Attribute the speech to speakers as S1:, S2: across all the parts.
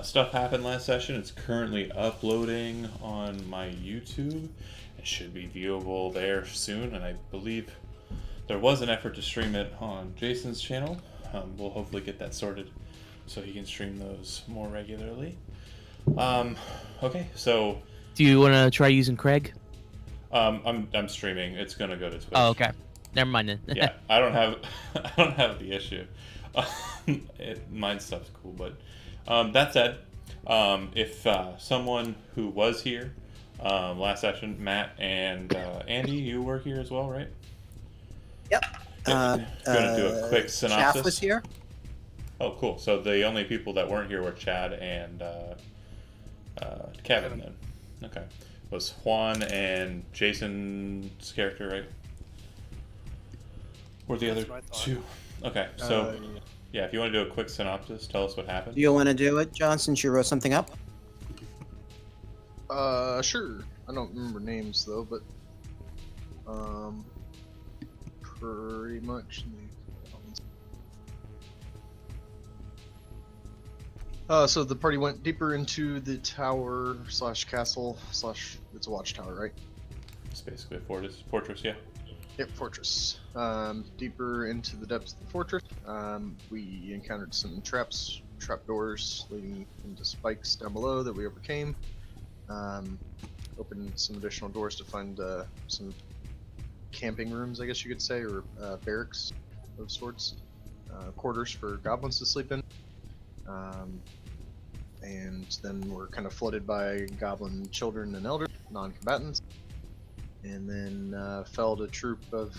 S1: Stuff happened last session. It's currently uploading on my YouTube. It should be viewable there soon, and I believe there was an effort to stream it on Jason's channel. We'll hopefully get that sorted so he can stream those more regularly. Okay, so
S2: Do you want to try using Craig?
S1: I'm streaming. It's gonna go to Twitch.
S2: Oh, okay. Never mind then.
S1: Yeah, I don't have the issue. Mine stuff's cool, but that said, if someone who was here last session, Matt and Andy, you were here as well, right?
S3: Yep.
S1: Gonna do a quick synopsis.
S3: Chaff was here.
S1: Oh, cool. So the only people that weren't here were Chad and Kevin then. Okay. Was Juan and Jason's character, right? Were the other two? Okay, so yeah, if you want to do a quick synopsis, tell us what happened.
S3: Do you want to do it, John, since you wrote something up?
S4: Sure. I don't remember names though, but pretty much. So the party went deeper into the tower slash castle slash it's a watchtower, right?
S1: It's basically a fortress, yeah.
S4: Yep, fortress. Deeper into the depths of the fortress, we encountered some trapdoors leading into spikes down below that we overcame. Opened some additional doors to find some camping rooms, I guess you could say, or barracks of sorts, quarters for goblins to sleep in. And then we're kind of flooded by goblin children and elders, non-combatants. And then felled a troop of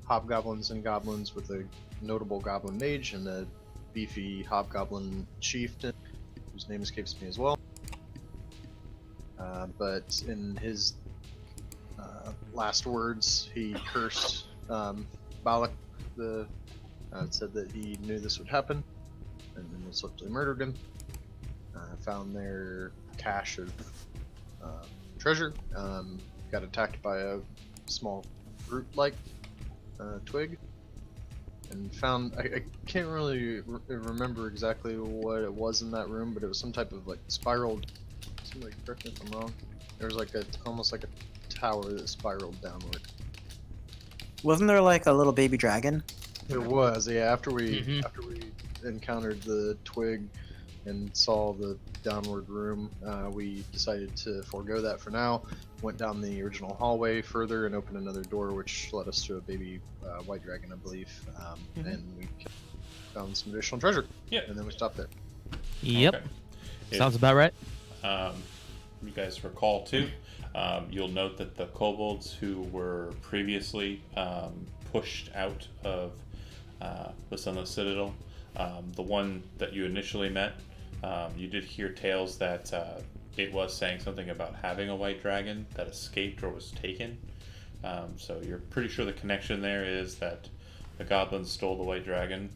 S4: hobgoblins and goblins with a notable goblin mage and a beefy hobgoblin chieftain, whose name escapes me as well. But in his last words, he cursed Balak, said that he knew this would happen, and then swiftly murdered him. Found their cache of treasure. Got attacked by a small root-like twig, and found I can't really remember exactly what it was in that room, but it was some type of like spiraled. Somebody correct me if I'm wrong. There was like almost like a tower that spiraled downward.
S3: Wasn't there like a little baby dragon?
S4: There was, yeah. After we encountered the twig and saw the downward room, we decided to forego that for now. Went down the original hallway further and opened another door, which led us to a baby white dragon, I believe. And we found some additional treasure.
S1: Yeah.
S4: And then we stopped there.
S2: Yep.
S1: Okay.
S2: Sounds about right.
S1: You guys recall too, you'll note that the kobolds who were previously pushed out of the Sunless Citadel, the one that you initially met, you did hear tales that it was saying something about having a white dragon that escaped or was taken. So you're pretty sure the connection there is that the goblins stole the white dragon,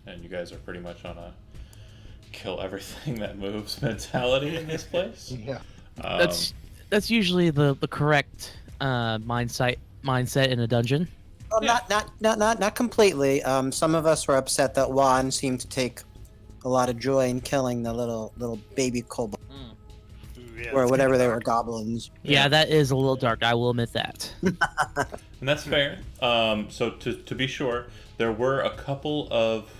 S1: and you guys are pretty much on a kill everything that moves mentality in this place.
S4: Yeah.
S2: That's usually the correct mindset in a dungeon.
S3: Well, not completely. Some of us were upset that Juan seemed to take a lot of joy in killing the little baby kobold, or whatever they were, goblins.
S2: Yeah, that is a little dark. I will admit that.
S1: And that's fair. So to be sure, there were a couple of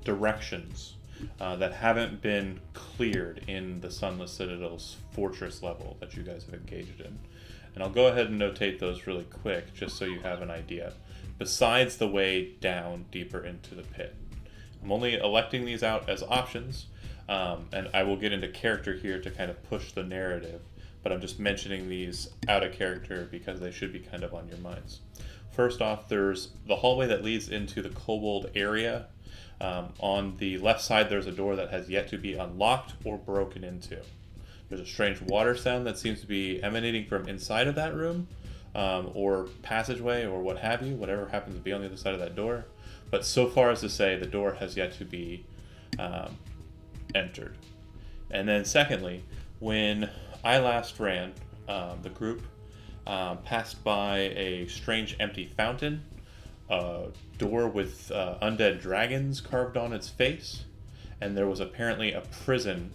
S1: directions that haven't been cleared in the Sunless Citadel's fortress level that you guys have engaged in. And I'll go ahead and notate those really quick, just so you have an idea. Besides the way down deeper into the pit. I'm only electing these out as options, and I will get into character here to kind of push the narrative, but I'm just mentioning these out of character because they should be kind of on your minds. First off, there's the hallway that leads into the kobold area. On the left side, there's a door that has yet to be unlocked or broken into. There's a strange water sound that seems to be emanating from inside of that room, or passageway, or what have you, whatever happens to be on the other side of that door. But so far as to say, the door has yet to be entered. And then secondly, when I last ran, the group passed by a strange empty fountain, a door with undead dragons carved on its face, and there was apparently a prison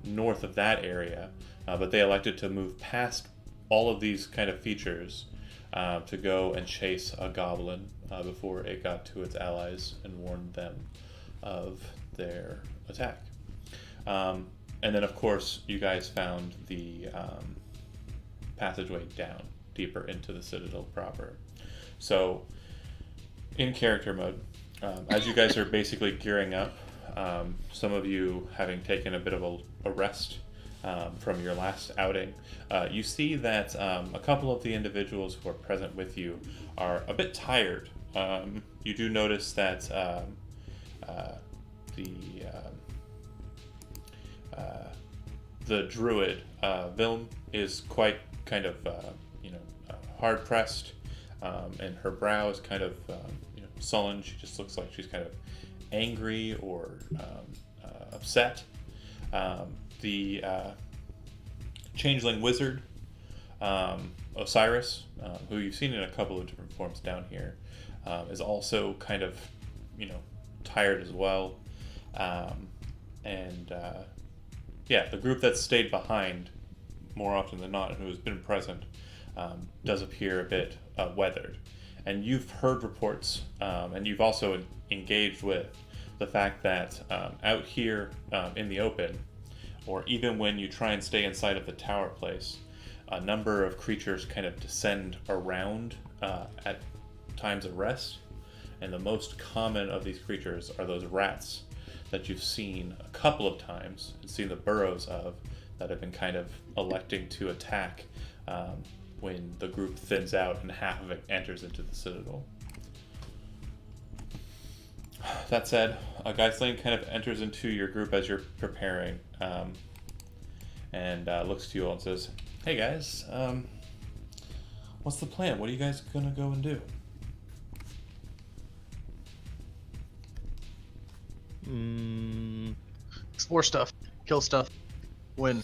S1: north of that area, but they elected to move past all of these kind of features to go and chase a goblin before it got to its allies and warned them of their attack. And then, of course, you guys found the passageway down deeper into the Citadel proper. So, in character mode, as you guys are basically gearing up, some of you having taken a bit of a rest from your last outing, you see that a couple of the individuals who are present with you are a bit tired. You do notice that the druid Vilm is quite kind of hard pressed, and her brow is kind of sullen. She just looks like she's kind of angry or upset. The changeling wizard Osiris, who you've seen in a couple of different forms down here, is also kind of tired as well. The group that stayed behind more often than not and who has been present does appear a bit weathered. And you've heard reports, and you've also engaged with the fact that out here in the open, or even when you try and stay inside of the tower place, a number of creatures kind of descend around at times of rest. And the most common of these creatures are those rats that you've seen a couple of times and seen the burrows of, that have been kind of electing to attack when the group thins out and half of it enters into the Citadel. That said, Geislane kind of enters into your group as you're preparing, and looks to you all and says, "Hey guys, what's the plan? What are you guys gonna go and do?"
S4: Explore stuff, kill stuff, win.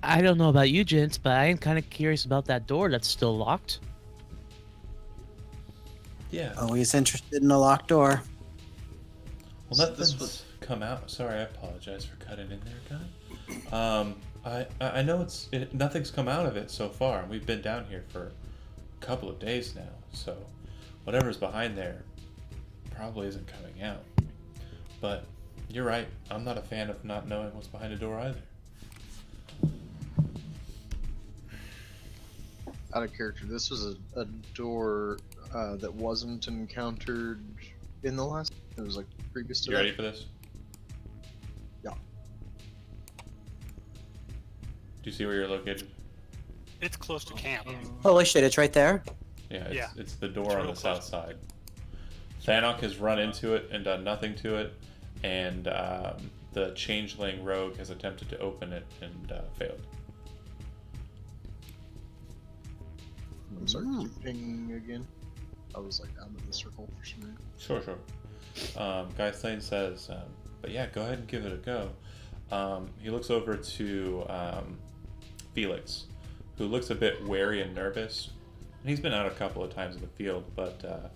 S2: I don't know about you, gents, but I am kind of curious about that door that's still locked.
S1: Yeah.
S3: Always interested in a locked door.
S1: Well, nothing's come out. Sorry, I apologize for cutting in there, guy. I know nothing's come out of it so far, and we've been down here for a couple of days now. So, whatever's behind there probably isn't coming out. But you're right. I'm not a fan of not knowing what's behind a door either.
S4: Out of character, this was a door that wasn't encountered in the last. It was like previous to
S1: You
S4: that.
S1: ready for this?
S4: Yeah.
S1: Do you see where you're located?
S5: It's close to camp.
S3: Holy shit, it's right there.
S1: Yeah, it's the door
S5: It's
S1: on
S5: real
S1: the
S5: close.
S1: south side. Thanok has run into it and done nothing to it, and the changeling rogue has attempted to open it and failed.
S4: I'm sorry, keeping again. I was like out of the circle for some reason.
S1: Sure. Geislane says, but yeah, go ahead and give it a go. He looks over to Felix, who looks a bit wary and nervous. And he's been out a couple of times in the field, but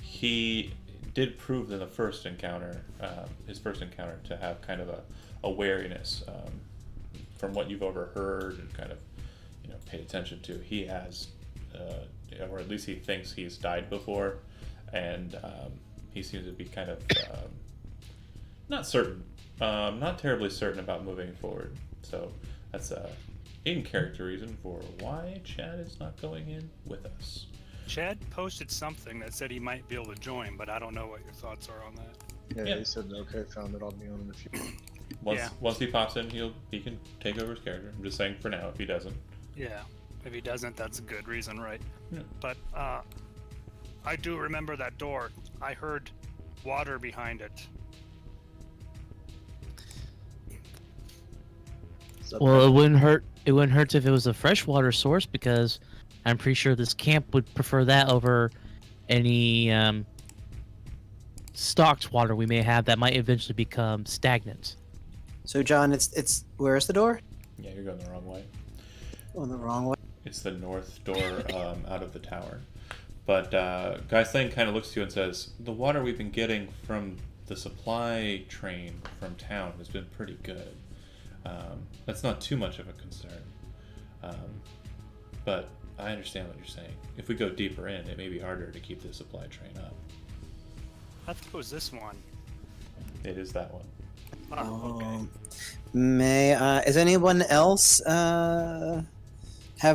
S1: he did prove in the first encounter, his first encounter, to have kind of a wariness. From what you've overheard and kind of paid attention to, he has, or at least he thinks he's died before, and he seems to be kind of not certain, not terribly certain about moving forward. So that's a in-character reason for why Chad is not going in with us.
S5: Chad posted something that said he might be able to join, but I don't know what your thoughts are on that.
S4: Yeah, he said, okay, found it, I'll be on in a few.
S1: Once he pops in, he can take over his character. I'm just saying for now, if he doesn't.
S5: Yeah, if he doesn't, that's a good reason, right?
S1: Yeah.
S5: But I do remember that door. I heard water behind it.
S2: Well, it wouldn't hurt. It wouldn't hurt if it was a freshwater source, because I'm pretty sure this camp would prefer that over any stocked water we may have that might eventually become stagnant.
S3: So John, it's where's the door?
S1: Yeah, you're going the wrong way.
S3: Oh, the wrong way.
S1: It's the north door out of the tower. But Geislane kind of looks to you and says, the water we've been getting from the supply train from town has been pretty good. That's not too much of a concern. But I understand what you're saying. If we go deeper in, it may be harder to keep the supply train up.
S5: I thought it was this one.
S1: It is that one.
S5: Oh, okay.
S3: Is anyone else have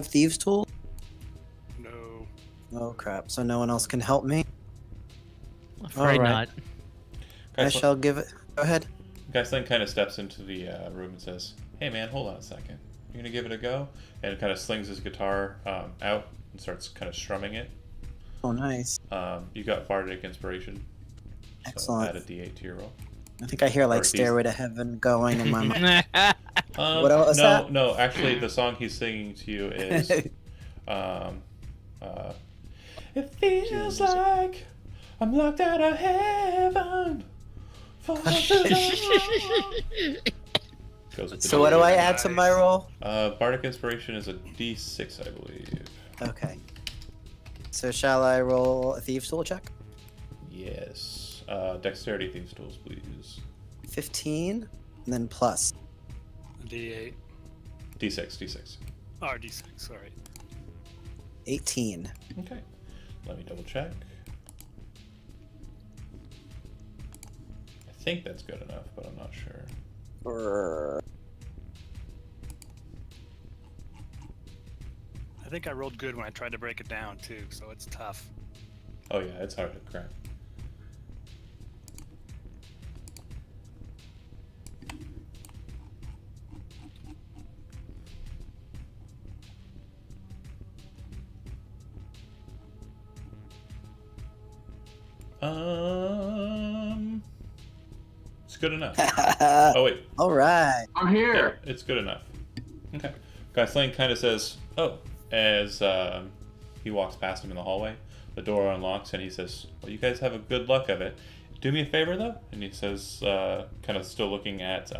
S3: thieves' tools?
S5: No.
S3: Oh crap! So no one else can help me.
S2: Afraid
S3: Alright.
S2: not.
S3: I
S1: Guys,
S3: shall give it. Go ahead.
S1: Guyslane kind of steps into the room and says, "Hey man, hold on a second. You gonna give it a go?" And kind of slings his guitar out and starts kind of strumming it.
S3: Oh, nice.
S1: You got Bardic Inspiration. So
S3: Excellent.
S1: add a D8 to your roll.
S3: I think I hear like
S1: Or these-
S3: "Stairway to Heaven" going in my mind.
S1: What
S3: What was
S1: no,
S3: that?
S1: no. Actually, the song he's singing to you is, "It feels like I'm locked out of heaven." Goes with the
S3: So what do I
S1: D8.
S3: add to my roll?
S1: Bardic Inspiration is a D6, I believe.
S3: Okay. So shall I roll a thieves' tool check?
S1: Yes. Dexterity Thieves Tools, please.
S3: 15, and then plus.
S5: D8.
S1: D6.
S5: Oh, D6, sorry.
S3: 18.
S1: Okay. Let me double check. I think that's good enough, but I'm not sure.
S5: I think I rolled good when I tried to break it down, too, so it's tough.
S1: Oh yeah, it's hard to crack. It's good enough. Oh wait,
S3: All right.
S6: I'm
S1: yeah,
S6: here.
S1: it's good enough. Okay. Guyslane kind of says, "Oh," as he walks past him in the hallway. The door unlocks and he says, "Well, you guys have a good luck of it. Do me a favor though." And he says, kind of still looking at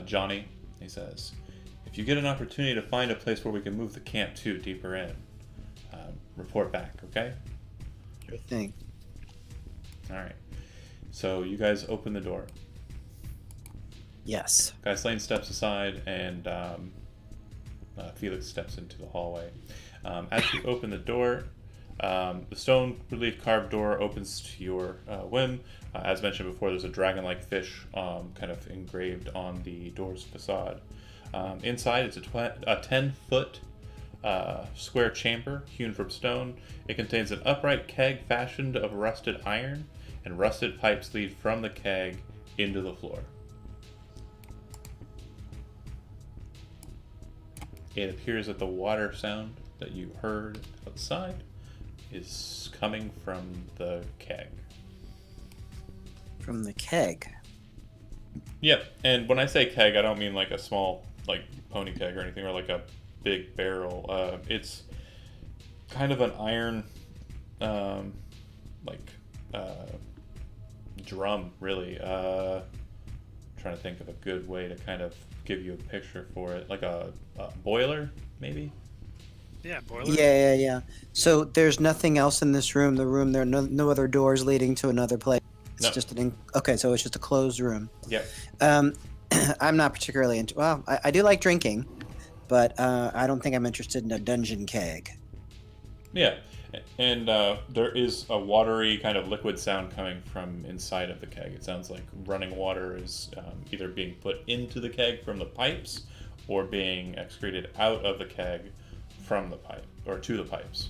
S1: Johnny. He says, "If you get an opportunity to find a place where we can move the camp to deeper in, report back, okay?"
S3: Sure thing.
S1: All right. So you guys open the door.
S3: Yes.
S1: Guyslane steps aside and Felix steps into the hallway. As you open the door, the stone relief carved door opens to your whim. As mentioned before, there's a dragon-like fish kind of engraved on the door's facade. Inside, it's a 10-foot square chamber hewn from stone. It contains an upright keg fashioned of rusted iron, and rusted pipes lead from the keg into the floor. It appears that the water sound that you heard outside is coming from the keg.
S3: From the keg.
S1: Yep, and when I say keg, I don't mean like a small, like, pony keg or anything, or like a big barrel. It's kind of an iron, drum, really. Trying to think of a good way to kind of give you a picture for it. Like a boiler, maybe?
S5: Yeah, boiler.
S3: Yeah. So there's nothing else in this room. The room, there are no other doors leading to another place. It's
S1: No.
S3: just okay, so it's just a closed room.
S1: Yep.
S3: I'm not particularly into. Well, I do like drinking, but I don't think I'm interested in a dungeon keg.
S1: Yeah, and there is a watery kind of liquid sound coming from inside of the keg. It sounds like running water is either being put into the keg from the pipes or being excreted out of the keg from the pipe or to the pipes.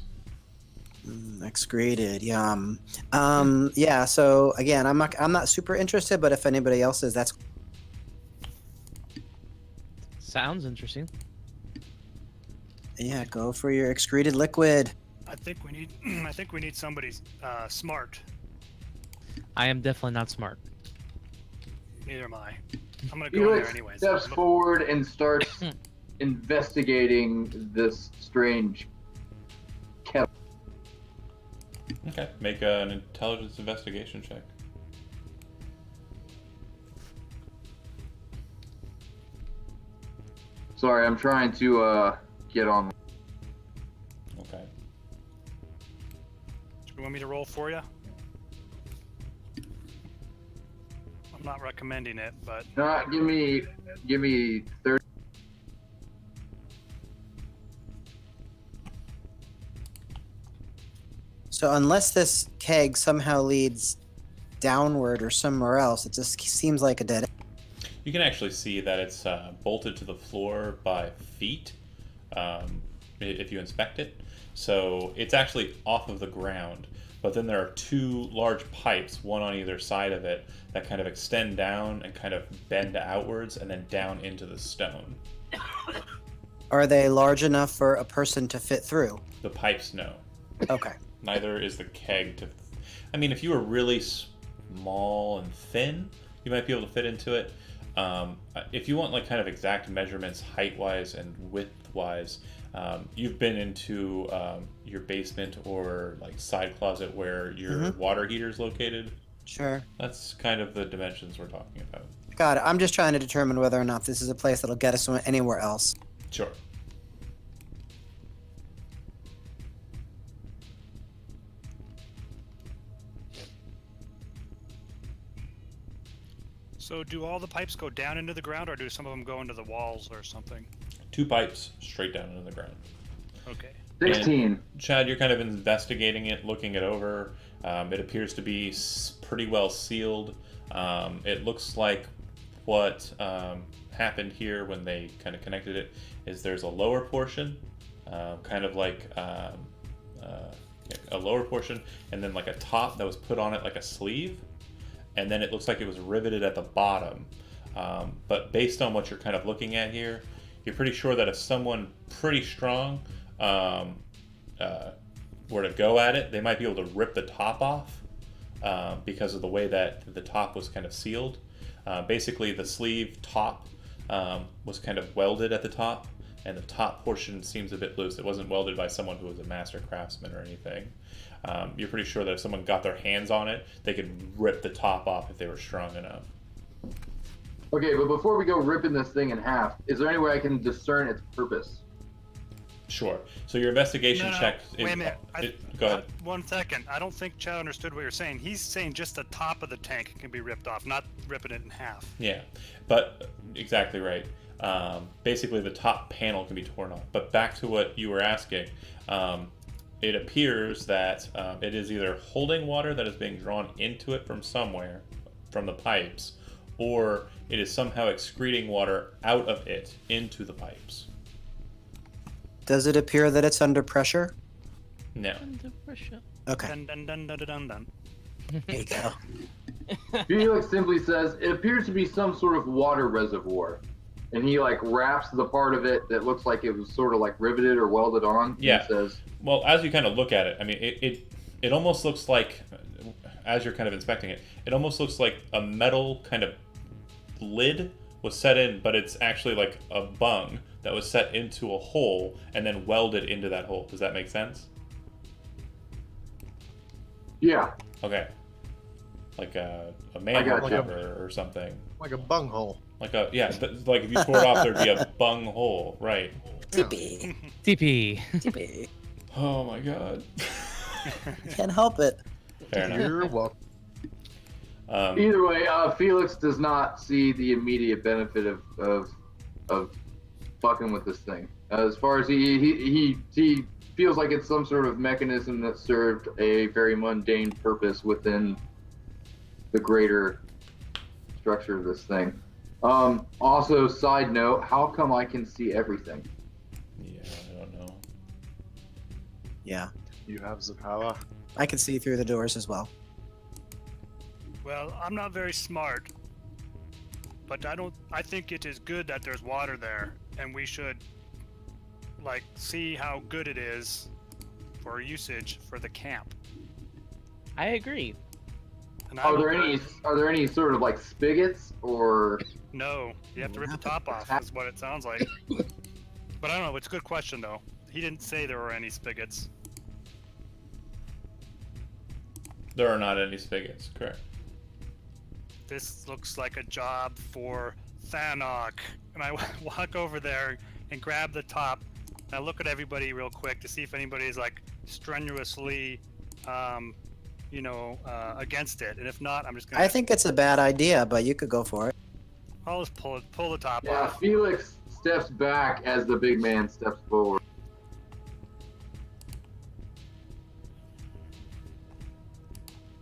S3: Excreted, yum. Yeah. So again, I'm not super interested, but if anybody else is, that's
S2: Sounds interesting.
S3: yeah. Go for your excreted liquid.
S5: I think we need. I think we need somebody smart.
S2: I am definitely not smart.
S5: Neither am I. I'm gonna go in there
S6: Felix
S5: anyways.
S6: steps forward and starts investigating this strange kettle.
S1: Okay, make an intelligence investigation check.
S6: Sorry, I'm trying to get on.
S1: Okay.
S5: You want me to roll for you? not recommending it, but
S6: Give me 30.
S3: So unless this keg somehow leads downward or somewhere else, it just seems like a dead end.
S1: You can actually see that it's bolted to the floor by feet if you inspect it. So it's actually off of the ground. But then there are two large pipes, one on either side of it, that kind of extend down and kind of bend outwards and then down into the stone.
S3: Are they large enough for a person to fit through?
S1: The pipes, no.
S3: Okay.
S1: Neither is the keg to... I mean, if you were really small and thin, you might be able to fit into it. If you want like kind of exact measurements height-wise and width-wise, you've been into your basement or like side closet where your water heater is located.
S3: Sure.
S1: That's kind of the dimensions we're talking about.
S3: Got it. I'm just trying to determine whether or not this is a place that'll get us anywhere else.
S1: Sure.
S5: so do all the pipes go down into the ground, or do some of them go into the walls or something?
S1: 2 pipes straight down into the ground.
S5: Okay.
S6: 16.
S1: And Chad, you're kind of investigating it, looking it over. It appears to be pretty well sealed. It looks like what happened here when they kind of connected it is there's a lower portion, kind of like a lower portion, and then like a top that was put on it like a sleeve, and then it looks like it was riveted at the bottom. But based on what you're kind of looking at here, you're pretty sure that if someone pretty strong were to go at it, they might be able to rip the top off because of the way that the top was kind of sealed. Basically, the sleeve top was kind of welded at the top, and the top portion seems a bit loose. It wasn't welded by someone who was a master craftsman or anything. You're pretty sure that if someone got their hands on it, they could rip the top off if they were strong enough.
S6: Okay, but before we go ripping this thing in half, is there any way I can discern its purpose?
S1: Sure. So your investigation
S5: No,
S1: check is...
S5: wait a minute.
S1: Go ahead.
S5: 1 second. I don't think Chad understood what you're saying. He's saying just the top of the tank can be ripped off, not ripping it in half.
S1: Yeah, but exactly right. Basically, the top panel can be torn off. But back to what you were asking, it appears that it is either holding water that is being drawn into it from somewhere, from the pipes, or it is somehow excreting water out of it into the pipes.
S3: Does it appear that it's under pressure?
S1: No.
S3: Okay.
S5: Dun, dun, dun, dun, dun, dun.
S3: There you go.
S6: Felix simply says, it appears to be some sort of water reservoir. And he like wraps the part of it that looks like it was sort of like riveted or welded on.
S1: Yeah.
S6: And says,
S1: Well, as you kind of look at it, I mean, it almost looks like, as you're kind of inspecting it, it almost looks like a metal kind of lid was set in, but it's actually like a bung that was set into a hole and then welded into that hole. Does that make sense?
S6: yeah.
S1: Okay. Like a
S6: I
S1: manhole
S6: gotcha.
S1: cover or something.
S4: Like a bunghole.
S1: Like a, yeah, like if you tore it off, there'd be a bung hole. Right.
S3: TP.
S2: TP.
S3: TP.
S1: Oh my god.
S3: Can't help it.
S1: Fair enough.
S4: You're welcome.
S6: Either way, Felix does not see the immediate benefit of fucking with this thing. As far as he feels like it's some sort of mechanism that served a very mundane purpose within the greater structure of this thing. Also, side note, how come I can see everything?
S1: Yeah, I don't know.
S3: Yeah.
S4: You have the power.
S3: I can see through the doors as well.
S5: Well, I'm not very smart, but I think it is good that there's water there, and we should, like, see how good it is for usage for the camp.
S2: I agree.
S5: And
S6: Are there any sort of like spigots or?
S5: No, you have to rip the top off, is what it sounds like. But I don't know, it's a good question, though. He didn't say there were any spigots.
S1: There are not any spigots, correct.
S5: This looks like a job for Thanok. And I walk over there and grab the top. And I look at everybody real quick to see if anybody's like strenuously against it. And if not, I'm just gonna.
S3: I think it's a bad idea, but you could go for it.
S5: I'll just pull the top
S6: Yeah,
S5: off.
S6: Felix steps back as the big man steps forward.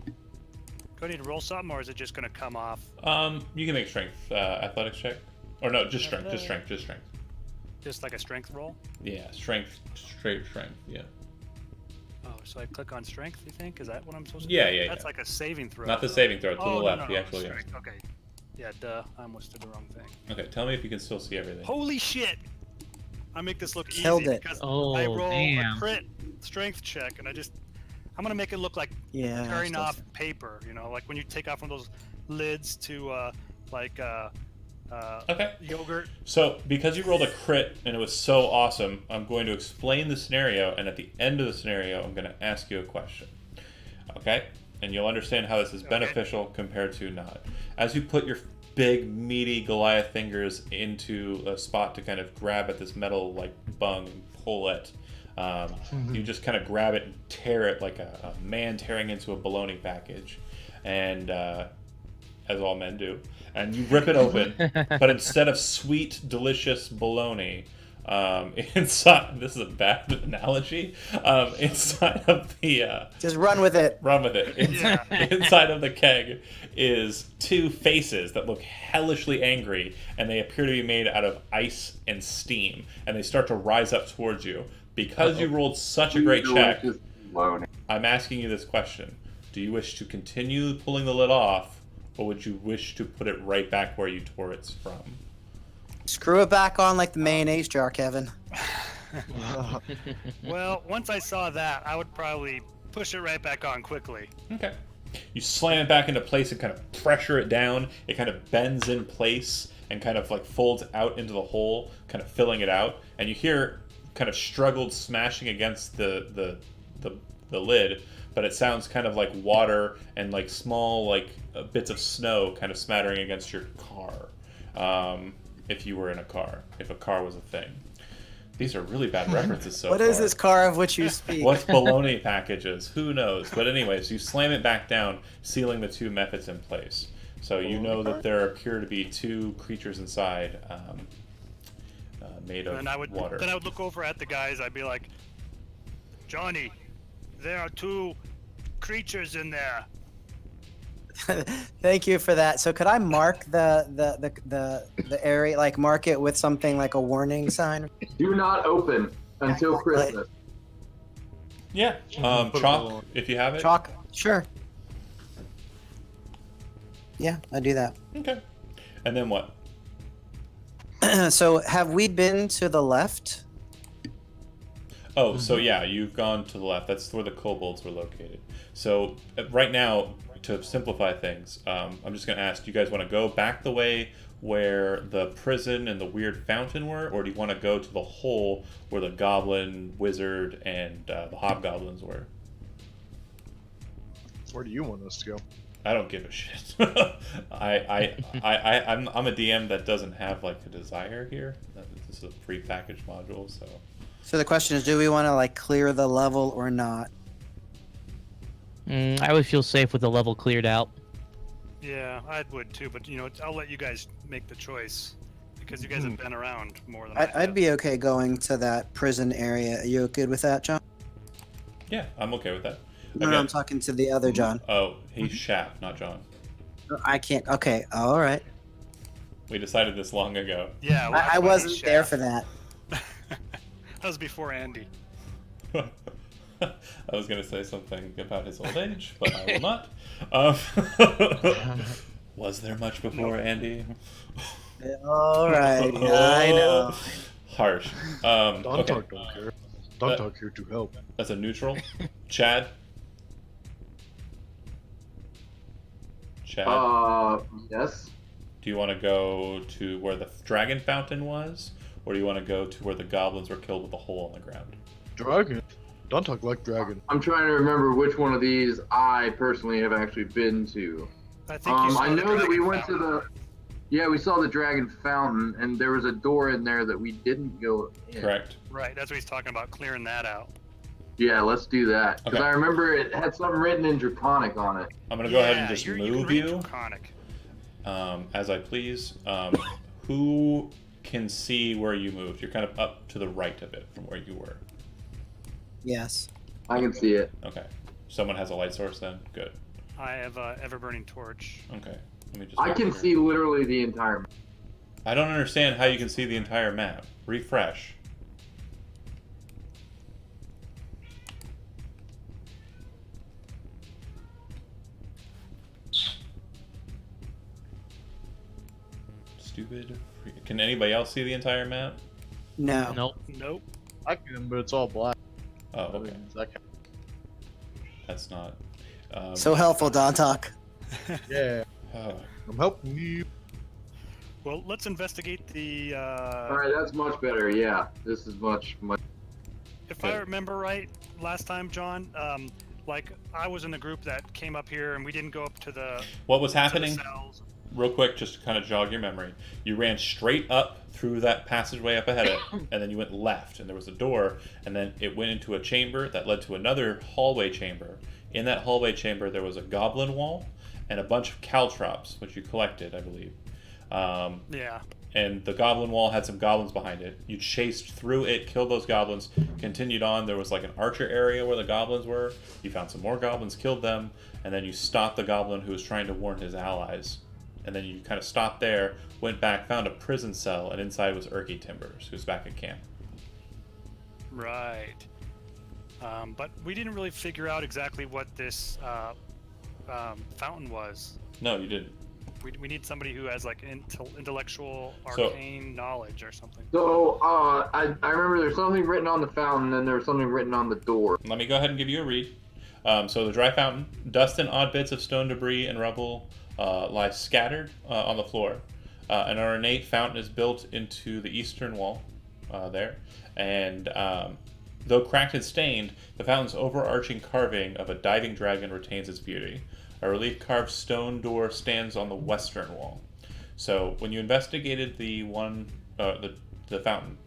S5: Do I need to roll something, or is it just gonna come off?
S1: You can make strength, athletics check, or no, just strength.
S5: Just like a strength roll?
S1: Yeah, strength, straight strength. Yeah.
S5: Oh, so I click on strength, you think? Is that what I'm supposed to
S1: Yeah,
S5: do?
S1: yeah,
S5: That's
S1: yeah.
S5: like a saving throw.
S1: Not the
S5: though.
S1: saving throw, to
S5: Oh,
S1: the
S5: no,
S1: left.
S5: no,
S1: The
S5: no,
S1: actual, yeah.
S5: strength. Okay. Yeah, duh. I almost did the wrong thing.
S1: Okay, tell me if you can still see everything.
S5: Holy shit! I make this look
S3: Killed
S5: easy
S3: it.
S5: because
S2: Oh,
S5: I roll
S2: damn.
S5: a crit strength check, and I'm gonna make it look like
S3: Yeah.
S5: tearing
S3: still-
S5: off paper. Like when you take off one of those lids to
S1: Okay.
S5: yogurt.
S1: So, because you rolled a crit and it was so awesome, I'm going to explain the scenario, and at the end of the scenario, I'm going to ask you a question. Okay? And you'll understand how this is beneficial compared to not. As you put your big, meaty Goliath fingers into a spot to kind of grab at this metal, like, bung and pull it, you just kind of grab it and tear it like a man tearing into a bologna package. And, as all men do. And you rip it open, but instead of sweet, delicious bologna, inside, this is a bad analogy, inside of the,
S3: Just run with it.
S1: run with it, inside of the keg is two faces that look hellishly angry, and they appear to be made out of ice and steam, and they start to rise up towards you. Because you rolled such a great check,
S6: Delicious bologna.
S1: I'm asking you this question. Do you wish to continue pulling the lid off, or would you wish to put it right back where you tore it from?
S3: Screw it back on like the mayonnaise jar, Kevin.
S5: Well, once I saw that, I would probably push it right back on quickly.
S1: Okay. You slam it back into place and kind of pressure it down. It kind of bends in place and kind of like folds out into the hole, kind of filling it out. And you hear kind of struggled smashing against the lid, but it sounds kind of like water and like small like bits of snow kind of smattering against your car. If you were in a car, if a car was a thing. These are really bad references so
S3: What
S1: far.
S3: is this car of which you speak?
S1: What's bologna packages? Who knows? But anyways, you slam it back down, sealing the two methods in place. So you know that there appear to be two creatures inside, made of
S5: And
S1: water.
S5: then I would look over at the guys. I'd be like, Johnny, there are two creatures in there.
S3: Thank you for that. So could I mark the area, like mark it with something like a warning sign?
S6: Do not open until Christmas.
S1: Yeah. Chalk, if you have it.
S3: Chalk? Sure. Yeah, I do that.
S1: Okay. And then what?
S3: So have we been to the left?
S1: Oh, so yeah, you've gone to the left. That's where the kobolds were located. So right now, to simplify things, I'm just going to ask, do you guys want to go back the way where the prison and the weird fountain were, or do you want to go to the hole where the goblin, wizard, and the hobgoblins were?
S4: Where do you want us to go?
S1: I don't give a shit. I'm a DM that doesn't have like a desire here. This is a pre-packaged module, so.
S3: So the question is, do we want to like clear the level or not?
S2: I would feel safe with the level cleared out.
S5: Yeah, I would too, but I'll let you guys make the choice because you guys have been around more than I
S3: I'd
S5: have.
S3: be okay going to that prison area. Are you good with that, John?
S1: Yeah, I'm okay with that.
S3: No, I'm talking to the other John.
S1: Oh, he's Shap, not John.
S3: I can't. Okay, all right.
S1: We decided this long ago.
S5: Yeah, well,
S3: I
S5: that's why
S3: wasn't
S5: he's
S3: there
S5: chef.
S3: for that.
S5: That was before Andy.
S1: I was going to say something about his old age, but I will not. Was there much before Andy?
S3: All right, I know.
S1: Harsh. Okay.
S4: Don't care. Don't here to help.
S1: That's a neutral. Chad? Chad?
S6: Yes.
S1: Do you want to go to where the dragon fountain was? Or do you want to go to where the goblins were killed with a hole in the ground?
S4: Dragon. Don't talk like dragon.
S6: I'm trying to remember which one of these I personally have actually been to.
S5: I think you saw
S6: I
S5: the
S6: know that we
S5: dragon
S6: went to
S5: fountain.
S6: yeah, we saw the dragon fountain, and there was a door in there that we didn't go in.
S1: Correct.
S5: Right, that's what he's talking about, clearing that out.
S6: Yeah, let's do that. Because
S1: Okay.
S6: I remember it had something written in Draconic on it.
S1: I'm gonna go ahead and just
S5: you can
S1: move
S5: read
S1: you
S5: Draconic.
S1: as I please. Who can see where you moved? You're kind of up to the right of it from where you were.
S3: Yes.
S6: I can see it.
S1: Okay. Someone has a light source then? Good.
S5: I have a ever-burning torch.
S1: Okay. Let me just
S6: I
S1: make
S6: can
S1: sure.
S6: see literally the entire map.
S1: I don't understand how you can see the entire map. Refresh. Stupid. Can anybody else see the entire map?
S3: No.
S2: Nope.
S5: Nope.
S4: I can, but it's all black.
S1: Oh, okay. That's not.
S3: So helpful, Dontok.
S4: Yeah,
S1: oh,
S4: I'm helping you.
S5: Well, let's investigate the.
S6: Alright, that's much better. Yeah, this is much.
S5: If I remember right, last time, John, like I was in the group that came up here, and we didn't go up to the.
S1: what was
S5: to the
S1: happening?
S5: cells.
S1: Real quick, just to kind of jog your memory. You ran straight up through that passageway up ahead of it, and then you went left, and there was a door, and then it went into a chamber that led to another hallway chamber. In that hallway chamber, there was a goblin wall and a bunch of caltrops, which you collected, I believe.
S5: Yeah.
S1: And the goblin wall had some goblins behind it. You chased through it, killed those goblins, continued on. There was like an archer area where the goblins were. You found some more goblins, killed them, and then you stopped the goblin who was trying to warn his allies. And then you kind of stopped there, went back, found a prison cell, and inside was Urky Timbers, who's back at camp.
S5: Right. But we didn't really figure out exactly what this fountain was.
S1: No, you didn't.
S5: We need somebody who has like intellectual arcane knowledge or something.
S6: So, I remember there's something written on the fountain, and there was something written on the door.
S1: Let me go ahead and give you a read. So the dry fountain, dust and odd bits of stone debris and rubble lie scattered on the floor. An ornate fountain is built into the eastern wall there, and though cracked and stained, the fountain's overarching carving of a diving dragon retains its beauty. A relief carved stone door stands on the western wall. So when you investigated the fountain,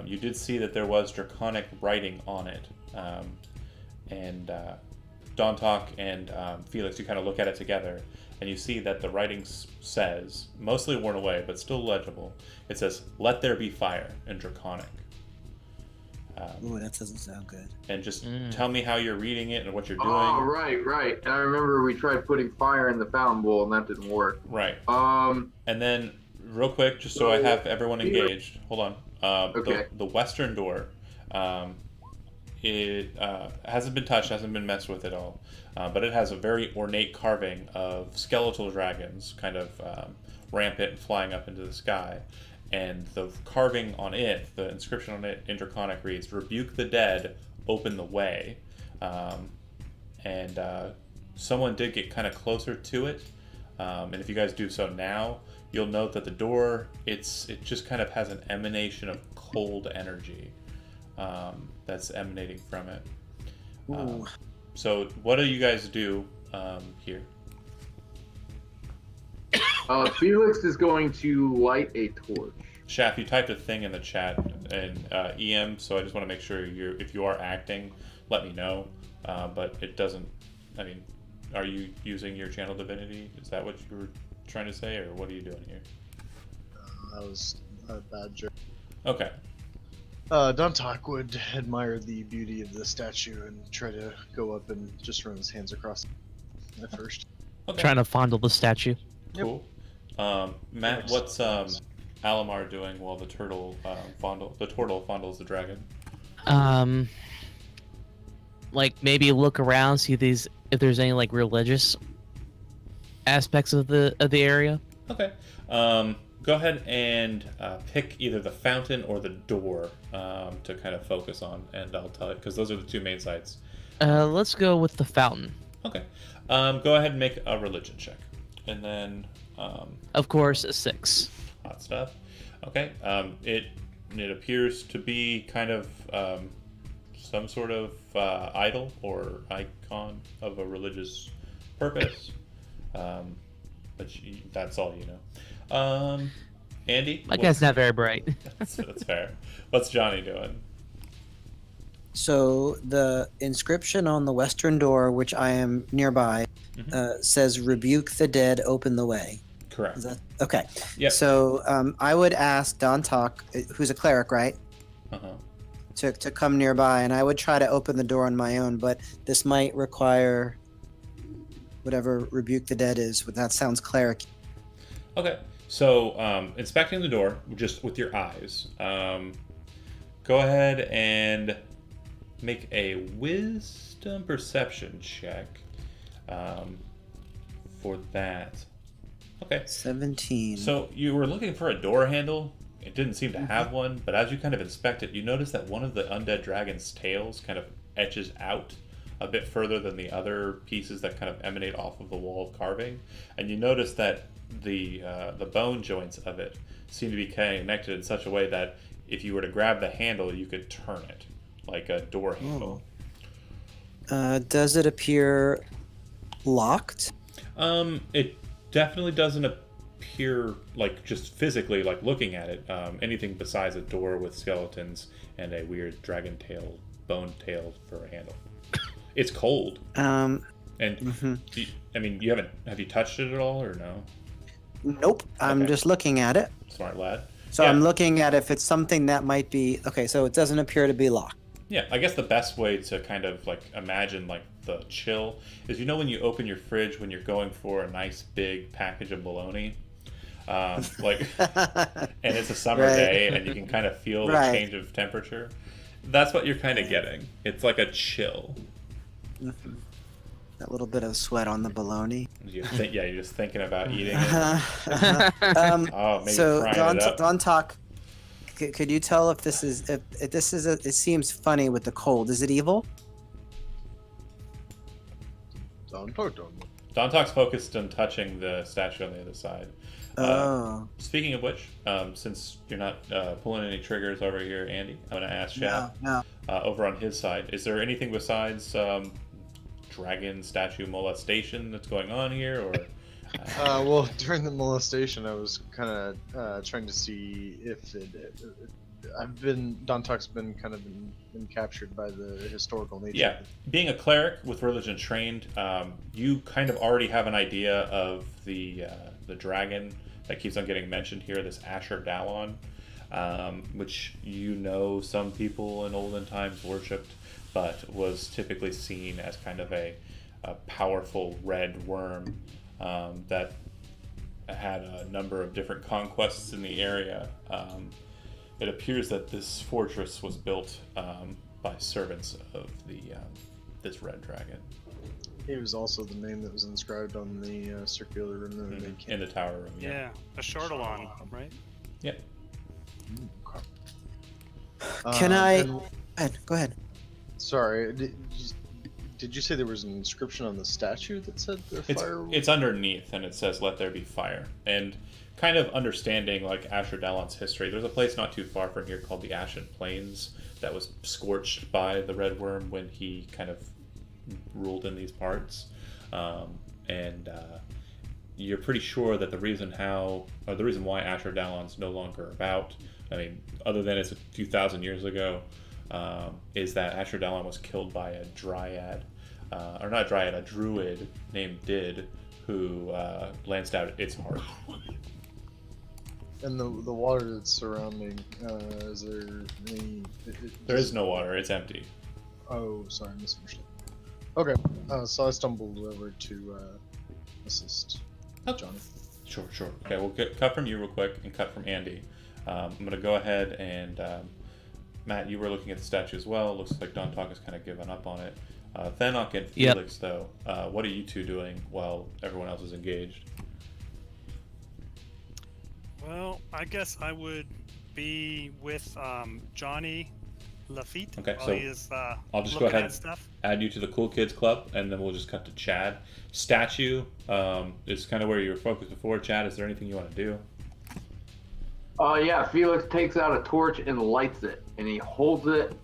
S1: you did see that there was draconic writing on it, and Dontok and Felix, you kind of look at it together, and you see that the writing says, mostly worn away, but still legible, it says, "Let there be fire" in draconic.
S3: Ooh, that doesn't sound good.
S1: And just tell me how you're reading it and what you're doing.
S6: Oh, right. And I remember we tried putting fire in the fountain bowl, and that didn't work.
S1: Right.
S6: Um,
S1: And then, real quick, just so I have everyone engaged, hold on.
S6: Okay.
S1: The western door, it hasn't been touched, hasn't been messed with at all, but it has a very ornate carving of skeletal dragons, kind of rampant and flying up into the sky. And the carving on it, the inscription on it in Draconic reads, "Rebuke the dead, open the way." And someone did get kind of closer to it. And if you guys do so now, you'll note that the door, it just kind of has an emanation of cold energy that's emanating from it. So what do you guys do here?
S6: Felix is going to light a torch.
S1: Shaft, you typed a thing in the chat in EM, so I just want to make sure if you are acting, let me know. But it doesn't. I mean, are you using your channel divinity? Is that what you were trying to say, or what are you doing here?
S4: That was a bad joke.
S1: Okay.
S4: Dontok would admire the beauty of the statue and try to go up and just run his hands across it at first.
S1: Okay.
S2: Trying to fondle the statue.
S1: Cool. Matt, what's Alamar doing while the turtle fondles the dragon?
S2: Like maybe look around, see if there's any like religious aspects of the area.
S1: Okay. Go ahead and pick either the fountain or the door to kind of focus on, and I'll tell you, because those are the two main sites.
S2: Let's go with the fountain.
S1: Okay. Go ahead and make a religion check. And then...
S2: Of course, a 6.
S1: Hot stuff. Okay. It appears to be kind of some sort of idol or icon of a religious purpose. But that's all you know. Andy?
S2: My guy's not very bright.
S1: That's fair. What's Johnny doing?
S3: So the inscription on the western door, which I am nearby, says "Rebuke the dead, open the way."
S1: Correct.
S3: Is that okay?
S1: Yep.
S3: So I would ask Don Talk, who's a cleric, right?
S1: Uh-huh.
S3: To come nearby, and I would try to open the door on my own, but this might require whatever rebuke the dead is. But that sounds cleric.
S1: Okay. So inspecting the door just with your eyes. Go ahead and make a wisdom perception check for that. Okay.
S3: 17.
S1: So you were looking for a door handle. It didn't seem to have one, but as you kind of inspect it, you notice that one of the undead dragon's tails kind of edges out a bit further than the other pieces that kind of emanate off of the wall of carving. And you notice that the bone joints of it seem to be connected in such a way that if you were to grab the handle, you could turn it like a door handle.
S3: Does it appear locked?
S1: It definitely doesn't appear like just physically, like looking at it, anything besides a door with skeletons and a weird dragon tail, bone tail for a handle. It's cold. And I mean, have you touched it at all or no?
S3: Nope. I'm just looking at it.
S1: Smart lad.
S3: So
S1: Yeah.
S3: I'm looking at if it's something that might be okay. So it doesn't appear to be locked.
S1: Yeah, I guess the best way to kind of like imagine like the chill is, you know, when you open your fridge when you're going for a nice big package of bologna, like, and it's a summer day and you can kind of feel the change of temperature. That's what you're kind of getting. It's like a chill.
S3: That little bit of sweat on the bologna.
S1: You're just thinking about eating it. Oh, maybe
S3: so
S1: frying it up.
S3: Don Talk, could you tell if this is if this is it seems funny with the cold? Is it evil?
S4: Don Talk.
S1: Don Talk's focused on touching the statue on the other side. Speaking of which, since you're not pulling any triggers over here, Andy, I'm going to ask Chad.
S3: No.
S1: Over on his side, is there anything besides dragon statue molestation that's going on here, or?
S4: Well, during the molestation, I was kind of trying to see if Don Talk's been kind of been captured by the historical nature.
S1: Yeah, being a cleric with religion trained, you kind of already have an idea of the dragon that keeps on getting mentioned here, this Asher Dalon, which some people in olden times worshipped, but was typically seen as kind of a powerful red worm that had a number of different conquests in the area. It appears that this fortress was built by servants of this red dragon.
S4: It was also the name that was inscribed on the circular room that they came
S1: in the tower room.
S5: Yeah, a Shardalon, right?
S1: Yeah.
S3: Can I? Go ahead.
S4: Sorry, did you say there was an inscription on the statue that said the fire?
S1: It's underneath, and it says "Let there be fire." And kind of understanding like Asher Dalon's history, there's a place not too far from here called the Ashen Plains that was scorched by the red worm when he kind of ruled in these parts, and you're pretty sure that the reason why Asher Dalon's no longer about, I mean, other than it's a few thousand years ago, is that Asher Dalon was killed by a dryad, or not a dryad, a druid named Did, who lanced out its heart.
S4: And the water that's surrounding, is there any...
S1: There is no water, it's empty.
S4: Oh, sorry, I misunderstood. Okay, so I stumbled over to assist Johnny.
S1: Sure. Okay, we'll cut from you real quick and cut from Andy. I'm going to go ahead and... Matt, you were looking at the statue as well. Looks like Don Talk has kind of given up on it. Thenok and Felix, though, what are you two doing while everyone else is engaged?
S5: Well, I guess I would be with Johnny Lafitte.
S1: Okay,
S5: while
S1: so
S5: he is,
S1: I'll just go
S5: looking
S1: ahead
S5: at stuff.
S1: add you to the Cool Kids Club, and then we'll just cut to Chad. Statue is kind of where you were focused before. Chad, is there anything you want to do?
S6: Yeah, Felix takes out a torch and lights it, and he holds it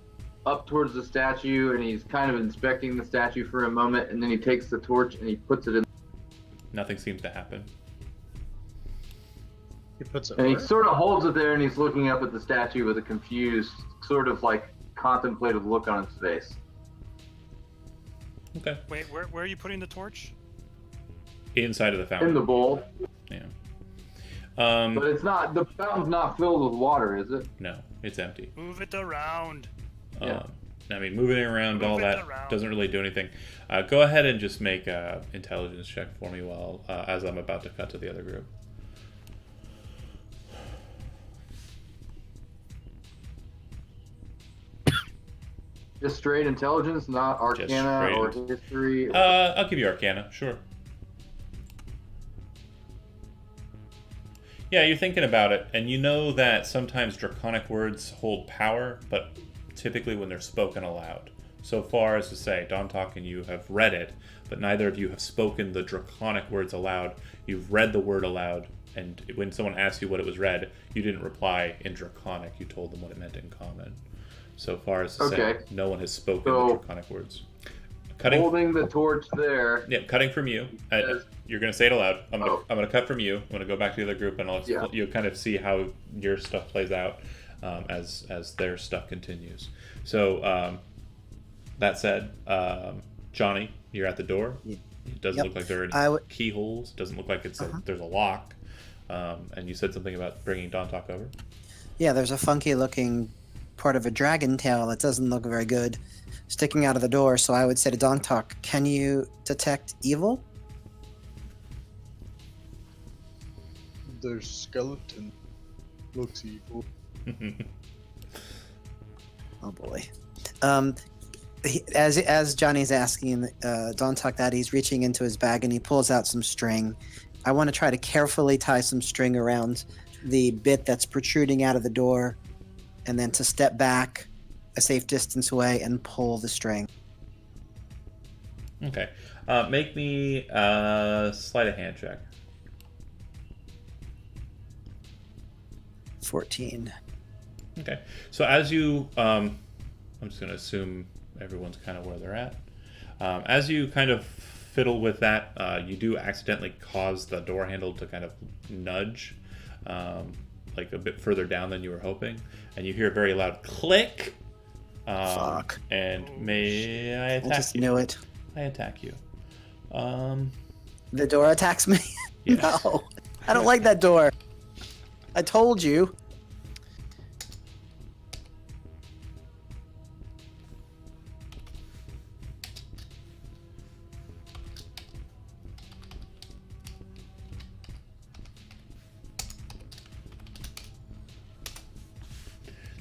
S6: up towards the statue, and he's kind of inspecting the statue for a moment, and then he takes the torch and he puts it in.
S1: Nothing seems to happen.
S4: He puts it
S6: And he
S4: where?
S6: sort of holds it there, and he's looking up at the statue with a confused, sort of like contemplative look on its face.
S1: Okay.
S5: Wait, where are you putting the torch?
S1: Inside of the fountain.
S6: In the bowl.
S1: Yeah.
S6: But it's not, the fountain's not filled with water, is it?
S1: No, it's empty.
S5: Move it around.
S6: Yeah.
S1: I mean, moving it around,
S5: Move
S1: all
S5: it
S1: that
S5: around.
S1: doesn't really do anything. Go ahead and just make a intelligence check for me while as I'm about to cut to the other group.
S6: Just straight intelligence, not arcana
S1: straight
S6: or
S1: int-
S6: history.
S1: I'll give you Arcana, sure. Yeah, you're thinking about it, and you know that sometimes draconic words hold power, but typically when they're spoken aloud. So far as to say, Dontok and you have read it, but neither of you have spoken the draconic words aloud. You've read the word aloud, and when someone asked you what it was read, you didn't reply in draconic. You told them what it meant in common. So far as to say,
S6: Okay.
S1: no one has spoken
S6: So-
S1: the draconic words. Cutting.
S6: Holding the torch there.
S1: Yeah, cutting from you.
S6: Yes.
S1: You're gonna say it aloud. I'm gonna
S6: Oh.
S1: I'm gonna cut from you. I'm gonna go back to the other group, and
S6: Yeah.
S1: you'll kind of see how your stuff plays out as their stuff continues. So that said, Johnny, you're at the door.
S3: Yeah.
S1: It doesn't
S3: Yep.
S1: look like there are
S3: I
S1: any
S3: would-
S1: keyholes. Doesn't look like there's a lock. And you said something about bringing Dontok over.
S3: Yeah, there's a funky looking part of a dragon tail that doesn't look very good sticking out of the door, so I would say to Dongtok, can you detect evil?
S4: There's skeleton. Looks evil.
S3: Oh boy. As Johnny's asking Dongtok that, he's reaching into his bag and he pulls out some string. I want to try to carefully tie some string around the bit that's protruding out of the door, and then to step back a safe distance away and pull the string.
S1: Okay. Make me a sleight of hand check.
S3: 14.
S1: Okay. So as you, I'm just going to assume everyone's kind of where they're at. As you kind of fiddle with that, you do accidentally cause the door handle to kind of nudge, like a bit further down than you were hoping, and you hear a very loud click.
S3: Fuck.
S1: And may I
S3: I
S1: attack
S3: just
S1: you?
S3: knew it.
S1: I attack you.
S3: The door attacks me?
S1: Yes.
S3: No. I don't like that door. I told you.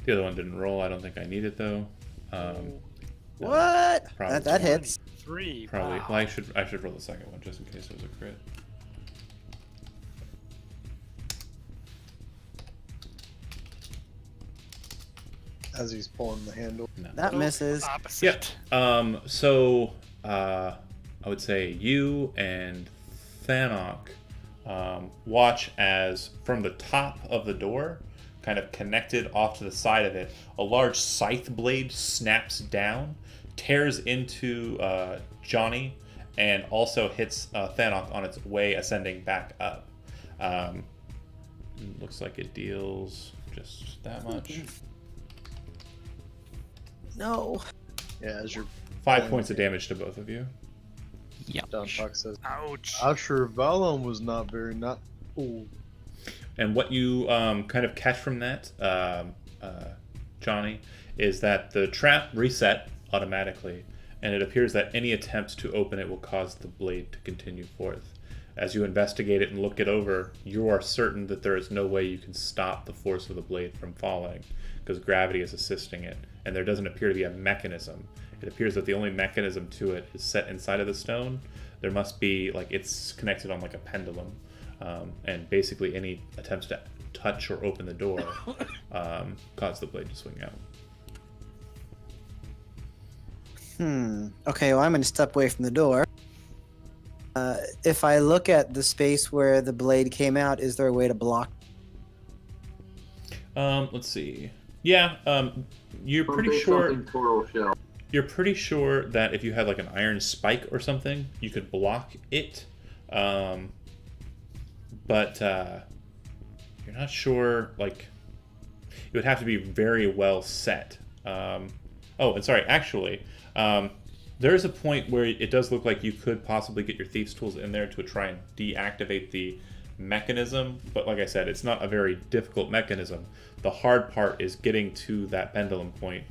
S1: The other one didn't roll. I don't think I need it though.
S3: What?
S1: Probably.
S3: That hits.
S5: 3.
S1: Probably.
S5: Wow.
S1: Well, I should roll the second one just in case it was a crit.
S4: As he's pulling the handle.
S1: No.
S3: That misses.
S5: Opposite.
S1: So I would say you and Thanok watch as from the top of the door, kind of connected off to the side of it, a large scythe blade snaps down, tears into Johnny, and also hits Thanok on its way ascending back up. Looks like it deals just that much.
S3: No.
S4: Yeah, as you're
S1: 5 points of damage to both of you.
S2: Yep.
S4: Dontok says,
S5: Ouch.
S4: Asher Valon was not very Ooh.
S1: And what you kind of catch from that, Johnny, is that the trap reset automatically, and it appears that any attempt to open it will cause the blade to continue forth. As you investigate it and look it over, you are certain that there is no way you can stop the force of the blade from falling, because gravity is assisting it, and there doesn't appear to be a mechanism. It appears that the only mechanism to it is set inside of the stone. There must be, like, it's connected on like a pendulum, and basically any attempts to touch or open the door cause the blade to swing out.
S3: Okay, well, I'm going to step away from the door. If I look at the space where the blade came out, is there a way to block?
S1: Let's see. Yeah, you're
S6: Or
S1: pretty
S6: big
S1: sure.
S6: something Toro shell.
S1: You're pretty sure that if you had like an iron spike or something, you could block it. But you're not sure. Like, it would have to be very well set. Oh, and sorry, actually, there is a point where it does look like you could possibly get your thieves' tools in there to try and deactivate the mechanism, but like I said, it's not a very difficult mechanism. The hard part is getting to that pendulum point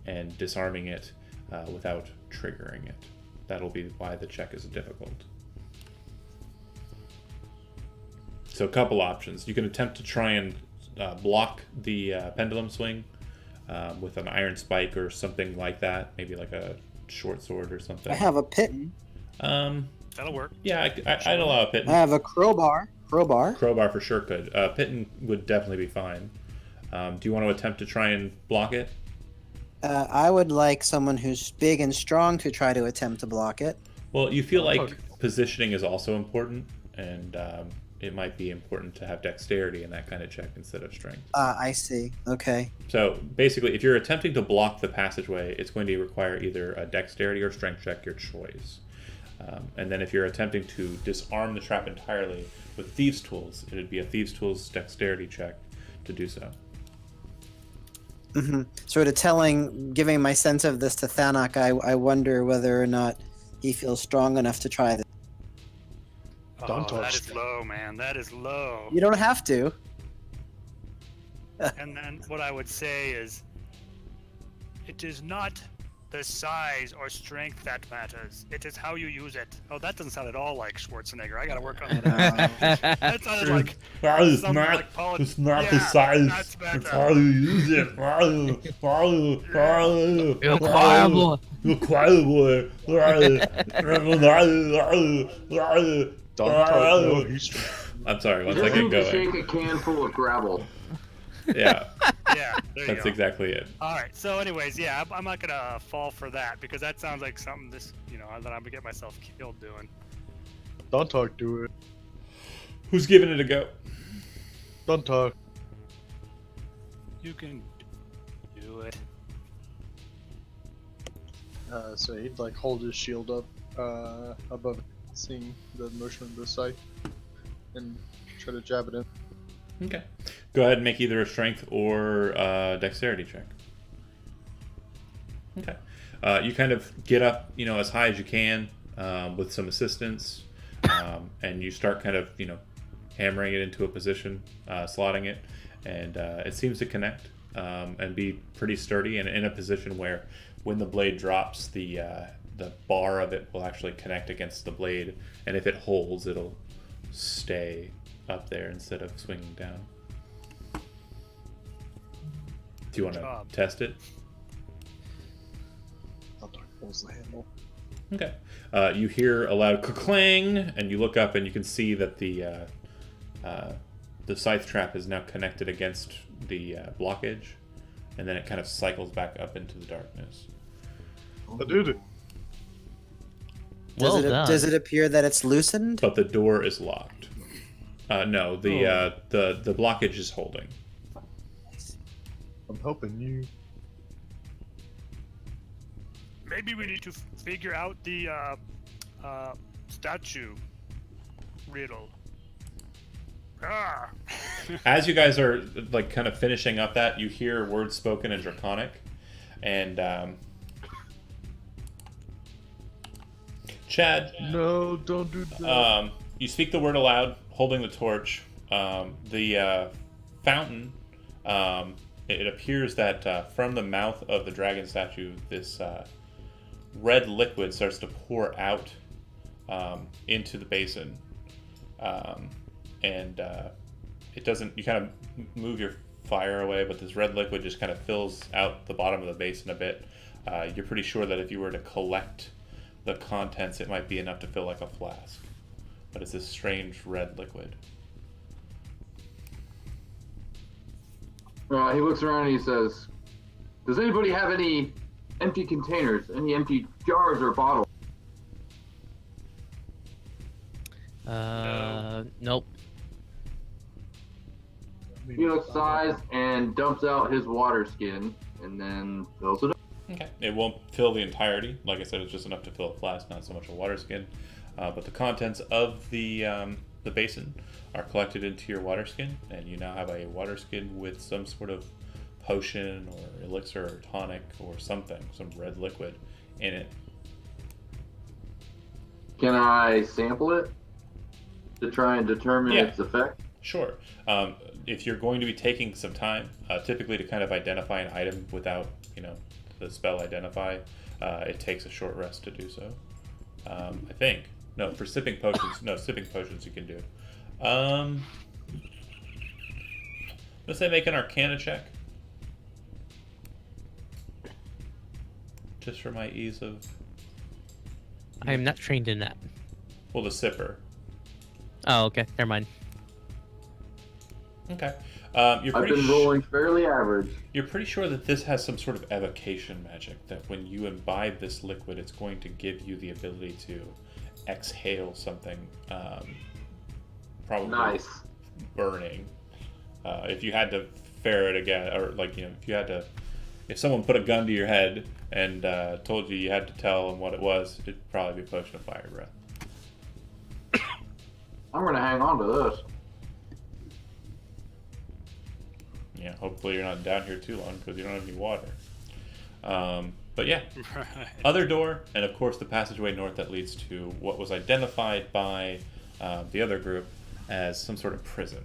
S1: and disarming it without triggering it. That'll be why the check is difficult. So a couple options. You can attempt to try and block the pendulum swing with an iron spike or something like that, maybe like a short sword or something.
S3: I have a pitten.
S5: That'll work.
S1: Yeah, I'd allow a pitten.
S3: I have a crowbar.
S1: Crowbar for sure could. Pitten would definitely be fine. Do you want to attempt to try and block it?
S3: I would like someone who's big and strong to try to attempt to block it.
S1: Well, you feel like positioning is also important, and it might be important to have dexterity in that kind of check instead of strength.
S3: I see. Okay.
S1: So basically, if you're attempting to block the passageway, it's going to require either a dexterity or strength check, your choice. And then if you're attempting to disarm the trap entirely with thieves' tools, it would be a thieves' tools dexterity check to do so.
S3: Mm-hmm. Sort of giving my sense of this to Thanak, I wonder whether or not he feels strong enough to try this.
S4: Don't
S5: that
S4: touch
S5: is low, man. That is low.
S3: You don't have to.
S5: And then what I would say is, it is not the size or strength that matters. It is how you use it. Oh, that doesn't sound at all like Schwarzenegger. I gotta work on that. That sounded like
S1: It's
S5: something
S1: not,
S5: like Paul.
S1: it's not
S5: Yeah,
S1: the size,
S5: that's better.
S1: it's how you use it.
S2: You're quiet, boy.
S1: You're quiet, boy.
S4: Don't know he's
S1: I'm sorry, once
S6: You
S1: I
S6: just
S1: get
S6: need to
S1: going.
S6: shake a can full of gravel.
S1: Yeah,
S5: Yeah, there you
S1: that's
S5: go.
S1: exactly it.
S5: All right. So, anyways, yeah, I'm not gonna fall for that because that sounds like something that I'm gonna get myself killed doing.
S4: Don't talk to it.
S1: Who's giving it a go?
S4: Don't talk.
S5: You can do it.
S4: So he'd like hold his shield up above, seeing the motion of the scythe, and try to jab it in.
S1: Okay. Go ahead and make either a strength or a dexterity check. Okay. You kind of get up, as high as you can with some assistance, and you start kind of, hammering it into a position, slotting it, and it seems to connect and be pretty sturdy and in a position where when the blade drops, the bar of it will actually connect against the blade, and if it holds, it'll stay up there instead of swinging down. Do you want to test it?
S4: Don't talk pulls the handle.
S1: Okay. You hear a loud clang, and you look up and you can see that the scythe trap is now connected against the blockage, and then it kind of cycles back up into the darkness.
S4: I did it.
S2: Well done.
S3: Does it appear that it's loosened?
S1: But the door is locked. No, the blockage is holding.
S4: I'm helping you.
S5: Maybe we need to figure out the statue riddle. Ah.
S1: As you guys are like kind of finishing up that, you hear words spoken in Draconic, and Chad.
S4: No, don't do that.
S1: You speak the word aloud, holding the torch. The fountain. It appears that from the mouth of the dragon statue, this red liquid starts to pour out into the basin, and it doesn't. You kind of move your fire away, but this red liquid just kind of fills out the bottom of the basin a bit. You're pretty sure that if you were to collect the contents, it might be enough to fill like a flask, but it's this strange red liquid.
S6: He looks around and he says, "Does anybody have any empty containers? Any empty jars or bottles?"
S2: Nope.
S6: He looks size and dumps out his water skin and then fills it up.
S1: Okay. It won't fill the entirety. Like I said, it's just enough to fill a flask, not so much a water skin. But the contents of the basin are collected into your water skin, and you now have a water skin with some sort of potion or elixir or tonic or something, some red liquid in it.
S6: Can I sample it to try and determine
S1: Yeah.
S6: its effect?
S1: Sure. If you're going to be taking some time, typically to kind of identify an item without, the spell identify, it takes a short rest to do so. I think. No, for sipping potions. No, sipping potions you can do. Let's say make an Arcana check. Just for my ease of...
S2: I am not trained in that.
S1: Well, the sipper.
S2: Oh, okay. Never mind.
S1: Okay.
S6: I've been rolling fairly average.
S1: You're pretty sure that this has some sort of evocation magic, that when you imbibe this liquid, it's going to give you the ability to exhale something, probably
S6: Nice.
S1: burning. If you had to fare it again, or if someone put a gun to your head and told you had to tell them what it was, it'd probably be potion of fire breath.
S6: I'm gonna hang on to this.
S1: Yeah, hopefully you're not down here too long because you don't have any water. But yeah,
S5: Right.
S1: other door, and of course the passageway north that leads to what was identified by the other group as some sort of prison.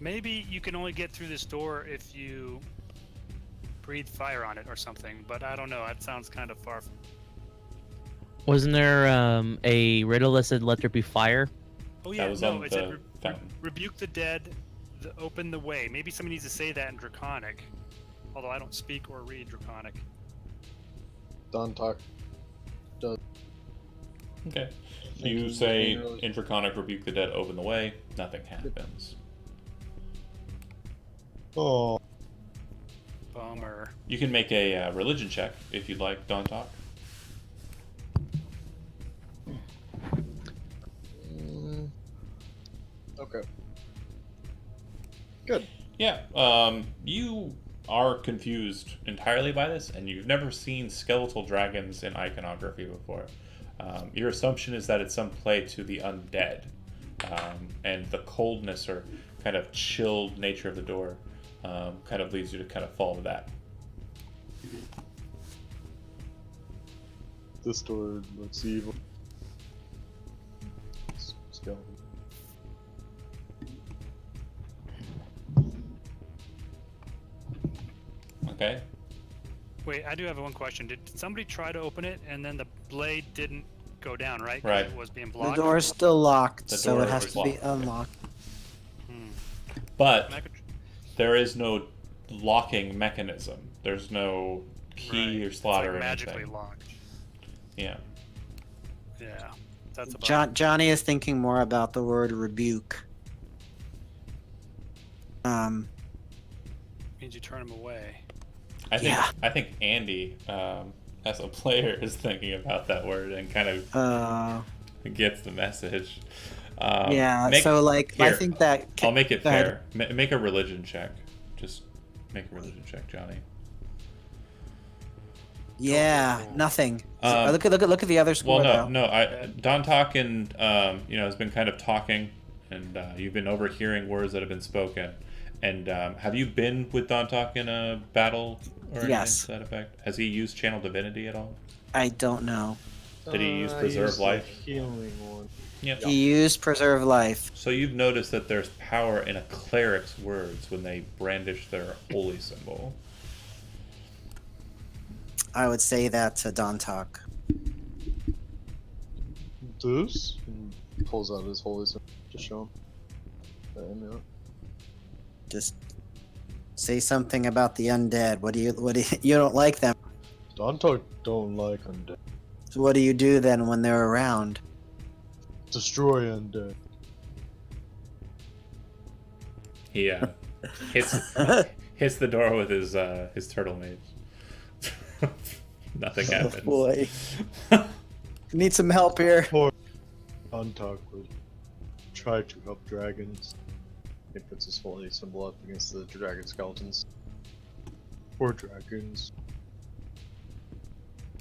S5: Maybe you can only get through this door if you breathe fire on it or something, but I don't know. That sounds kind of far.
S2: Wasn't there a riddle that said, "Let there be fire"?
S5: Oh yeah,
S1: was
S5: no,
S1: on
S5: it said
S1: the fountain.
S5: rebuke the dead, open the way. Maybe somebody needs to say that in Draconic. Although I don't speak or read Draconic.
S4: Don talk.
S1: Okay. You say in Draconic, rebuke the dead, open the way. Nothing happens.
S4: Oh.
S5: Bummer.
S1: You can make a religion check if you'd like, Don Talk.
S4: Okay. Good.
S1: Yeah, you are confused entirely by this, and you've never seen skeletal dragons in iconography before. Your assumption is that it's some play to the undead, and the coldness or kind of chilled nature of the door kind of leads you to kind of fall to that.
S4: This door looks evil. Skeleton.
S1: Okay?
S5: Wait, I do have one question. Did somebody try to open it and then the blade didn't go down, right? 'Cause
S1: Right.
S5: It was being
S3: The
S5: blocked.
S3: door's still locked,
S1: The
S3: so
S1: door
S3: it has
S1: is
S3: to be
S1: locked.
S3: unlocked.
S1: But
S5: I could-
S1: there is no locking mechanism. There's no key
S5: right.
S1: or slot
S5: it's
S1: or
S5: like magically
S1: anything.
S5: locked.
S1: Yeah.
S5: Yeah, that's about.
S3: Johnny is thinking more about the word rebuke.
S5: Means you turn him away.
S1: I think Andy, as a player, is thinking about that word and kind of gets the message.
S3: Yeah.
S1: Make-
S3: So like, I
S1: here,
S3: think that.
S1: I'll make it
S3: Go ahead.
S1: fair. Make a religion check. Just make a religion check, Johnny.
S3: Yeah, nothing.
S1: Um,
S3: look at the other score.
S1: Well,
S3: though.
S1: Don Talkin, has been kind of talking, and you've been overhearing words that have been spoken. And have you been with Don Talk in a battle or anything
S3: Yes.
S1: to that effect? Has he used Channel Divinity at all?
S3: I don't know.
S1: Did he use Preserve
S4: used the
S1: Life?
S4: Healing one.
S1: Yep.
S3: He used preserve life.
S1: So you've noticed that there's power in a cleric's words when they brandish their holy symbol.
S3: I would say that to Don Talk.
S4: This? And he pulls out his holy symbol to show him. The amulet.
S3: Just say something about the undead. You don't like them?
S4: Don talk don't like undead.
S3: So what do you do then when they're around?
S4: Destroy undead.
S1: He hits the door with his turtle mace. Nothing happens.
S3: Boy, need some help here.
S4: Don talk would try to help dragons. He puts his holy symbol up against the dragon skeletons. Or dragons.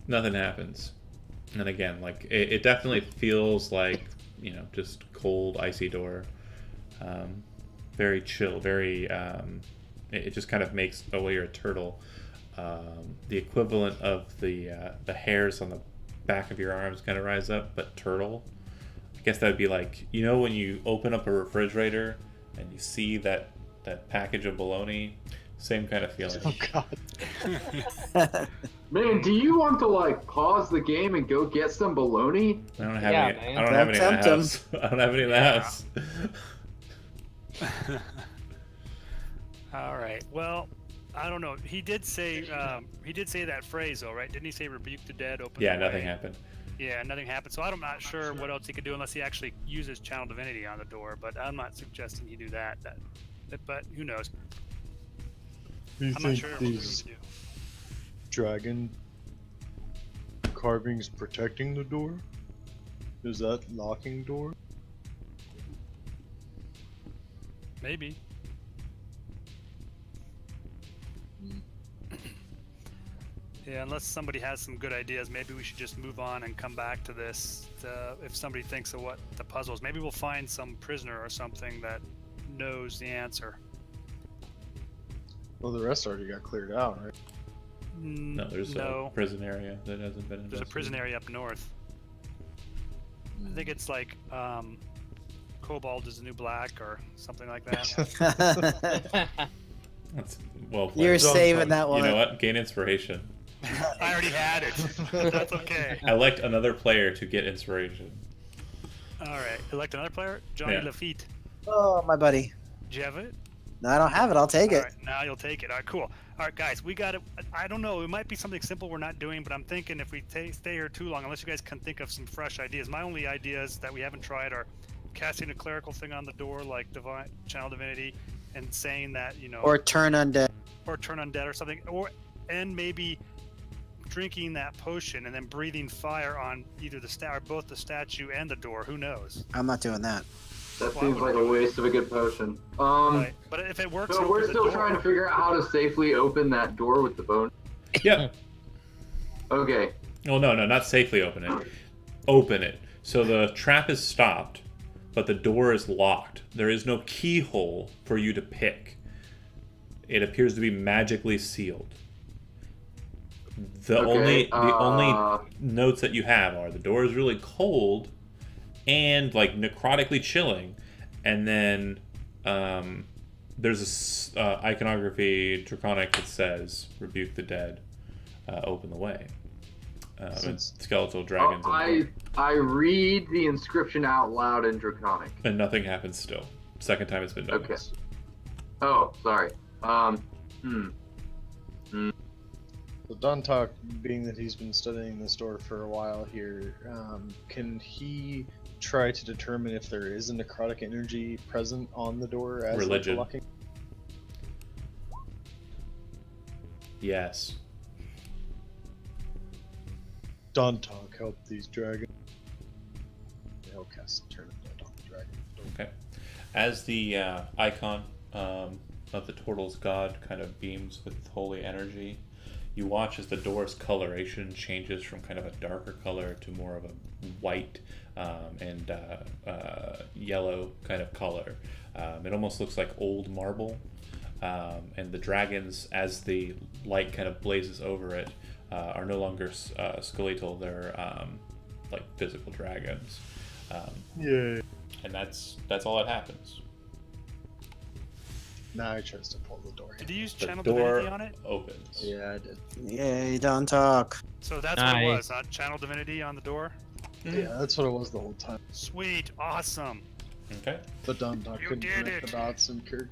S1: Nothing happens. And again, like it definitely feels like just cold, icy door. very chill, very. It just kind of makes, oh, you're a turtle. The equivalent of the hairs on the back of your arms kind of rise up, but turtle. I guess that would be like, you know, when you open up a refrigerator and you see that package of bologna, same kind of feeling.
S4: Oh god.
S6: Man, do you want to like pause the game and go get some bologna?
S1: I don't have
S7: Yeah,
S1: any.
S7: man.
S1: I don't have any in the
S3: Tempt 'em.
S1: house. I don't have any in the house.
S5: All right. Well, I don't know. He did say that phrase though, right? Didn't he say rebuke the dead, open
S1: Yeah,
S5: the
S1: nothing
S5: way?
S1: happened.
S5: Yeah, nothing happened. So I'm not sure what else he could do unless he actually uses channel divinity on the door. But I'm not suggesting he do that. But who knows?
S4: You
S5: I'm not
S4: think
S5: sure what we
S4: these
S5: can do.
S4: dragon carvings protecting the door? Is that locking door?
S5: Maybe. Yeah, unless somebody has some good ideas, maybe we should just move on and come back to this. If somebody thinks of what the puzzle is, maybe we'll find some prisoner or something that knows the answer.
S4: Well, the rest already got cleared out, right?
S1: No, there's a prison area that hasn't been investigated.
S5: There's a prison area up north. I think it's like Cobalt is the new black or something like that.
S1: That's well played.
S3: You're saving that one.
S1: You know what? Gain inspiration.
S5: I already had it. That's okay.
S1: I elect another player to get inspiration.
S5: All right. Elect another player? Johnny
S1: Yeah.
S5: Lafitte.
S3: Oh, my buddy.
S5: Do you have it?
S3: No, I don't have it. I'll take
S5: All
S3: it.
S5: right, now you'll take it. All right, cool. All right, guys, we got to. I don't know. It might be something simple we're not doing, but I'm thinking if we stay here too long, unless you guys can think of some fresh ideas. My only ideas that we haven't tried are casting a clerical thing on the door, like divine channel divinity, and saying that
S3: Or turn undead.
S5: or turn undead or something, and maybe drinking that potion and then breathing fire on either or both the statue and the door. Who knows?
S3: I'm not doing that.
S6: That
S5: Why
S6: seems
S5: would
S6: like a waste of a good potion.
S5: Right. But if it works,
S6: So
S5: open
S6: we're
S5: the
S6: still
S5: door.
S6: trying to figure out how to safely open that door with the bone.
S1: Yep.
S6: Okay.
S1: Oh no, not safely open it. Open it. So the trap is stopped, but the door is locked. There is no keyhole for you to pick. It appears to be magically sealed. The only notes that you have are the door is really cold and like necrotically chilling, and then there's a iconography draconic that says "Rebuke the dead, open the way." And skeletal dragons.
S6: I read the inscription out loud in draconic.
S1: And nothing happens still. Second time it's been done.
S6: Okay. Oh, sorry.
S4: So Dontok, being that he's been studying this door for a while here, can he try to determine if there is a necrotic energy present on the door as
S1: Religion.
S4: like, locking?
S1: Yes.
S4: Dontok, help these dragons. He'll cast a turn of dead on the dragon.
S1: Okay. As the icon of the turtle's god kind of beams with holy energy, you watch as the door's coloration changes from kind of a darker color to more of a white and yellow kind of color. It almost looks like old marble. And the dragons, as the light kind of blazes over it, are no longer skeletal. They're like physical dragons.
S4: Yay.
S1: And that's all that happens.
S4: Now he tries to pull the door.
S5: Did you use
S1: The
S5: channel
S1: door
S5: divinity on it?
S1: opens.
S4: Yeah, I did.
S3: Yay, don't talk.
S5: So that's what it
S2: Nice.
S5: was, not channel divinity on the door?
S4: Yeah, that's what it was the whole time.
S5: Sweet, awesome.
S1: Okay.
S4: But Dontok
S5: You
S4: couldn't
S5: did
S4: connect
S5: it.
S4: the dots and Kirk.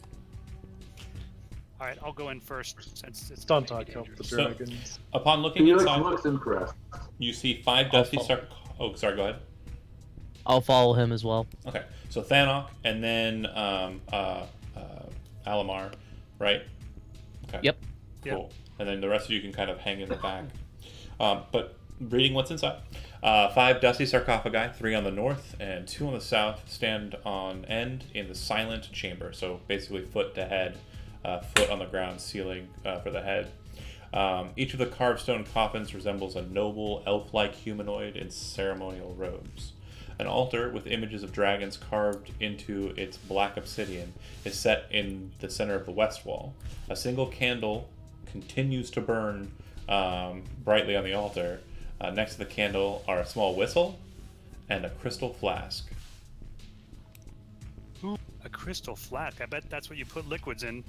S5: Alright, I'll go in first since it's
S4: Dontok help the
S5: dangerous.
S1: So-
S4: dragons.
S1: Upon looking
S6: Felix
S1: inside,
S6: looks impressed.
S1: you see 5 dusty
S2: follow.
S1: Oh, sorry, go ahead.
S2: I'll follow him as well.
S1: Okay, so Thanok and then Alamar, right? Okay.
S2: Yep.
S1: Cool. And then the rest of you can kind of hang in the back. But reading what's inside. 5 dusty sarcophagi, 3 on the north and 2 on the south, stand on end in the silent chamber. So basically foot to head, foot on the ground, ceiling for the head. Each of the carved stone coffins resembles a noble elf-like humanoid in ceremonial robes. An altar with images of dragons carved into its black obsidian is set in the center of the west wall. A single candle continues to burn brightly on the altar. Next to the candle are a small whistle and a crystal flask.
S5: Ooh, a crystal flask. I bet that's what you put liquids in.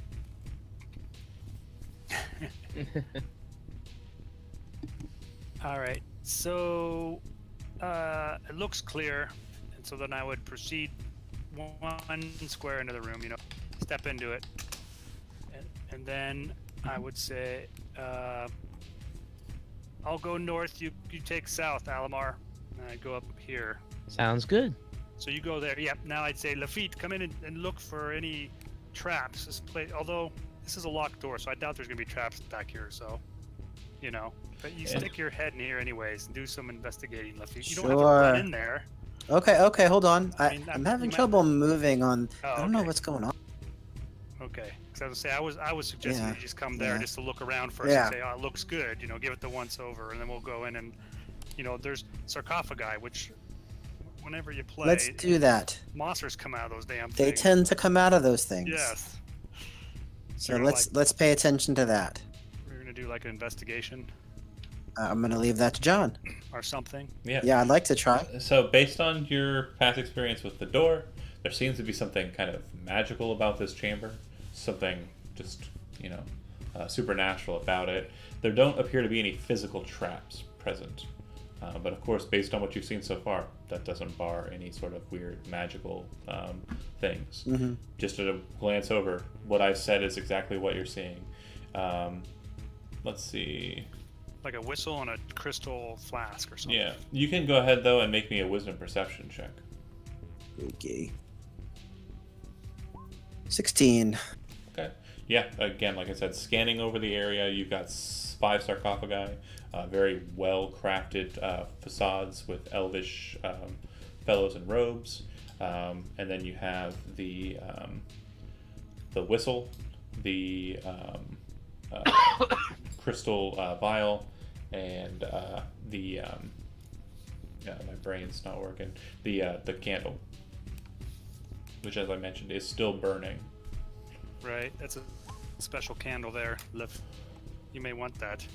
S5: All right. So it looks clear, and so then I would proceed one square into the room. Step into it, and then I would say, I'll go north. You take south, Alamar. And I go up here.
S2: Sounds good.
S5: So you go there. Yep. Now I'd say Lafitte, come in and look for any traps. This place, although this is a locked door, so I doubt there's gonna be traps back here. So, but you stick your head in here anyways and do some investigating, Lafitte. You don't have to run in there.
S3: Okay, hold on.
S5: I mean,
S3: I'm having trouble moving on.
S5: Oh,
S3: I don't know
S5: okay.
S3: what's going on.
S5: Okay. Because I was gonna say I was suggesting
S3: Yeah.
S5: that you just come there
S3: Yeah.
S5: just to look around first
S3: Yeah.
S5: and say, oh, it looks good. Give it the once over, and then we'll go in and, there's sarcophagi, which whenever you play,
S3: Let's do that.
S5: monsters come out of those damn
S3: They
S5: things.
S3: tend to come out of those things.
S5: Yes.
S3: So
S5: you're
S3: let's pay attention to that.
S5: We're gonna do like an investigation
S3: I'm gonna leave that to John.
S5: or something.
S1: Yeah.
S3: Yeah, I'd like to try.
S1: So, based on your past experience with the door, there seems to be something kind of magical about this chamber. Something just, supernatural about it. There don't appear to be any physical traps present. But of course, based on what you've seen so far, that doesn't bar any sort of weird magical things.
S3: Mm-hmm.
S1: Just at a glance over, what I've said is exactly what you're seeing. Let's see.
S5: Like a whistle and a crystal flask or something.
S1: Yeah, you can go ahead though and make me a wisdom perception check.
S3: Okay. 16.
S1: Okay. Yeah, again, like I said, scanning over the area, you've got 5 sarcophagi, very well crafted facades with elvish fellows in robes, and then you have the whistle, the crystal vial, and my brain's not working. The candle, which, as I mentioned, is still burning.
S5: Right. That's a special candle there. You may want that.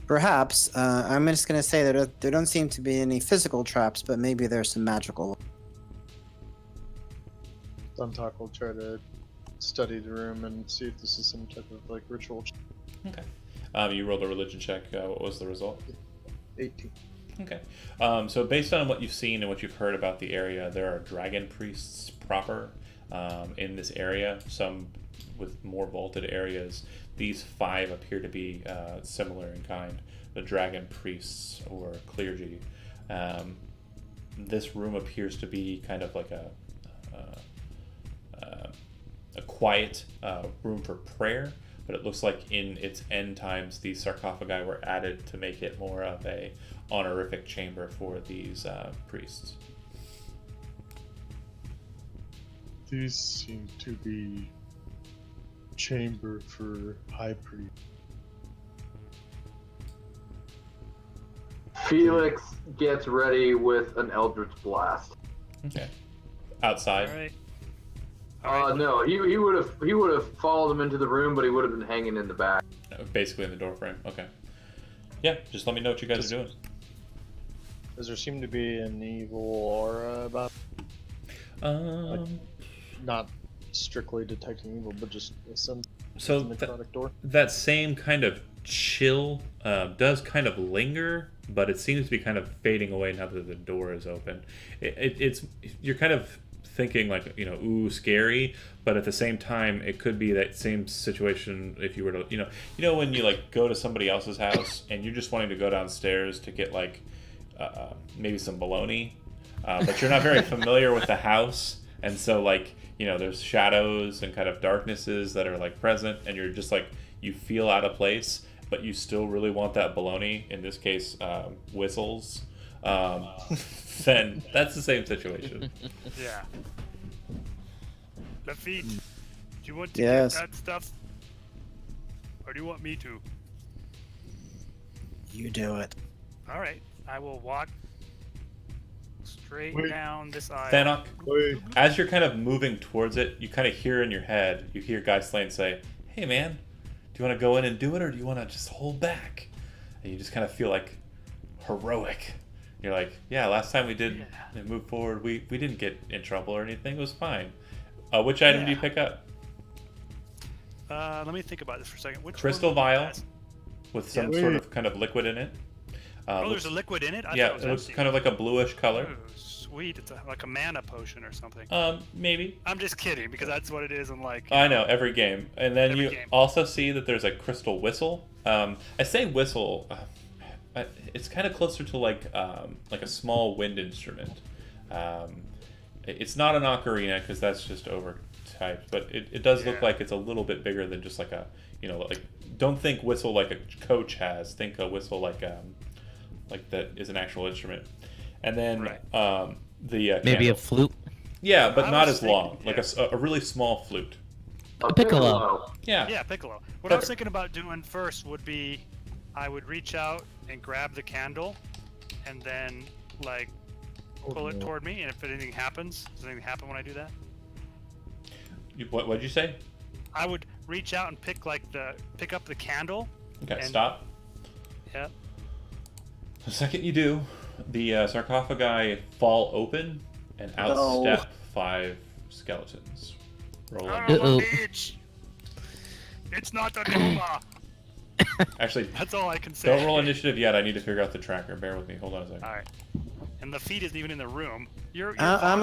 S3: Perhaps. I'm just gonna say that there don't seem to be any physical traps, but maybe there's some magical.
S4: Duntalk will try to study the room and see if this is some type of ritual.
S1: Okay. You rolled a religion check. What was the result?
S4: 18.
S1: Okay. So based on what you've seen and what you've heard about the area, there are dragon priests proper in this area, some with more vaulted areas. These 5 appear to be similar in kind, the dragon priests or clergy. This room appears to be kind of like a quiet room for prayer, but it looks like in its end times these sarcophagi were added to make it more of a honorific chamber for these priests.
S4: These seem to be chamber for high priest.
S6: Felix gets ready with an Eldritch Blast.
S1: Okay. Outside.
S5: All right.
S6: No, he would have followed him into the room, but he would have been hanging in the back.
S1: Basically in the doorframe. Okay. Yeah, just let me know what you guys are doing.
S4: Does there seem to be an evil aura about? Not strictly detecting evil, but just a sense
S1: So
S4: of the necrotic door.
S1: that same kind of chill does kind of linger, but it seems to be kind of fading away now that the door is open. It's you're kind of thinking like, ooh, scary, but at the same time it could be that same situation if you were to when you go to somebody else's house and you're just wanting to go downstairs to get maybe some bologna, but you're not very familiar with the house, and so there's shadows and kind of darknesses that are present, and you're just you feel out of place, but you still really want that bologna, in this case whistles, then that's the same situation.
S5: Yeah. Lafitte, do you want to
S3: Yes.
S5: get that stuff? Or do you want me to?
S3: You do it.
S5: Alright. I will walk straight down this aisle.
S1: Thanok, as you're kind of moving towards it, you kind of hear in your head, you hear Guy Slane say, "Hey man, do you want to go in and do it, or do you want to just hold back?" And you just kind of feel like heroic. You're like, "Yeah, last time we did move forward, we didn't get in trouble or anything. It was fine." Which item do you pick up?
S5: Let me think about this for a second. Which
S1: Crystal
S5: one
S1: vial with some sort of kind of liquid in it.
S5: There's a liquid in it? I
S1: Yeah,
S5: thought
S1: it looks
S5: empty.
S1: kind of like a bluish color.
S5: Ooh, sweet. It's like a mana potion or something.
S1: Maybe.
S5: I'm just kidding, because that's what it is in like...
S1: I know, every game. And then
S5: Every
S1: you
S5: game.
S1: also see that there's a crystal whistle. I say whistle, it's kind of closer to like a small wind instrument. It's not an ocarina, because that's just overtyped, but it does look like it's a little bit bigger than just like a, like, don't think whistle like a coach has. Think a whistle like that is an actual instrument. And then the
S2: Maybe
S1: candle.
S2: a flute.
S1: Yeah, but
S5: I
S1: not
S5: was
S1: as
S5: thinking,
S1: long. Like a really small flute.
S6: A
S2: piccolo.
S1: Yeah.
S5: Yeah, piccolo. What I was thinking about doing first would be, I would reach out and grab the candle, and then like pull it toward me. And if anything happens, does anything happen when I do that?
S1: What'd you say?
S5: I would reach out and pick up the candle.
S1: Okay,
S5: And-
S1: stop.
S5: Yeah.
S1: The second you do, the sarcophagi fall open, and out
S3: No.
S1: step 5 skeletons. Roll in.
S2: Uh-oh.
S5: Bitch. It's not the Numa.
S1: Actually,
S5: That's all I can say.
S1: don't roll initiative yet. I need to figure out the tracker. Bear with me. Hold on a second.
S5: All right. And the feet isn't even in the room. You're
S3: I'm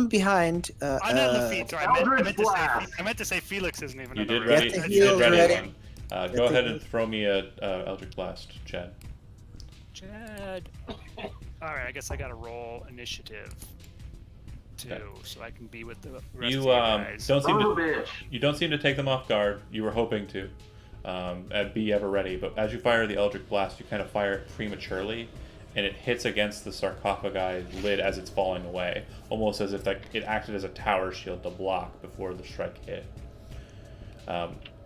S3: behind.
S5: I know the feet. Sorry, I meant to say Felix isn't even
S1: You
S5: in the
S1: did
S5: room.
S1: ready.
S3: Get the
S1: You did
S3: heals
S1: ready
S3: ready.
S1: one. Go ahead and throw me a Eldritch Blast, Chad.
S5: Chad. All right, I guess I gotta roll initiative too,
S1: Okay.
S5: so I can be with the rest
S1: You
S5: of you guys.
S1: don't seem
S6: Son of a
S1: to.
S6: bitch.
S1: You don't seem to take them off guard. You were hoping to, and be ever ready. But as you fire the Eldritch Blast, you kind of fire it prematurely, and it hits against the sarcophagi lid as it's falling away, almost as if it acted as a tower shield to block before the strike hit.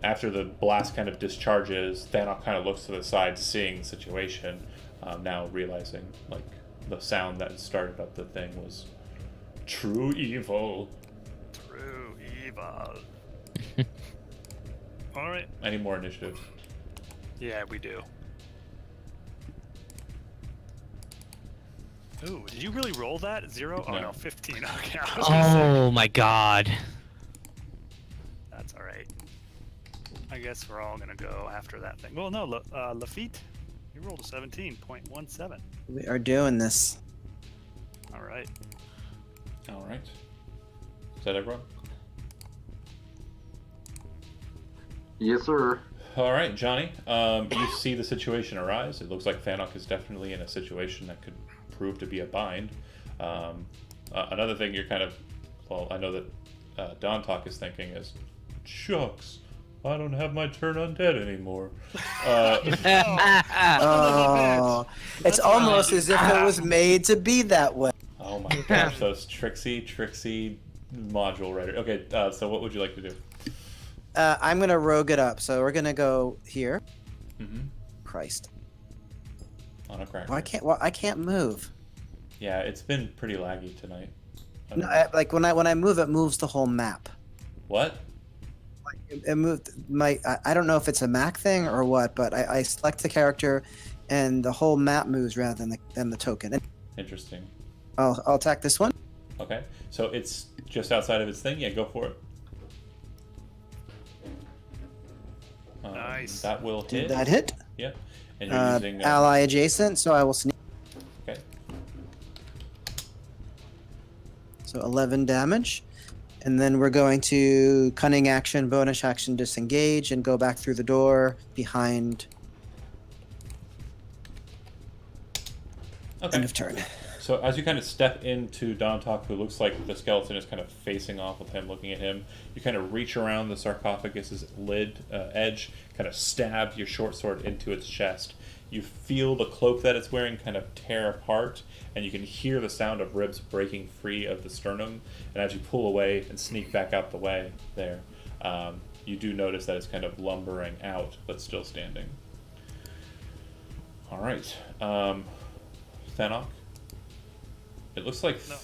S1: After the blast kind of discharges, Thanos kind of looks to the side, seeing the situation, now realizing like the sound that started up the thing was true evil.
S5: True evil. All right.
S1: Any more initiatives?
S5: Yeah, we do. Ooh, did you really roll that? 0? Oh
S1: No.
S5: no, 15. Okay. I was gonna say,
S2: Oh my god.
S5: that's all right. I guess we're all gonna go after that thing. Well, no, Lafitte, you rolled a 17.17.
S3: We are doing this.
S5: All right.
S1: All right. Is that everyone?
S6: Yes, sir.
S1: All right, Johnny. You see the situation arise. It looks like Thanos is definitely in a situation that could prove to be a bind. Another thing you're kind of, well, I know that Don Talk is thinking is, shucks, I don't have my turn undead anymore.
S3: Oh, it's almost as if it was made to be that way.
S1: Oh my gosh, those tricksy module writer. Okay, so what would you like to do?
S3: I'm gonna rogue it up. So we're gonna go here.
S1: Mm-hmm.
S3: Christ.
S1: On a cracker.
S3: Well, I can't move.
S1: Yeah, it's been pretty laggy tonight. I
S3: No,
S1: don't know.
S3: like when I move, it moves the whole map.
S1: What?
S3: It moved my. I don't know if it's a Mac thing or what, but I select the character, and the whole map moves rather than the token.
S1: Interesting.
S3: I'll attack this one.
S1: Okay, so it's just outside of its thing. Yeah, go for it.
S5: Nice.
S1: That will
S3: Did
S1: hit.
S3: that hit?
S1: Yep. And you're using.
S3: Ally adjacent, so I will sneak.
S1: Okay.
S3: So 11 damage. And then we're going to cunning action, bonus action, disengage, and go back through the door behind.
S1: Okay.
S3: End of turn.
S1: So as you kind of step into Dontok, who looks like the skeleton is kind of facing off with him, looking at him, you kind of reach around the sarcophagus's lid edge, kind of stab your short sword into its chest. You feel the cloak that it's wearing kind of tear apart, and you can hear the sound of ribs breaking free of the sternum. And as you pull away and sneak back out the way there, you do notice that it's kind of lumbering out, but still standing. All right. Thanok? It looks like
S5: No.